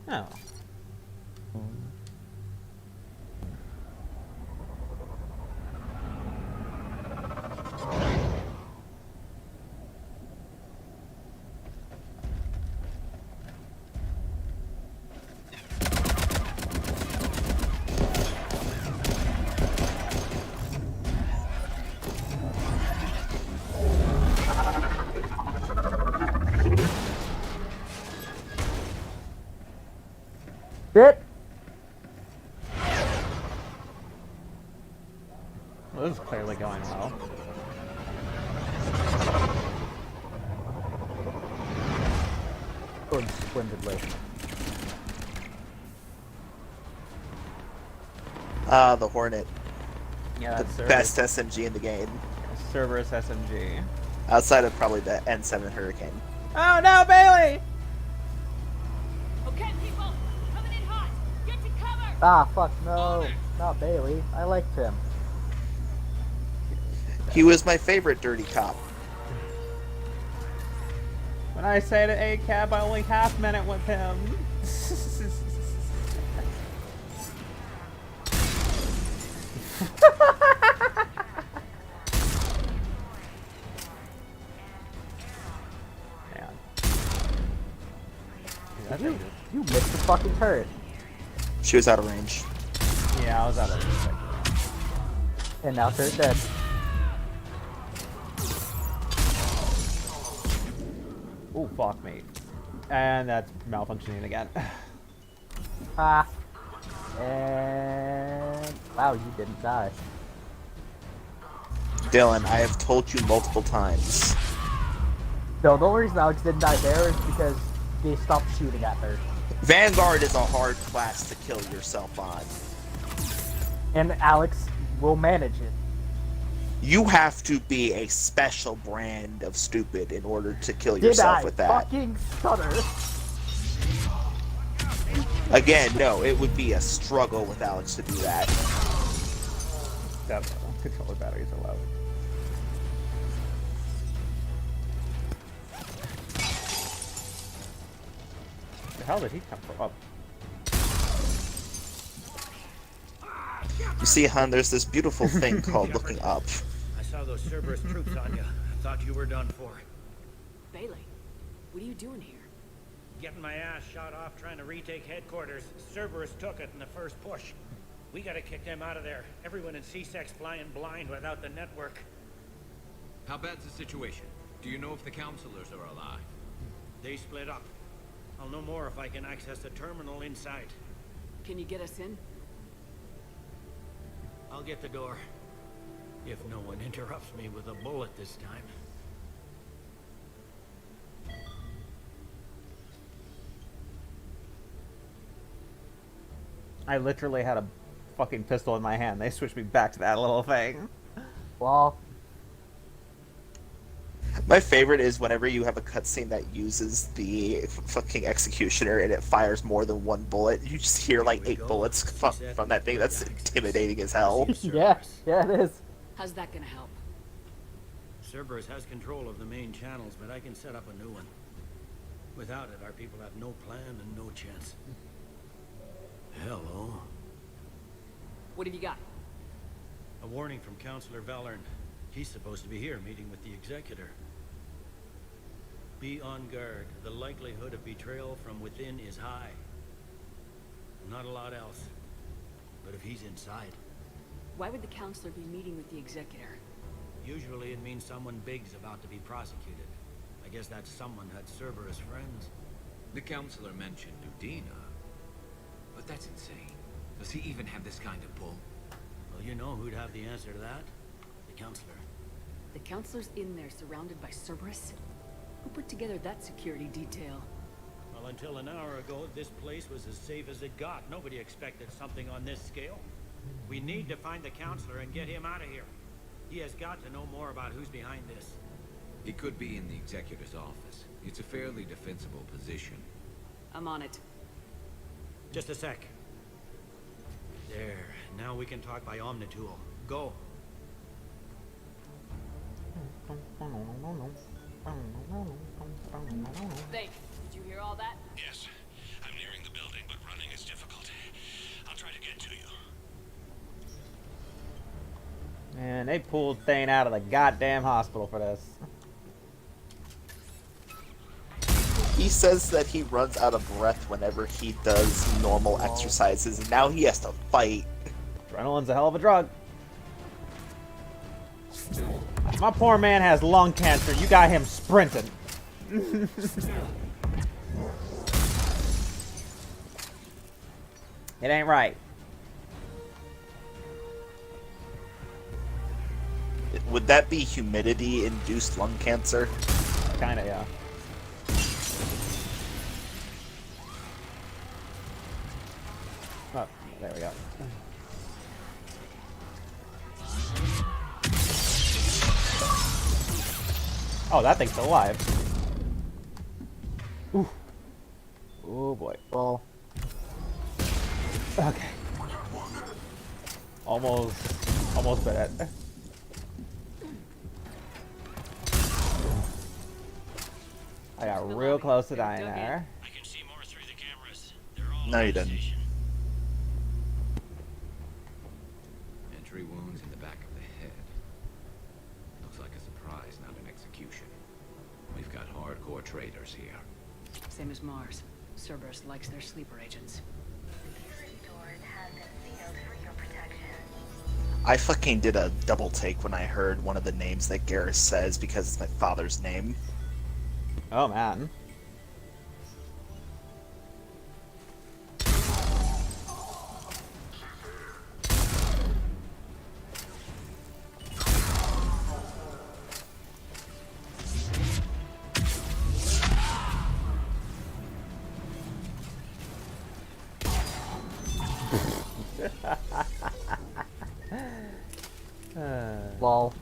[SPEAKER 2] No.
[SPEAKER 1] Shit!
[SPEAKER 2] Well, this is clearly going well.
[SPEAKER 1] Going splendidly.
[SPEAKER 3] The Hornet.
[SPEAKER 2] Yeah,
[SPEAKER 3] the
[SPEAKER 2] that's
[SPEAKER 3] best SMG in the game.
[SPEAKER 2] Cerberus SMG.
[SPEAKER 3] Outside of probably the N7 Hurricane.
[SPEAKER 2] Oh no, Bailey!
[SPEAKER 23] Okay, people, coming in hot. Get to cover.
[SPEAKER 1] Ah, fuck no. Not Bailey. I liked him.
[SPEAKER 3] He was my favorite dirty cop.
[SPEAKER 2] When I say to A-Cab, I only half meant it with him.
[SPEAKER 1] You missed the fucking turret.
[SPEAKER 3] She was out of range.
[SPEAKER 2] Yeah, I was out of range.
[SPEAKER 1] And now turret dead.
[SPEAKER 2] Oh, fuck me. And that's malfunctioning again.
[SPEAKER 1] Ah. And... Wow, you didn't die.
[SPEAKER 3] Dylan, I have told you multiple times.
[SPEAKER 1] No, the only reason Alex didn't die there is because they stopped shooting at her.
[SPEAKER 3] Vanguard is a hard class to kill yourself on.
[SPEAKER 1] And Alex will manage it.
[SPEAKER 3] You have to be a special brand of stupid in order to kill yourself with that.
[SPEAKER 1] Fucking stutter?
[SPEAKER 3] Again, no, it would be a struggle with Alex to do that.
[SPEAKER 2] That controller batteries are low. The hell did he come from? Oh.
[SPEAKER 3] You see, hon, there's this beautiful thing called looking up.
[SPEAKER 12] I saw those Cerberus troops on you. I thought you were done for.
[SPEAKER 6] Bailey, what are you doing here?
[SPEAKER 12] Getting my ass shot off trying to retake headquarters. Cerberus took it in the first push. We gotta kick them out of there. Everyone in C-Sec's flying blind without the network.
[SPEAKER 8] How bad's the situation? Do you know if the counselors are alive?
[SPEAKER 12] They split up. I'll know more if I can access the terminal inside.
[SPEAKER 6] Can you get us in?
[SPEAKER 12] I'll get the door. If no one interrupts me with a bullet this time.
[SPEAKER 2] I literally had a fucking pistol in my hand. They switched me back to that little thing.
[SPEAKER 1] Well,
[SPEAKER 3] my favorite is whenever you have a cutscene that uses the fucking executioner and it fires more than one bullet, you just hear like 8 bullets from that thing. That's intimidating as hell.
[SPEAKER 1] yeah, it is.
[SPEAKER 6] How's that gonna help?
[SPEAKER 12] Cerberus has control of the main channels, but I can set up a new one. Without it, our people have no plan and no chance. Hello.
[SPEAKER 6] What have you got?
[SPEAKER 12] A warning from Counselor Valern. He's supposed to be here meeting with the Executor. Be on guard. The likelihood of betrayal from within is high. Not a lot else. But if he's inside...
[SPEAKER 6] Why would the Counselor be meeting with the Executor?
[SPEAKER 12] Usually it means someone big's about to be prosecuted. I guess that someone had Cerberus friends.
[SPEAKER 8] The counselor mentioned Udina. But that's insane. Does he even have this kind of pull?
[SPEAKER 12] Well, you know who'd have the answer to that? The Counselor.
[SPEAKER 6] The Counselor's in there surrounded by Cerberus? Who put together that security detail?
[SPEAKER 12] Well, until an hour ago, this place was as safe as it got. Nobody expected something on this scale. We need to find the Counselor and get him out of here. He has got to know more about who's behind this.
[SPEAKER 8] He could be in the Executor's office. It's a fairly defensible position.
[SPEAKER 6] I'm on it.
[SPEAKER 12] Just a sec. There. Now we can talk by Omnitool. Go.
[SPEAKER 6] Thanks. Did you hear all that?
[SPEAKER 19] Yes. I'm nearing the building, but running is difficult. I'll try to get to you.
[SPEAKER 2] Man, they pulled Thane out of the goddamn hospital for this.
[SPEAKER 3] He says that he runs out of breath whenever he does normal exercises, and now he has to fight.
[SPEAKER 2] Adrenaline's a hell of a drug. My poor man has lung cancer. You got him sprinting. It ain't right.
[SPEAKER 3] Would that be humidity-induced lung cancer?
[SPEAKER 2] Kinda, yeah. Oh, there we go. Oh, that thing's still alive. Ooh. Oh boy.
[SPEAKER 1] Well.
[SPEAKER 2] Okay. Almost bit it. I got real close to dying there.
[SPEAKER 12] I can see more through the cameras.
[SPEAKER 3] No, you didn't.
[SPEAKER 8] Entry wounds in the back of the head. Looks like a surprise, not an execution. We've got hardcore traitors here.
[SPEAKER 6] Same as Mars. Cerberus likes their sleeper agents.
[SPEAKER 3] I fucking did a double take when I heard one of the names that Garrus says because it's my father's name.
[SPEAKER 2] Oh man.
[SPEAKER 1] Lol.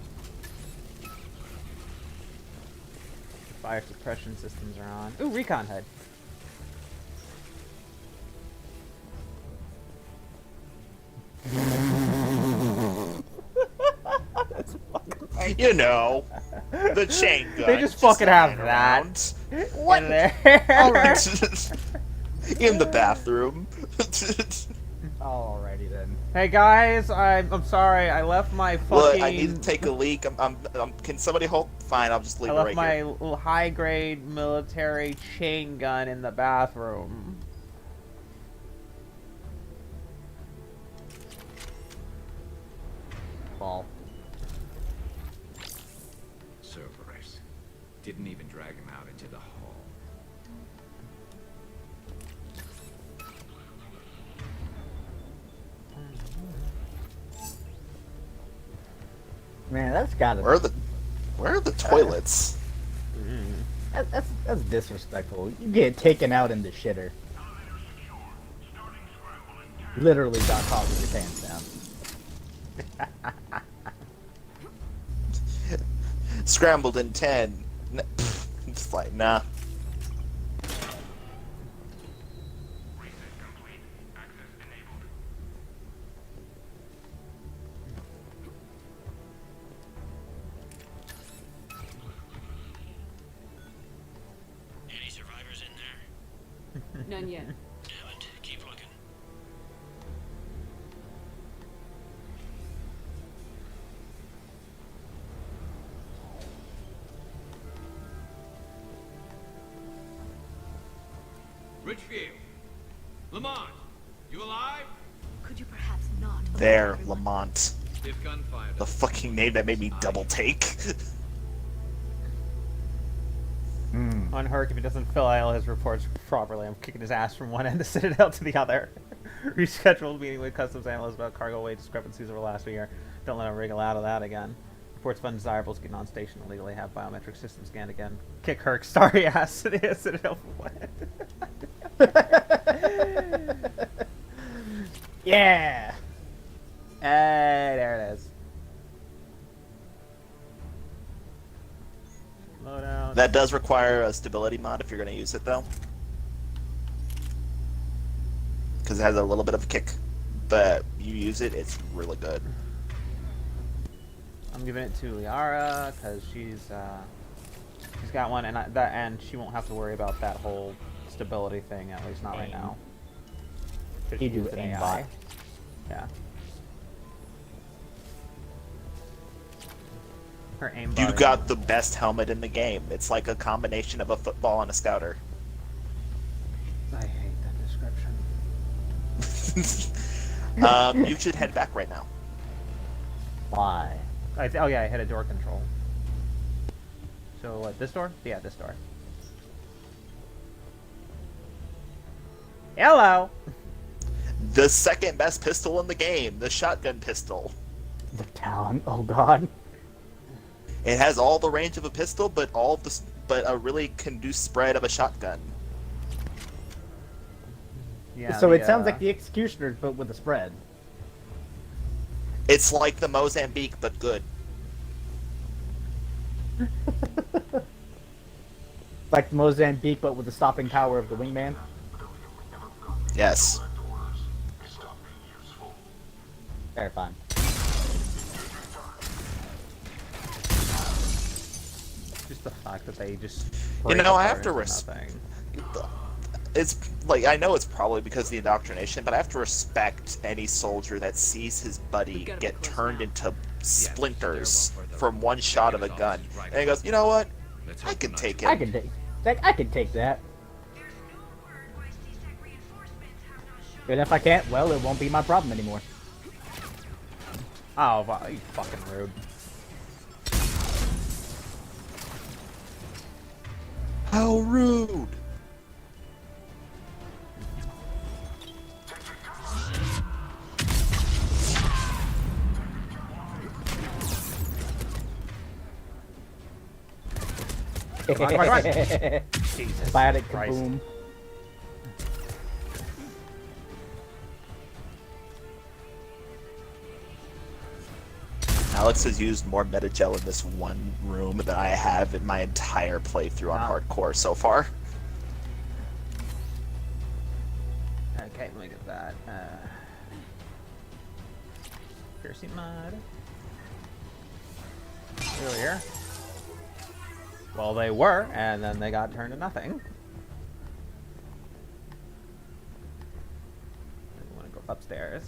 [SPEAKER 2] Fire suppression systems are on. Ooh, recon head.
[SPEAKER 3] You know, the chain gun.
[SPEAKER 2] They just fucking have
[SPEAKER 3] lying
[SPEAKER 2] that.
[SPEAKER 3] around.
[SPEAKER 2] What? In there.
[SPEAKER 3] In the bathroom.
[SPEAKER 1] Alrighty then.
[SPEAKER 2] Hey guys, I'm sorry. I left my fucking.
[SPEAKER 3] Look, I need to take a leak. Can somebody hold? Fine, I'll just leave
[SPEAKER 2] I
[SPEAKER 3] it
[SPEAKER 2] left
[SPEAKER 3] right
[SPEAKER 2] my
[SPEAKER 3] here.
[SPEAKER 2] high-grade military chain gun in the bathroom.
[SPEAKER 1] Ball.
[SPEAKER 8] Cerberus. Didn't even drag him out into the hall.
[SPEAKER 1] Man, that's gotta.
[SPEAKER 3] Where are the toilets?
[SPEAKER 1] That's disrespectful. You get taken out in the shitter. Literally got caught with your pants down.
[SPEAKER 3] Scrambled in 10. It's like, nah.
[SPEAKER 11] Any survivors in there?
[SPEAKER 6] None yet.
[SPEAKER 11] Damn it. Keep looking.
[SPEAKER 8] Richfield! Lamont! You alive?
[SPEAKER 9] Could you perhaps not?
[SPEAKER 3] There, Lamont.
[SPEAKER 8] If gunfire
[SPEAKER 3] The fucking name that made me double take.
[SPEAKER 2] Unhurt if he doesn't fill out his reports properly. I'm kicking his ass from one end of Citadel to the other. Rescheduled meeting with customs analysts about cargo weight discrepancies over last year. Don't let him wriggle out of that again. Reports of undesirables getting on station illegally. Have biometric system scanned again. Kick Herc's sorry ass to the Citadel for what?
[SPEAKER 1] Yeah.
[SPEAKER 2] Hey, there it is. Load out.
[SPEAKER 3] That does require a stability mod if you're going to use it, though. Because it has a little bit of a kick. But you use it, it's really good.
[SPEAKER 2] I'm giving it to Liara because she's got one, and she won't have to worry about that whole stability thing, at least not right now.
[SPEAKER 1] You do
[SPEAKER 2] an
[SPEAKER 1] aimbot.
[SPEAKER 2] Yeah. Her aimbot.
[SPEAKER 3] You got the best helmet in the game. It's like a combination of a football and a scouter.
[SPEAKER 2] I hate that description.
[SPEAKER 3] You should head back right now.
[SPEAKER 1] Why?
[SPEAKER 2] Oh yeah, I hit a door control. So what? This door? Yeah, this door. Hello.
[SPEAKER 3] The second best pistol in the game, the shotgun pistol.
[SPEAKER 1] The talent. Oh god.
[SPEAKER 3] It has all the range of a pistol, but a really conducive spread of a shotgun.
[SPEAKER 2] Yeah.
[SPEAKER 1] So it sounds like the Executioners, but with a spread.
[SPEAKER 3] It's like the Mozambique, but good.
[SPEAKER 1] Like Mozambique, but with the stopping power of the wingman.
[SPEAKER 3] Yes.
[SPEAKER 1] Terrifying.
[SPEAKER 2] Just the fact that they just.
[SPEAKER 3] You know, I have to
[SPEAKER 2] respect.
[SPEAKER 3] It's like, I know it's probably because of the indoctrination, but I have to respect any soldier that sees his buddy get turned into splinters from one shot of a gun, and he goes, "You know what? I can take it.
[SPEAKER 1] I can take that. And if I can't, well, it won't be my problem anymore.
[SPEAKER 2] Oh, wow, you fucking rude.
[SPEAKER 3] How rude!
[SPEAKER 2] Come on, come on, come on. Jesus
[SPEAKER 1] Biotic
[SPEAKER 2] Christ.
[SPEAKER 1] kaboom.
[SPEAKER 3] Alex has used more metagel in this one room than I have in my entire playthrough on hardcore so far.
[SPEAKER 2] Okay, let me get that. Piercing mod. Earlier. Well, they were, and then they got turned to nothing. I want to go upstairs.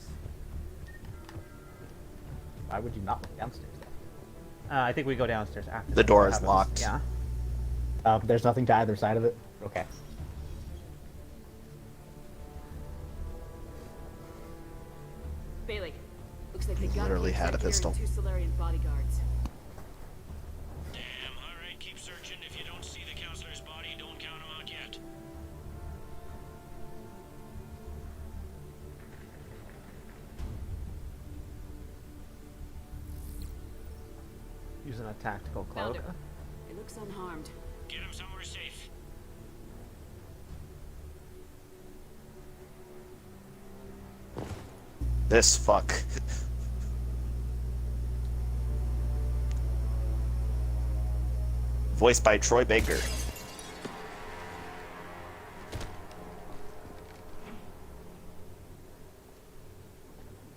[SPEAKER 1] Why would you not go downstairs?
[SPEAKER 2] I think we go downstairs after.
[SPEAKER 3] The door is locked.
[SPEAKER 2] Yeah.
[SPEAKER 1] There's nothing to either side of it? Okay.
[SPEAKER 6] Bailey, looks like they
[SPEAKER 3] He
[SPEAKER 6] got
[SPEAKER 3] literally had a pistol.
[SPEAKER 6] 2 Solarian bodyguards.
[SPEAKER 11] Damn, alright, keep searching. If you don't see the counselor's body, don't count him out yet.
[SPEAKER 2] Using a tactical
[SPEAKER 6] Found
[SPEAKER 2] cloak.
[SPEAKER 6] him. He looks unharmed.
[SPEAKER 11] Get him somewhere safe.
[SPEAKER 3] This fuck. Voiced by Troy Baker.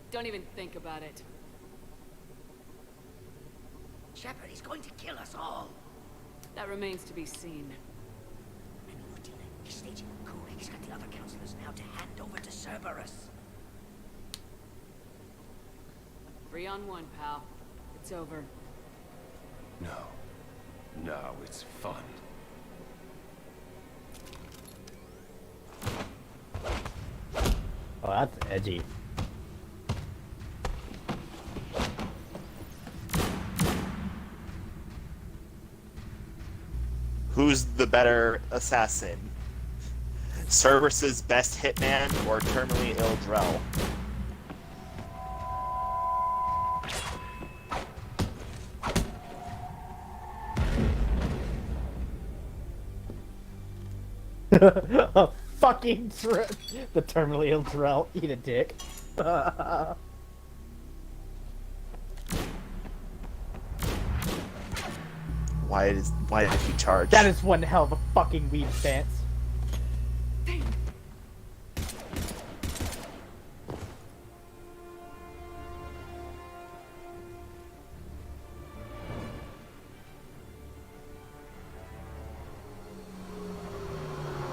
[SPEAKER 6] Don't even think about it.
[SPEAKER 17] Shepard, he's going to kill us all.
[SPEAKER 6] That remains to be seen.
[SPEAKER 17] I know we're dealing. He's staging a coup. He's got the other counselors now to hand over to Cerberus.
[SPEAKER 6] 3 on 1, pal. It's over.
[SPEAKER 10] No. No, it's fun.
[SPEAKER 1] Oh, that's edgy.
[SPEAKER 3] Who's the better assassin? Cerberus's best hitman or terminally ill Drell?
[SPEAKER 1] Fucking the terminally ill Drell. Eat a dick.
[SPEAKER 3] Why did he charge?
[SPEAKER 1] That is one hell of a fucking weed stance.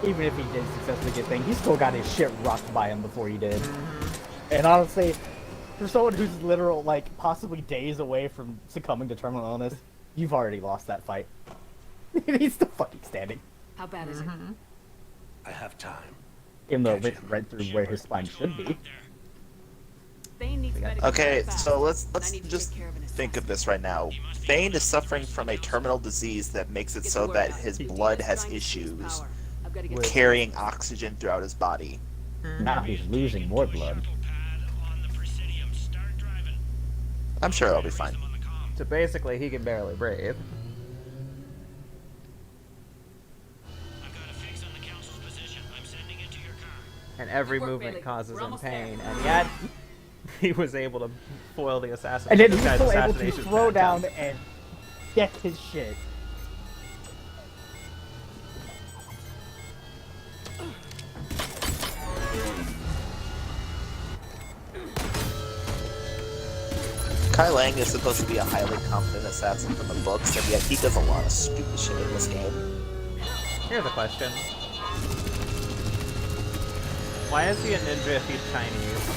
[SPEAKER 1] Even if he did successfully get things, he still got his shit rocked by him before he did. And honestly, for someone who's literal, like, possibly days away from succumbing to terminal illness, you've already lost that fight. He's still fucking standing.
[SPEAKER 6] How bad is it?
[SPEAKER 10] I have time.
[SPEAKER 1] Even though it's right through where his spine should be.
[SPEAKER 6] Thane needs medical
[SPEAKER 3] Okay,
[SPEAKER 6] fast.
[SPEAKER 3] so let's
[SPEAKER 6] I need to
[SPEAKER 3] just
[SPEAKER 6] take care of an
[SPEAKER 3] think of this right now. Thane is suffering from a terminal disease that makes it so that his blood has issues carrying oxygen throughout his body.
[SPEAKER 1] Now he's losing more blood.
[SPEAKER 3] I'm sure it'll be fine.
[SPEAKER 2] So basically, he can barely breathe. And every movement causes him pain, and yet he was able to foil the assassin.
[SPEAKER 1] And then he's still able to throw down and get his shit.
[SPEAKER 3] Kai Lang is supposed to be a highly competent assassin from the books, and yet he does a lot of stupid shit in this game.
[SPEAKER 2] Here's a question. Why is he a ninja if he's Chinese?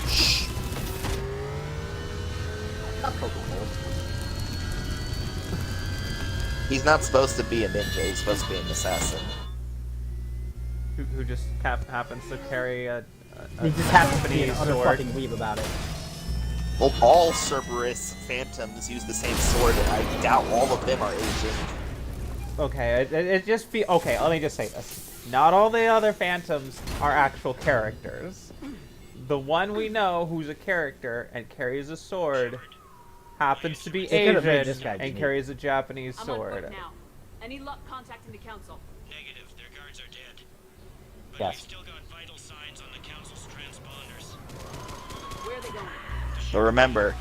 [SPEAKER 3] Shh.
[SPEAKER 2] Not poking holes.
[SPEAKER 3] He's not supposed to be a ninja, he's supposed to be an assassin.
[SPEAKER 2] Who just happens to carry a
[SPEAKER 1] He just happens to be an
[SPEAKER 2] Japanese
[SPEAKER 1] utter
[SPEAKER 2] sword.
[SPEAKER 1] fucking weeb about it.
[SPEAKER 3] Well, all Cerberus Phantoms use the same sword, and I doubt all of them are aging.
[SPEAKER 2] Okay, it just feel okay. Let me just say this: not all the other Phantoms are actual characters. The one we know who's a character and carries a sword happens to be
[SPEAKER 1] They could've made
[SPEAKER 2] Asian
[SPEAKER 1] this guy
[SPEAKER 2] and
[SPEAKER 1] unique.
[SPEAKER 2] carries a Japanese
[SPEAKER 23] I'm on
[SPEAKER 2] sword.
[SPEAKER 23] foot now. Any luck contacting the council?
[SPEAKER 11] Negative. Their guards are dead. But
[SPEAKER 1] Yes.
[SPEAKER 11] we've still got vital signs on the council's transponders.
[SPEAKER 23] Where are they going?
[SPEAKER 3] But remember,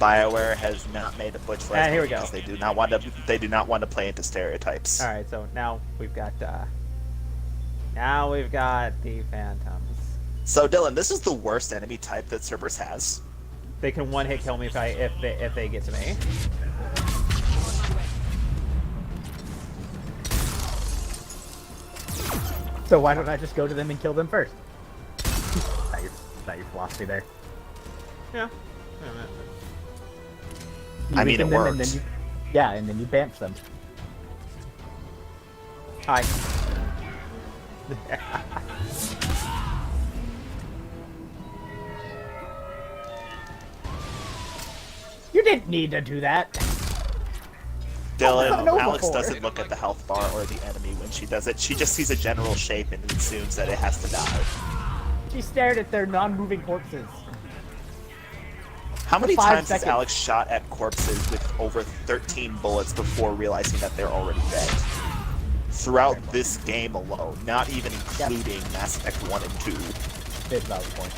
[SPEAKER 3] BioWare has not made a butch lesbian
[SPEAKER 2] Here we go.
[SPEAKER 3] because they do not want to. They do not want to play into stereotypes.
[SPEAKER 2] All right, so now we've got the Phantoms.
[SPEAKER 3] So Dylan, this is the worst enemy type that Cerberus has.
[SPEAKER 2] They can one-hit kill me if they get to me.
[SPEAKER 1] So why don't I just go to them and kill them first? Is that your philosophy there?
[SPEAKER 2] Yeah.
[SPEAKER 1] You
[SPEAKER 3] I mean, it
[SPEAKER 1] weaken them and
[SPEAKER 3] works.
[SPEAKER 1] then yeah, and then you bamf them.
[SPEAKER 2] Hi.
[SPEAKER 1] You didn't need to do that.
[SPEAKER 3] Dylan,
[SPEAKER 1] I know
[SPEAKER 3] Alex
[SPEAKER 1] before.
[SPEAKER 3] doesn't look at the health bar or the enemy when she does it. She just sees a general shape and assumes that it has to die.
[SPEAKER 1] She stared at their non-moving corpses.
[SPEAKER 3] How many
[SPEAKER 1] 5
[SPEAKER 3] times
[SPEAKER 1] seconds.
[SPEAKER 3] has Alex shot at corpses with over 13 bullets before realizing that they're already dead? Throughout this game alone, not even including Mass Effect 1 and 2.
[SPEAKER 1] Big valid point.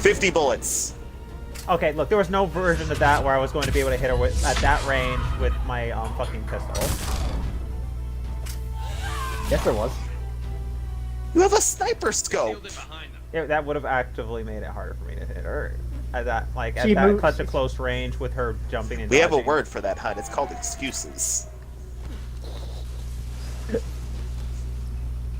[SPEAKER 3] 50 bullets.
[SPEAKER 2] Okay, look, there was no version of that where I was going to be able to hit her with at that range with my fucking pistol.
[SPEAKER 1] Yes, there was.
[SPEAKER 3] You have a sniper scope.
[SPEAKER 2] That would have actively made it harder for me to hit her at that
[SPEAKER 1] She moves-
[SPEAKER 2] such a close range with her jumping and
[SPEAKER 3] We have a
[SPEAKER 2] dodging.
[SPEAKER 3] word for that, Hun. It's called excuses.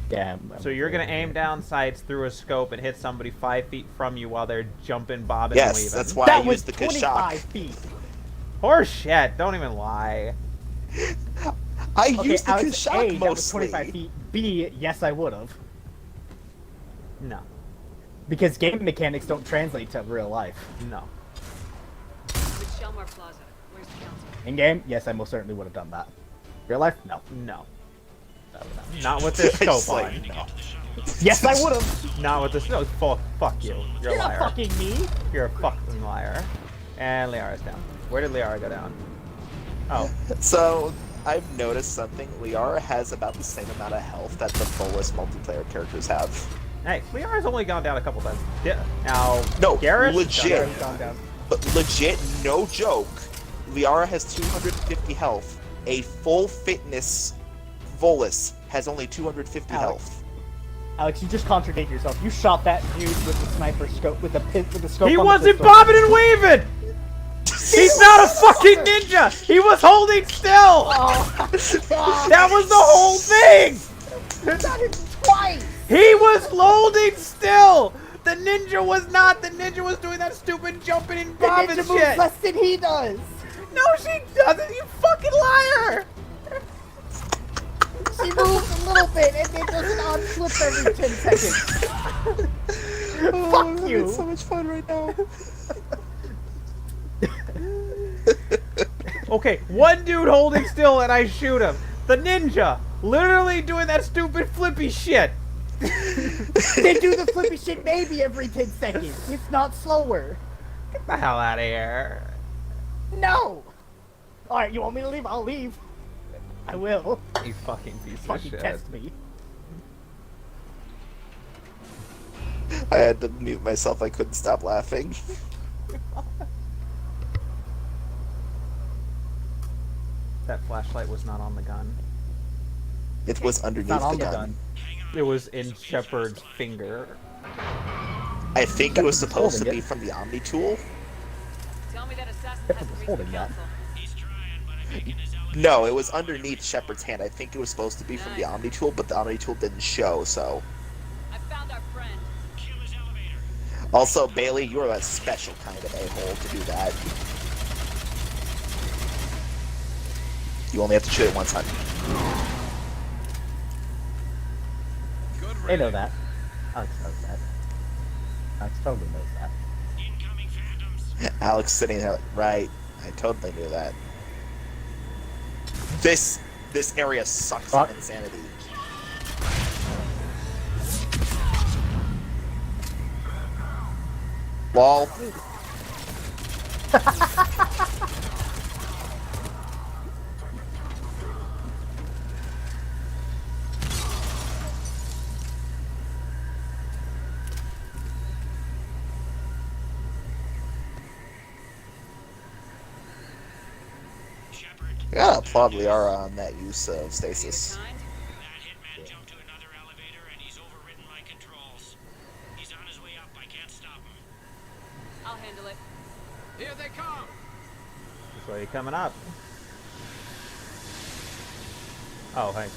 [SPEAKER 1] Yeah.
[SPEAKER 2] So you're gonna aim down sights through a scope and hit somebody 5 feet from you while they're jumping, bobbing, and
[SPEAKER 3] Yes,
[SPEAKER 2] weaving.
[SPEAKER 3] that's why
[SPEAKER 1] That
[SPEAKER 3] I
[SPEAKER 1] was
[SPEAKER 3] used the good
[SPEAKER 1] 25
[SPEAKER 3] shock.
[SPEAKER 1] feet.
[SPEAKER 2] Horse shit! Don't even lie.
[SPEAKER 3] I
[SPEAKER 1] Okay,
[SPEAKER 3] used the
[SPEAKER 1] Alex,
[SPEAKER 3] good shock
[SPEAKER 1] A, that was
[SPEAKER 3] mostly.
[SPEAKER 1] 25 feet. B, yes, I would have.
[SPEAKER 2] No.
[SPEAKER 1] Because game mechanics don't translate to real life.
[SPEAKER 2] No.
[SPEAKER 23] It's Shelmar Plaza. Where's the council?
[SPEAKER 1] In game, yes, I most certainly would have done that. Real life, no.
[SPEAKER 2] No. Not with this
[SPEAKER 3] It's
[SPEAKER 2] scope
[SPEAKER 3] like,
[SPEAKER 2] on.
[SPEAKER 3] no.
[SPEAKER 1] Yes, I would have.
[SPEAKER 2] Not with this. No, fuck you. You're a
[SPEAKER 1] You're not
[SPEAKER 2] liar.
[SPEAKER 1] fucking me.
[SPEAKER 2] You're a fucking liar. And Liara's down. Where did Liara go down? Oh.
[SPEAKER 3] So, I've noticed something. Liara has about the same amount of health that the fullest multiplayer characters have.
[SPEAKER 2] Hey, Liara's only gone down a couple times. Yeah. Now,
[SPEAKER 3] No,
[SPEAKER 2] Garrus
[SPEAKER 3] legit.
[SPEAKER 1] Garrus gone down.
[SPEAKER 3] But legit, no joke. Liara has 250 health. A full fitness Volus has only 250 health.
[SPEAKER 1] Alex, you just contradict yourself. You shot that dude with the sniper scope, with the scope.
[SPEAKER 2] He
[SPEAKER 1] on the
[SPEAKER 2] wasn't
[SPEAKER 1] pistol.
[SPEAKER 2] bobbing and weaving! He's not a fucking ninja! He was holding still!
[SPEAKER 1] Oh, God.
[SPEAKER 2] That was the whole thing!
[SPEAKER 1] Not even twice!
[SPEAKER 2] He was holding still! The ninja was not! The ninja was doing that stupid jumping and
[SPEAKER 1] The
[SPEAKER 2] bobbing
[SPEAKER 1] ninja moves
[SPEAKER 2] shit!
[SPEAKER 1] less than he does!
[SPEAKER 2] No, she doesn't, you fucking liar!
[SPEAKER 1] She moves a little bit and then does an odd flip every 10 seconds. Fuck you!
[SPEAKER 3] It's so much fun right now.
[SPEAKER 2] Okay, one dude holding still and I shoot him. The ninja, literally doing that stupid flippy shit.
[SPEAKER 1] They do the flippy shit maybe every 10 seconds. It's not slower.
[SPEAKER 2] Get the hell out of here.
[SPEAKER 1] No! Alright, you want me to leave? I'll leave. I will.
[SPEAKER 2] You fucking piece
[SPEAKER 1] Fucking
[SPEAKER 2] of shit.
[SPEAKER 1] test me.
[SPEAKER 3] I had to mute myself. I couldn't stop laughing.
[SPEAKER 2] That flashlight was not on the gun.
[SPEAKER 3] It was underneath
[SPEAKER 1] Not
[SPEAKER 3] the
[SPEAKER 1] on the
[SPEAKER 3] gun.
[SPEAKER 1] gun.
[SPEAKER 2] It was in Shepard's finger.
[SPEAKER 3] I think it was
[SPEAKER 1] Shepard was
[SPEAKER 3] supposed to
[SPEAKER 1] holding
[SPEAKER 3] be
[SPEAKER 1] it.
[SPEAKER 3] from the Omni tool.
[SPEAKER 23] Tell me that assassin
[SPEAKER 1] Shepard
[SPEAKER 23] hasn't
[SPEAKER 1] was
[SPEAKER 23] reached
[SPEAKER 1] holding
[SPEAKER 23] the
[SPEAKER 1] that.
[SPEAKER 23] council.
[SPEAKER 3] No, it was underneath Shepard's hand. I think it was supposed to be from the Omni tool, but the Omni tool didn't show, so.
[SPEAKER 23] I found our friend.
[SPEAKER 3] Also, Bailey, you're a special kind of a-hole to do that. You only have to shoot it once, honey.
[SPEAKER 1] They know that. Alex knows that. Alex totally knows that.
[SPEAKER 3] Alex sitting there like, right. I totally knew that. This area sucks on insanity. Lol. I gotta applaud Liara on that use of stasis.
[SPEAKER 5] I'll handle it.
[SPEAKER 11] Here they come!
[SPEAKER 2] Which way are you coming up? Oh, hey.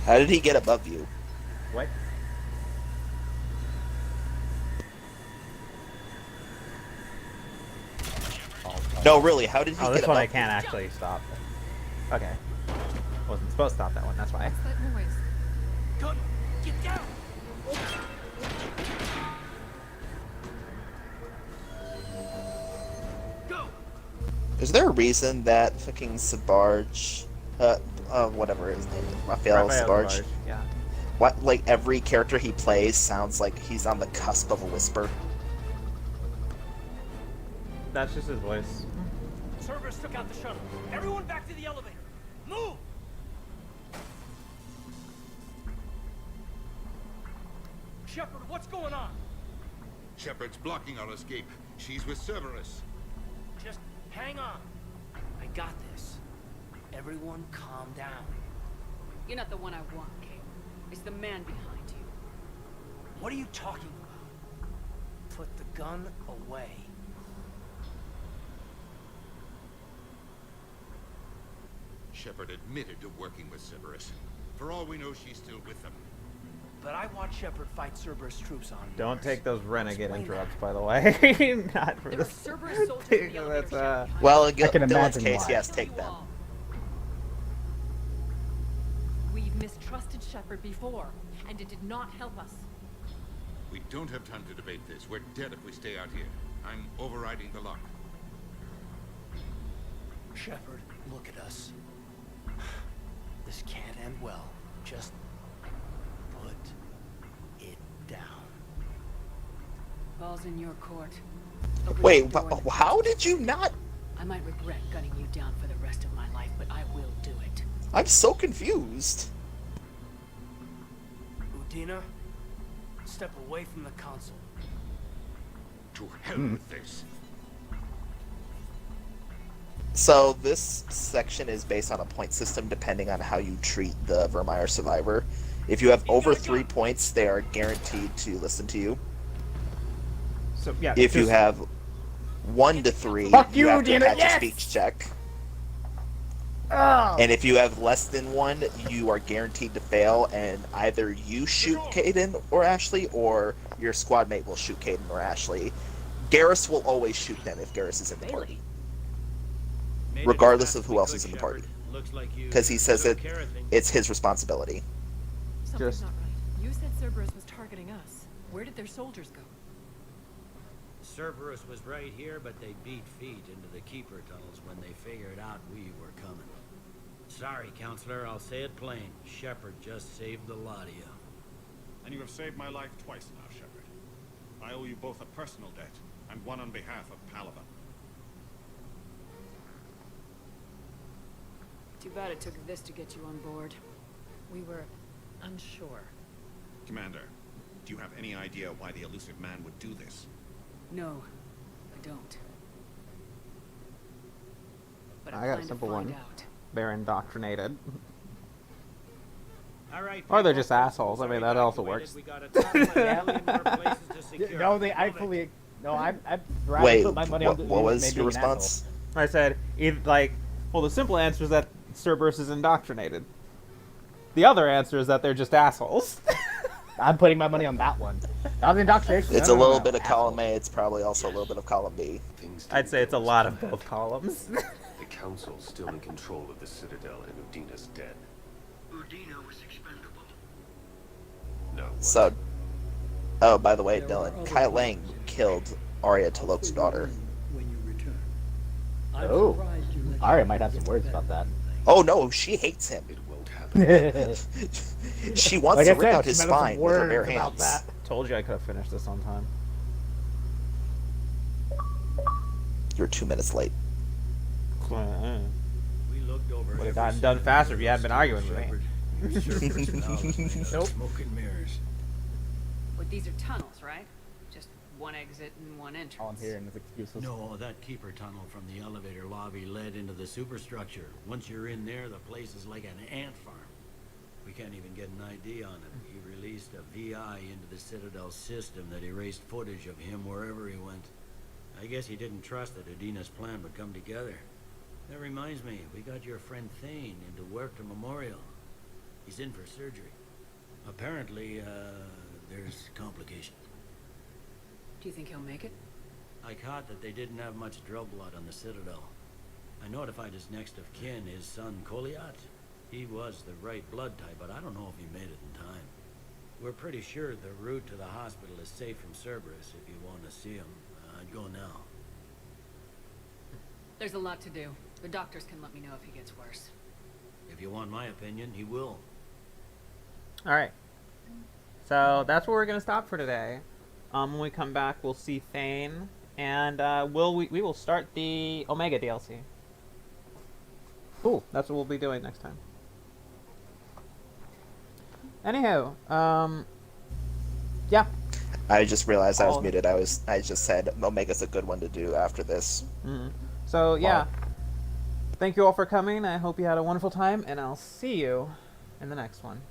[SPEAKER 3] How did he get above you?
[SPEAKER 2] What?
[SPEAKER 3] No, really, how did he get
[SPEAKER 2] this
[SPEAKER 3] above
[SPEAKER 2] one I
[SPEAKER 3] you?
[SPEAKER 2] can't actually stop. Okay. Wasn't supposed to stop that one, that's why.
[SPEAKER 5] What's that noise?
[SPEAKER 11] Good! Get down! Go!
[SPEAKER 3] Is there a reason that fucking Sabarge, whatever his name is, Raphael Sabarge?
[SPEAKER 2] Yeah.
[SPEAKER 3] What, like, every character he plays sounds like he's on the cusp of a whisper?
[SPEAKER 2] That's just his voice.
[SPEAKER 11] Cerberus took out the shuttle. Everyone back to the elevator. Move! Shepard, what's going on?
[SPEAKER 13] Shepard's blocking our escape. She's with Cerberus.
[SPEAKER 11] Just hang on. I got this. Everyone calm down.
[SPEAKER 6] You're not the one I want, King. It's the man behind you.
[SPEAKER 11] What are you talking about? Put the gun away.
[SPEAKER 13] Shepard admitted to working with Cerberus. For all we know, she's still with them.
[SPEAKER 11] But I watched Shepard fight Cerberus troops on
[SPEAKER 2] Don't
[SPEAKER 11] Mars.
[SPEAKER 2] take those renegade
[SPEAKER 11] Explain
[SPEAKER 2] interrupts, by the way. Not for
[SPEAKER 6] There are
[SPEAKER 2] this.
[SPEAKER 6] Cerberus soldiers in the elevator shaft.
[SPEAKER 3] Well, in
[SPEAKER 1] I can
[SPEAKER 3] Dylan's
[SPEAKER 1] imagine
[SPEAKER 3] case,
[SPEAKER 1] why.
[SPEAKER 3] yes, take them.
[SPEAKER 15] We've mistrusted Shepard before, and it did not help us.
[SPEAKER 13] We don't have time to debate this. We're dead if we stay out here. I'm overriding the lock.
[SPEAKER 11] Shepard, look at us. This can't end well. Just put it down.
[SPEAKER 6] Ball's in your court.
[SPEAKER 3] Wait, how did you not?
[SPEAKER 6] I might regret gunning you down for the rest of my life, but I will do it.
[SPEAKER 3] I'm so confused.
[SPEAKER 11] Udina, step away from the console.
[SPEAKER 13] To hell with this.
[SPEAKER 3] So this section is based on a point system depending on how you treat the Vermeer survivor. If you have over 3 points, they are guaranteed to listen to you.
[SPEAKER 2] So yeah.
[SPEAKER 3] If you have 1 to 3,
[SPEAKER 1] Fuck
[SPEAKER 3] you
[SPEAKER 1] you,
[SPEAKER 3] have to
[SPEAKER 1] Dina,
[SPEAKER 3] catch
[SPEAKER 1] yes!
[SPEAKER 3] a speech check.
[SPEAKER 1] Oh.
[SPEAKER 3] And if you have less than 1, you are guaranteed to fail, and either you shoot Caden or Ashley, or your squad mate will shoot Caden or Ashley. Garrus will always shoot them if Garrus is in the party, regardless of who else is in the party, because he says it's his responsibility.
[SPEAKER 15] Something's not right. You said Cerberus was targeting us. Where did their soldiers go?
[SPEAKER 12] Cerberus was right here, but they beat feet into the Keeper tunnels when they figured out we were coming. Sorry, Counselor, I'll say it plain. Shepard just saved the lot of you.
[SPEAKER 18] And you have saved my life twice now, Shepard. I owe you both a personal debt, and one on behalf of Palaven.
[SPEAKER 6] Too bad it took this to get you on board.
[SPEAKER 15] We were unsure.
[SPEAKER 18] Commander, do you have any idea why the elusive man would do this?
[SPEAKER 6] No, I don't. But
[SPEAKER 2] I got a simple one.
[SPEAKER 6] Out.
[SPEAKER 2] They're indoctrinated.
[SPEAKER 12] All right,
[SPEAKER 2] Or they're just assholes. I mean, that also works.
[SPEAKER 1] No, they actually. No, I'd rather
[SPEAKER 3] Wait,
[SPEAKER 1] put my money on
[SPEAKER 3] what was
[SPEAKER 1] maybe
[SPEAKER 3] your
[SPEAKER 1] an
[SPEAKER 3] response?
[SPEAKER 2] I said, well, the simple answer is that Cerberus is indoctrinated. The other answer is that they're just assholes.
[SPEAKER 1] I'm putting my money on that one. Not the indoctrination.
[SPEAKER 3] It's a little bit of column A, it's probably also a little bit of column B.
[SPEAKER 2] I'd say it's a lot of both columns.
[SPEAKER 10] The Council's still in control of the Citadel, and Udina's dead.
[SPEAKER 16] Udina was expendable.
[SPEAKER 10] No.
[SPEAKER 3] So, oh, by the way, Dylan, Kai Lang killed Arya Talok's daughter.
[SPEAKER 16] When you return.
[SPEAKER 1] Oh, Arya might have some words about that.
[SPEAKER 3] Oh no, she hates him.
[SPEAKER 10] It won't happen.
[SPEAKER 3] She wants
[SPEAKER 1] Like
[SPEAKER 3] to
[SPEAKER 1] I
[SPEAKER 3] rip
[SPEAKER 1] said,
[SPEAKER 3] out his
[SPEAKER 1] she might have some
[SPEAKER 3] spine with her bare
[SPEAKER 1] words about
[SPEAKER 3] hands.
[SPEAKER 1] that.
[SPEAKER 2] Told you I could have finished this on time.
[SPEAKER 3] You're 2 minutes late.
[SPEAKER 12] We looked over
[SPEAKER 2] Would have
[SPEAKER 12] every
[SPEAKER 2] gotten done
[SPEAKER 12] single
[SPEAKER 2] faster if
[SPEAKER 12] one
[SPEAKER 2] you
[SPEAKER 12] of
[SPEAKER 2] hadn't been
[SPEAKER 12] those
[SPEAKER 2] arguing
[SPEAKER 12] steel
[SPEAKER 2] with me.
[SPEAKER 12] shepherd. Your surface knowledge made out of
[SPEAKER 2] Nope.
[SPEAKER 12] Smoke and mirrors.
[SPEAKER 6] But these are tunnels, right? Just one exit and one entrance.
[SPEAKER 1] All I'm hearing is excuses.
[SPEAKER 12] No, that keeper tunnel from the elevator lobby led into the superstructure. Once you're in there, the place is like an ant farm. We can't even get an ID on him. He released a VI into the Citadel system that erased footage of him wherever he went. I guess he didn't trust that Udina's plan would come together. That reminds me, we got your friend Thane into Huerta Memorial. He's in for surgery. Apparently, there's complications.
[SPEAKER 6] Do you think he'll make it?
[SPEAKER 12] I caught that they didn't have much drill blood on the Citadel. I notified his next of kin, his son Koliat. He was the right blood type, but I don't know if he made it in time. We're pretty sure the route to the hospital is safe from Cerberus if you want to see him. I'd go now.
[SPEAKER 6] There's a lot to do. The doctors can let me know if he gets worse.
[SPEAKER 12] If you want my opinion, he will.
[SPEAKER 2] Alright. So that's where we're going to stop for today. When we come back, we'll see Thane. And we will start the Omega DLC. Cool. That's what we'll be doing next time. Anywho, yeah.
[SPEAKER 3] I just realized I was muted. I just said Omega's a good one to do after this.
[SPEAKER 2] So yeah, thank you all for coming. I hope you had a wonderful time, and I'll see you in the next one.